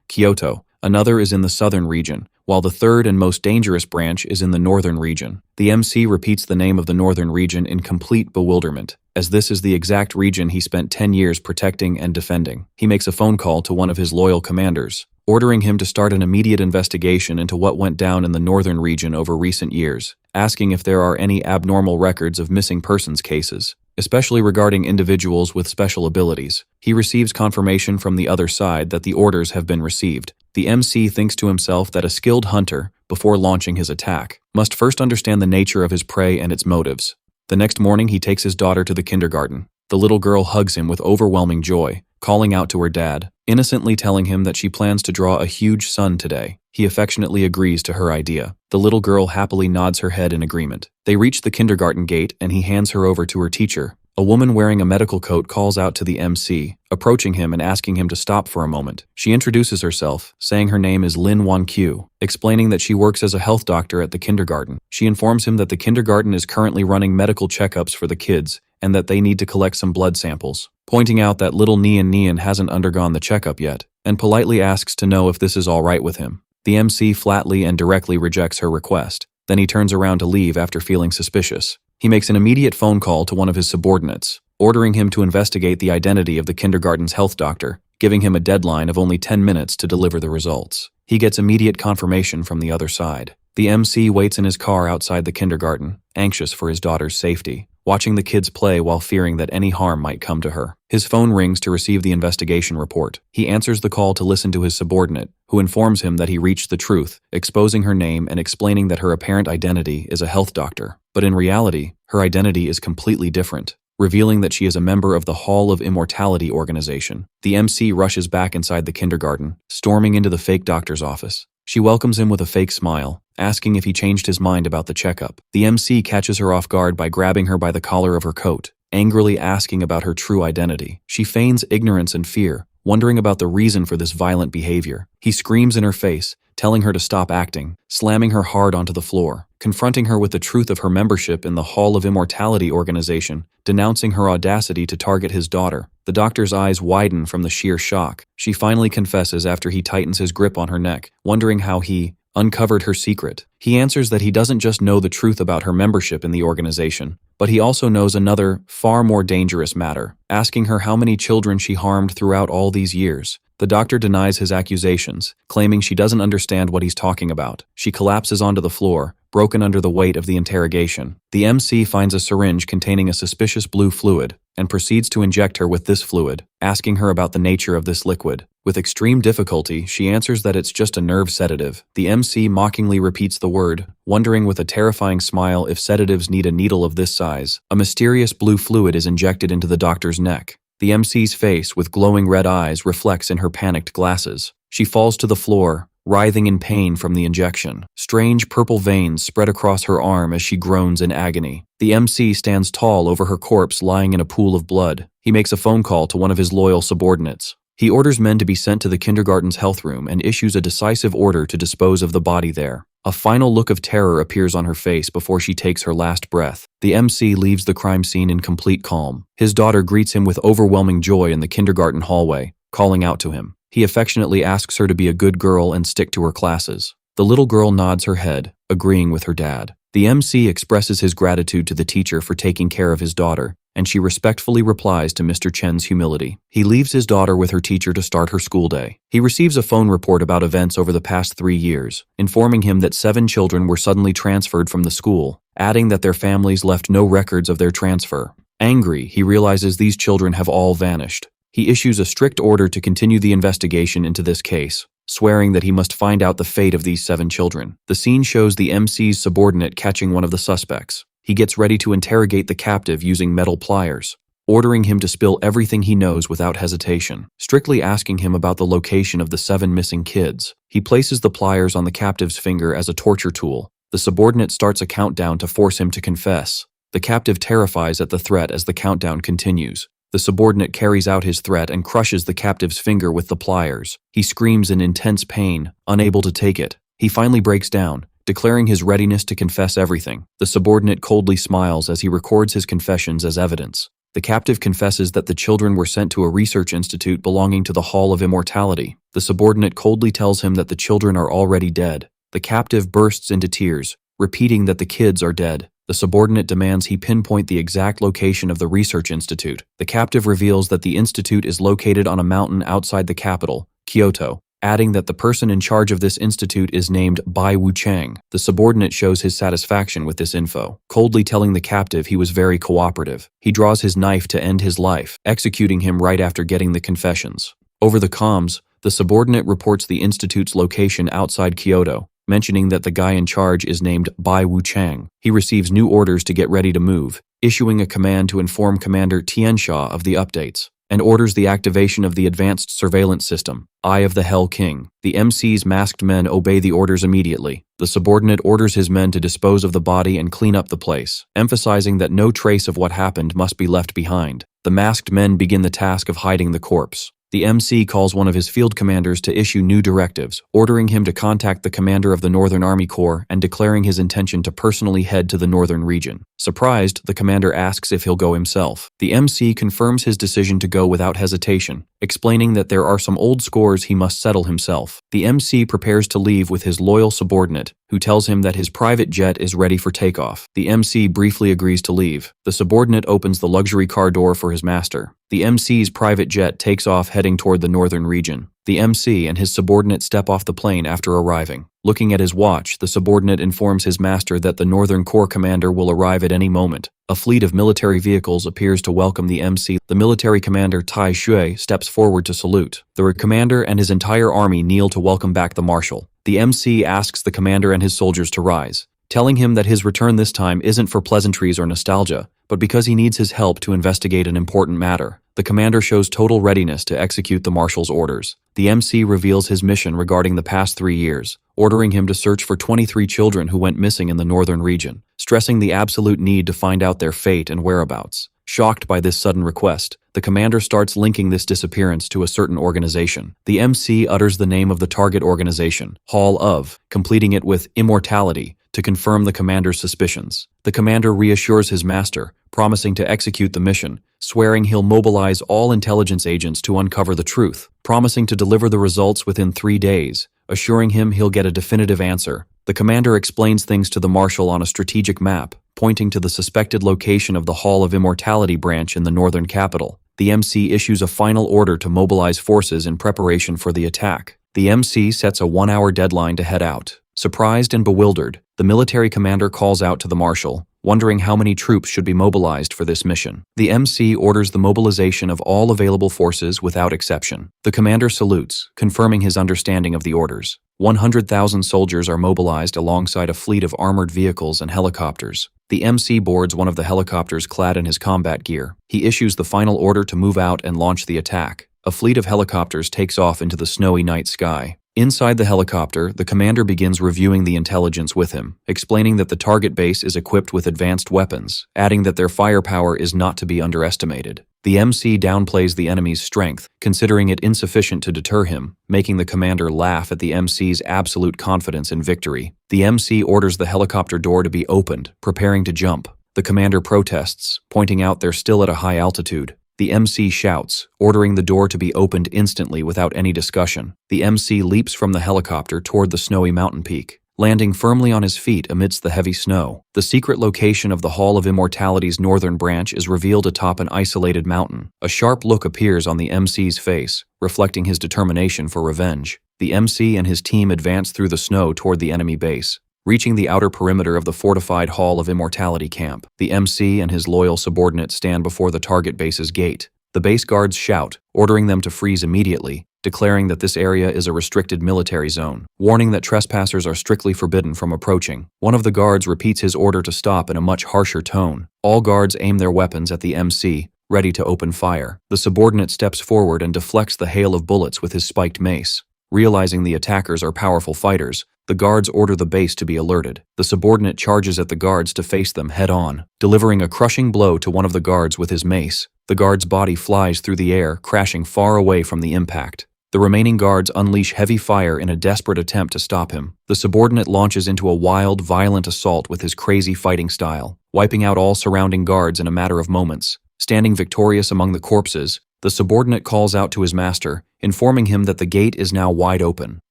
Kyoto, another is in the southern region, while the third and most dangerous branch is in the northern region. The MC repeats the name of the northern region in complete bewilderment, as this is the exact region he spent 10 years protecting and defending. He makes a phone call to one of his loyal commanders, ordering him to start an immediate investigation into what went down in the northern region over recent years, asking if there are any abnormal records of missing persons cases, especially regarding individuals with special abilities. He receives confirmation from the other side that the orders have been received. The MC thinks to himself that a skilled hunter, before launching his attack, must first understand the nature of his prey and its motives. The next morning he takes his daughter to the kindergarten. The little girl hugs him with overwhelming joy, calling out to her dad, innocently telling him that she plans to draw a huge sun today. He affectionately agrees to her idea. The little girl happily nods her head in agreement. They reach the kindergarten gate and he hands her over to her teacher. A woman wearing a medical coat calls out to the MC, approaching him and asking him to stop for a moment. She introduces herself, saying her name is Lin Wan-Q, explaining that she works as a health doctor at the kindergarten. She informs him that the kindergarten is currently running medical checkups for the kids and that they need to collect some blood samples, pointing out that little Nian hasn't undergone the checkup yet, and politely asks to know if this is all right with him. The MC flatly and directly rejects her request. Then he turns around to leave after feeling suspicious. He makes an immediate phone call to one of his subordinates, ordering him to investigate the identity of the kindergarten's health doctor, giving him a deadline of only 10 minutes to deliver the results. He gets immediate confirmation from the other side. The MC waits in his car outside the kindergarten, anxious for his daughter's safety, watching the kids play while fearing that any harm might come to her. His phone rings to receive the investigation report. He answers the call to listen to his subordinate, who informs him that he reached the truth, exposing her name and explaining that her apparent identity is a health doctor. But in reality, her identity is completely different, revealing that she is a member of the Hall of Immortality organization. The MC rushes back inside the kindergarten, storming into the fake doctor's office. She welcomes him with a fake smile, asking if he changed his mind about the checkup. The MC catches her off guard by grabbing her by the collar of her coat, angrily asking about her true identity. She feigns ignorance and fear, wondering about the reason for this violent behavior. He screams in her face, telling her to stop acting, slamming her hard onto the floor, confronting her with the truth of her membership in the Hall of Immortality organization, denouncing her audacity to target his daughter. The doctor's eyes widen from the sheer shock. She finally confesses after he tightens his grip on her neck, wondering how he uncovered her secret. He answers that he doesn't just know the truth about her membership in the organization, but he also knows another, far more dangerous matter, asking her how many children she harmed throughout all these years. The doctor denies his accusations, claiming she doesn't understand what he's talking about. She collapses onto the floor, broken under the weight of the interrogation. The MC finds a syringe containing a suspicious blue fluid and proceeds to inject her with this fluid, asking her about the nature of this liquid. With extreme difficulty, she answers that it's just a nerve sedative. The MC mockingly repeats the word, wondering with a terrifying smile if sedatives need a needle of this size. A mysterious blue fluid is injected into the doctor's neck. The MC's face, with glowing red eyes, reflects in her panicked glasses. She falls to the floor, writhing in pain from the injection. Strange purple veins spread across her arm as she groans in agony. The MC stands tall over her corpse lying in a pool of blood. He makes a phone call to one of his loyal subordinates. He orders men to be sent to the kindergarten's health room and issues a decisive order to dispose of the body there. A final look of terror appears on her face before she takes her last breath. The MC leaves the crime scene in complete calm. His daughter greets him with overwhelming joy in the kindergarten hallway, calling out to him. He affectionately asks her to be a good girl and stick to her classes. The little girl nods her head, agreeing with her dad. The MC expresses his gratitude to the teacher for taking care of his daughter, and she respectfully replies to Mr. Chen's humility. He leaves his daughter with her teacher to start her school day. He receives a phone report about events over the past 3 years, informing him that 7 children were suddenly transferred from the school, adding that their families left no records of their transfer. Angry, he realizes these children have all vanished. He issues a strict order to continue the investigation into this case, swearing that he must find out the fate of these 7 children. The scene shows the MC's subordinate catching one of the suspects. He gets ready to interrogate the captive using metal pliers, ordering him to spill everything he knows without hesitation, strictly asking him about the location of the 7 missing kids. He places the pliers on the captive's finger as a torture tool. The subordinate starts a countdown to force him to confess. The captive terrifies at the threat as the countdown continues. The subordinate carries out his threat and crushes the captive's finger with the pliers. He screams in intense pain, unable to take it. He finally breaks down, declaring his readiness to confess everything. The subordinate coldly smiles as he records his confessions as evidence. The captive confesses that the children were sent to a research institute belonging to the Hall of Immortality. The subordinate coldly tells him that the children are already dead. The captive bursts into tears, repeating that the kids are dead. The subordinate demands he pinpoint the exact location of the research institute. The captive reveals that the institute is located on a mountain outside the capital, Kyoto, adding that the person in charge of this institute is named Bai Wuchang. The subordinate shows his satisfaction with this info, coldly telling the captive he was very cooperative. He draws his knife to end his life, executing him right after getting the confessions. Over the comms, the subordinate reports the institute's location outside Kyoto, mentioning that the guy in charge is named Bai Wuchang. He receives new orders to get ready to move, issuing a command to inform Commander Tiansha of the updates. and orders the activation of the advanced surveillance system, Eye of the Hell King. The MC's masked men obey the orders immediately. The subordinate orders his men to dispose of the body and clean up the place, emphasizing that no trace of what happened must be left behind. The masked men begin the task of hiding the corpse. The MC calls one of his field commanders to issue new directives, ordering him to contact the commander of the Northern Army Corps and declaring his intention to personally head to the northern region. Surprised, the commander asks if he'll go himself. The MC confirms his decision to go without hesitation, explaining that there are some old scores he must settle himself. The MC prepares to leave with his loyal subordinate, who tells him that his private jet is ready for takeoff. The MC briefly agrees to leave. The subordinate opens the luxury car door for his master. The MC's private jet takes off heading toward the northern region. The MC and his subordinate step off the plane after arriving. Looking at his watch, the subordinate informs his master that the Northern Corps commander will arrive at any moment. A fleet of military vehicles appears to welcome the MC. The military commander Tai Shui steps forward to salute. The commander and his entire army kneel to welcome back the marshal. The MC asks the commander and his soldiers to rise, telling him that his return this time isn't for pleasantries or nostalgia, but because he needs his help to investigate an important matter. The commander shows total readiness to execute the marshal's orders. The MC reveals his mission regarding the past 3 years, ordering him to search for 23 children who went missing in the northern region, stressing the absolute need to find out their fate and whereabouts. Shocked by this sudden request, the commander starts linking this disappearance to a certain organization. The MC utters the name of the target organization, Hall of, completing it with Immortality, to confirm the commander's suspicions. The commander reassures his master, promising to execute the mission, swearing he'll mobilize all intelligence agents to uncover the truth, promising to deliver the results within 3 days, assuring him he'll get a definitive answer. The commander explains things to the marshal on a strategic map, pointing to the suspected location of the Hall of Immortality branch in the northern capital. The MC issues a final order to mobilize forces in preparation for the attack. The MC sets a 1-hour deadline to head out. Surprised and bewildered, the military commander calls out to the marshal, wondering how many troops should be mobilized for this mission. The MC orders the mobilization of all available forces without exception. The commander salutes, confirming his understanding of the orders. 100,000 soldiers are mobilized alongside a fleet of armored vehicles and helicopters. The MC boards one of the helicopters clad in his combat gear. He issues the final order to move out and launch the attack. A fleet of helicopters takes off into the snowy night sky. Inside the helicopter, the commander begins reviewing the intelligence with him, explaining that the target base is equipped with advanced weapons, adding that their firepower is not to be underestimated. The MC downplays the enemy's strength, considering it insufficient to deter him, making the commander laugh at the MC's absolute confidence in victory. The MC orders the helicopter door to be opened, preparing to jump. The commander protests, pointing out they're still at a high altitude. The MC shouts, ordering the door to be opened instantly without any discussion. The MC leaps from the helicopter toward the snowy mountain peak, landing firmly on his feet amidst the heavy snow. The secret location of the Hall of Immortality's northern branch is revealed atop an isolated mountain. A sharp look appears on the MC's face, reflecting his determination for revenge. The MC and his team advance through the snow toward the enemy base, reaching the outer perimeter of the fortified Hall of Immortality camp. The MC and his loyal subordinate stand before the target base's gate. The base guards shout, ordering them to freeze immediately, declaring that this area is a restricted military zone, warning that trespassers are strictly forbidden from approaching. One of the guards repeats his order to stop in a much harsher tone. All guards aim their weapons at the MC, ready to open fire. The subordinate steps forward and deflects the hail of bullets with his spiked mace. Realizing the attackers are powerful fighters, the guards order the base to be alerted. The subordinate charges at the guards to face them head-on, delivering a crushing blow to one of the guards with his mace. The guard's body flies through the air, crashing far away from the impact. The remaining guards unleash heavy fire in a desperate attempt to stop him. The subordinate launches into a wild, violent assault with his crazy fighting style, wiping out all surrounding guards in a matter of moments. Standing victorious among the corpses, the subordinate calls out to his master, informing him that the gate is now wide open.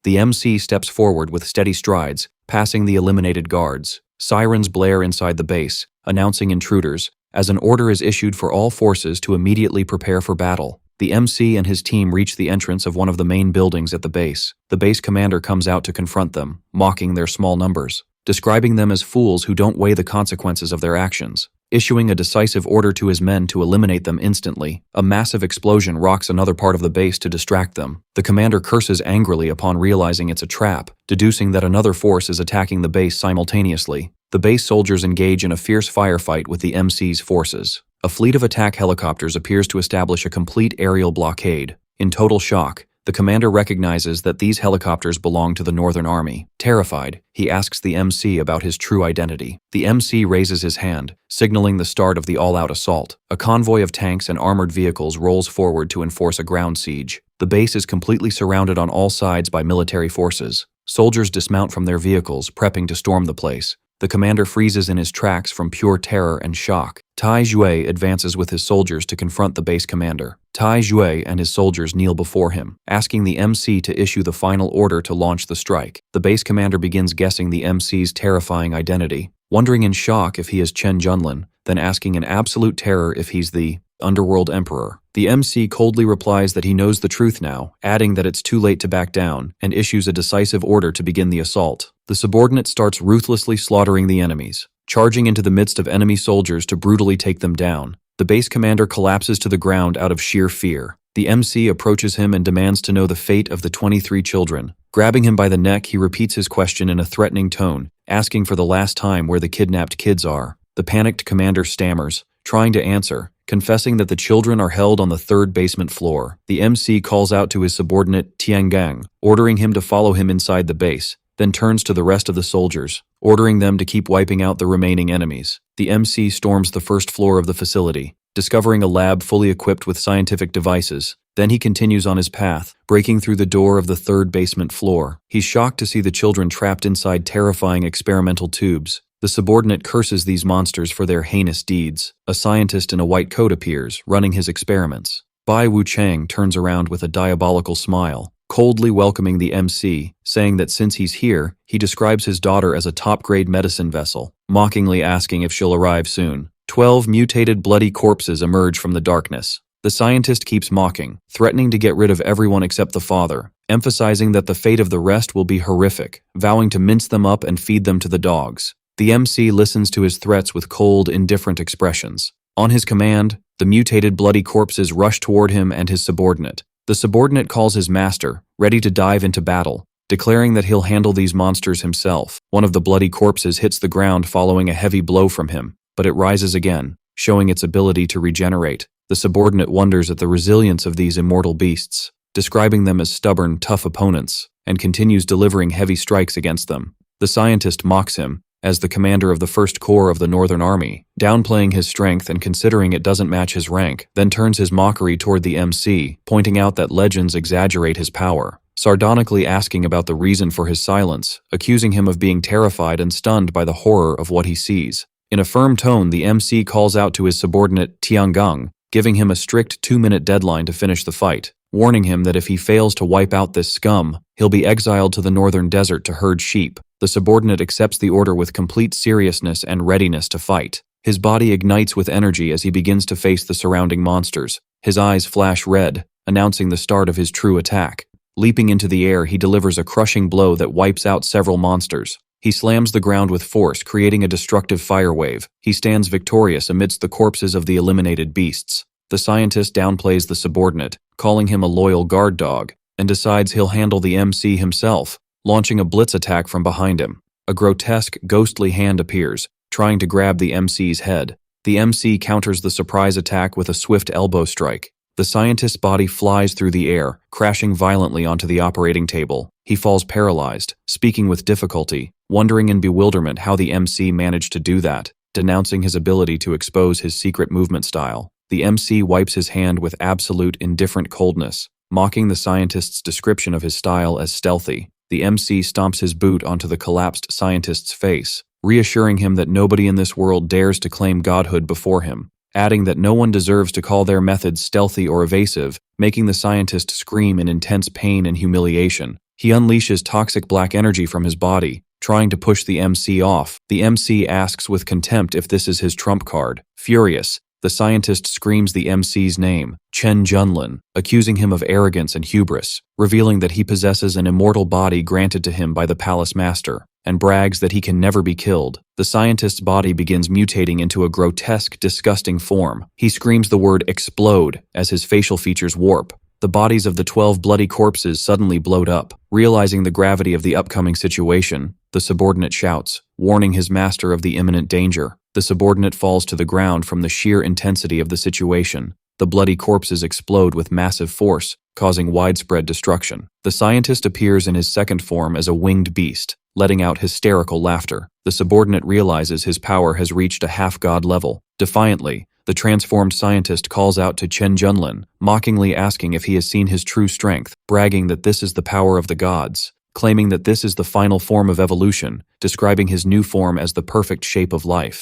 The MC steps forward with steady strides, passing the eliminated guards. Sirens blare inside the base, announcing intruders, as an order is issued for all forces to immediately prepare for battle. The MC and his team reach the entrance of one of the main buildings at the base. The base commander comes out to confront them, mocking their small numbers, describing them as fools who don't weigh the consequences of their actions. Issuing a decisive order to his men to eliminate them instantly, a massive explosion rocks another part of the base to distract them. The commander curses angrily upon realizing it's a trap, deducing that another force is attacking the base simultaneously. The base soldiers engage in a fierce firefight with the MC's forces. A fleet of attack helicopters appears to establish a complete aerial blockade. In total shock, the commander recognizes that these helicopters belong to the Northern Army. Terrified, he asks the MC about his true identity. The MC raises his hand, signaling the start of the all-out assault. A convoy of tanks and armored vehicles rolls forward to enforce a ground siege. The base is completely surrounded on all sides by military forces. Soldiers dismount from their vehicles, prepping to storm the place. The commander freezes in his tracks from pure terror and shock. Tai Jue advances with his soldiers to confront the base commander. Tai Jue and his soldiers kneel before him, asking the MC to issue the final order to launch the strike. The base commander begins guessing the MC's terrifying identity, wondering in shock if he is Chen Junlin, then asking in absolute terror if he's the Underworld Emperor. The MC coldly replies that he knows the truth now, adding that it's too late to back down, and issues a decisive order to begin the assault. The subordinate starts ruthlessly slaughtering the enemies, charging into the midst of enemy soldiers to brutally take them down. The base commander collapses to the ground out of sheer fear. The MC approaches him and demands to know the fate of the 23 children. Grabbing him by the neck, he repeats his question in a threatening tone, asking for the last time where the kidnapped kids are. The panicked commander stammers, trying to answer, confessing that the children are held on the third basement floor. The MC calls out to his subordinate Tiangang, ordering him to follow him inside the base, then turns to the rest of the soldiers, ordering them to keep wiping out the remaining enemies. The MC storms the first floor of the facility, discovering a lab fully equipped with scientific devices. Then he continues on his path, breaking through the door of the third basement floor. He's shocked to see the children trapped inside terrifying experimental tubes. The subordinate curses these monsters for their heinous deeds. A scientist in a white coat appears, running his experiments. Bai Wuchang turns around with a diabolical smile, coldly welcoming the MC, saying that since he's here, he describes his daughter as a top-grade medicine vessel, mockingly asking if she'll arrive soon. 12 mutated bloody corpses emerge from the darkness. The scientist keeps mocking, threatening to get rid of everyone except the father, emphasizing that the fate of the rest will be horrific, vowing to mince them up and feed them to the dogs. The MC listens to his threats with cold, indifferent expressions. On his command, the mutated bloody corpses rush toward him and his subordinate. The subordinate calls his master, ready to dive into battle, declaring that he'll handle these monsters himself. One of the bloody corpses hits the ground following a heavy blow from him, but it rises again, showing its ability to regenerate. The subordinate wonders at the resilience of these immortal beasts, describing them as stubborn, tough opponents, and continues delivering heavy strikes against them. The scientist mocks him, as the commander of the First Corps of the Northern Army, downplaying his strength and considering it doesn't match his rank, then turns his mockery toward the MC, pointing out that legends exaggerate his power, sardonically asking about the reason for his silence, accusing him of being terrified and stunned by the horror of what he sees. In a firm tone, the MC calls out to his subordinate Tiangang, giving him a strict 2-minute deadline to finish the fight, warning him that if he fails to wipe out this scum, he'll be exiled to the northern desert to herd sheep. The subordinate accepts the order with complete seriousness and readiness to fight. His body ignites with energy as he begins to face the surrounding monsters. His eyes flash red, announcing the start of his true attack. Leaping into the air, he delivers a crushing blow that wipes out several monsters. He slams the ground with force, creating a destructive fire wave. He stands victorious amidst the corpses of the eliminated beasts. The scientist downplays the subordinate, calling him a loyal guard dog, and decides he'll handle the MC himself, launching a blitz attack from behind him. A grotesque, ghostly hand appears, trying to grab the MC's head. The MC counters the surprise attack with a swift elbow strike. The scientist's body flies through the air, crashing violently onto the operating table. He falls paralyzed, speaking with difficulty, wondering in bewilderment how the MC managed to do that, denouncing his ability to expose his secret movement style. The MC wipes his hand with absolute indifferent coldness, mocking the scientist's description of his style as stealthy. The MC stomps his boot onto the collapsed scientist's face, reassuring him that nobody in this world dares to claim godhood before him, adding that no one deserves to call their methods stealthy or evasive, making the scientist scream in intense pain and humiliation. He unleashes toxic black energy from his body, trying to push the MC off. The MC asks with contempt if this is his trump card. Furious, the scientist screams the MC's name, Chen Junlin, accusing him of arrogance and hubris, revealing that he possesses an immortal body granted to him by the palace master, and brags that he can never be killed. The scientist's body begins mutating into a grotesque, disgusting form. He screams the word explode as his facial features warp. The bodies of the 12 bloody corpses suddenly bloat up. Realizing the gravity of the upcoming situation, the subordinate shouts, warning his master of the imminent danger. The subordinate falls to the ground from the sheer intensity of the situation. The bloody corpses explode with massive force, causing widespread destruction. The scientist appears in his second form as a winged beast, letting out hysterical laughter. The subordinate realizes his power has reached a half-god level. Defiantly, the transformed scientist calls out to Chen Junlin, mockingly asking if he has seen his true strength, bragging that this is the power of the gods, claiming that this is the final form of evolution, describing his new form as the perfect shape of life.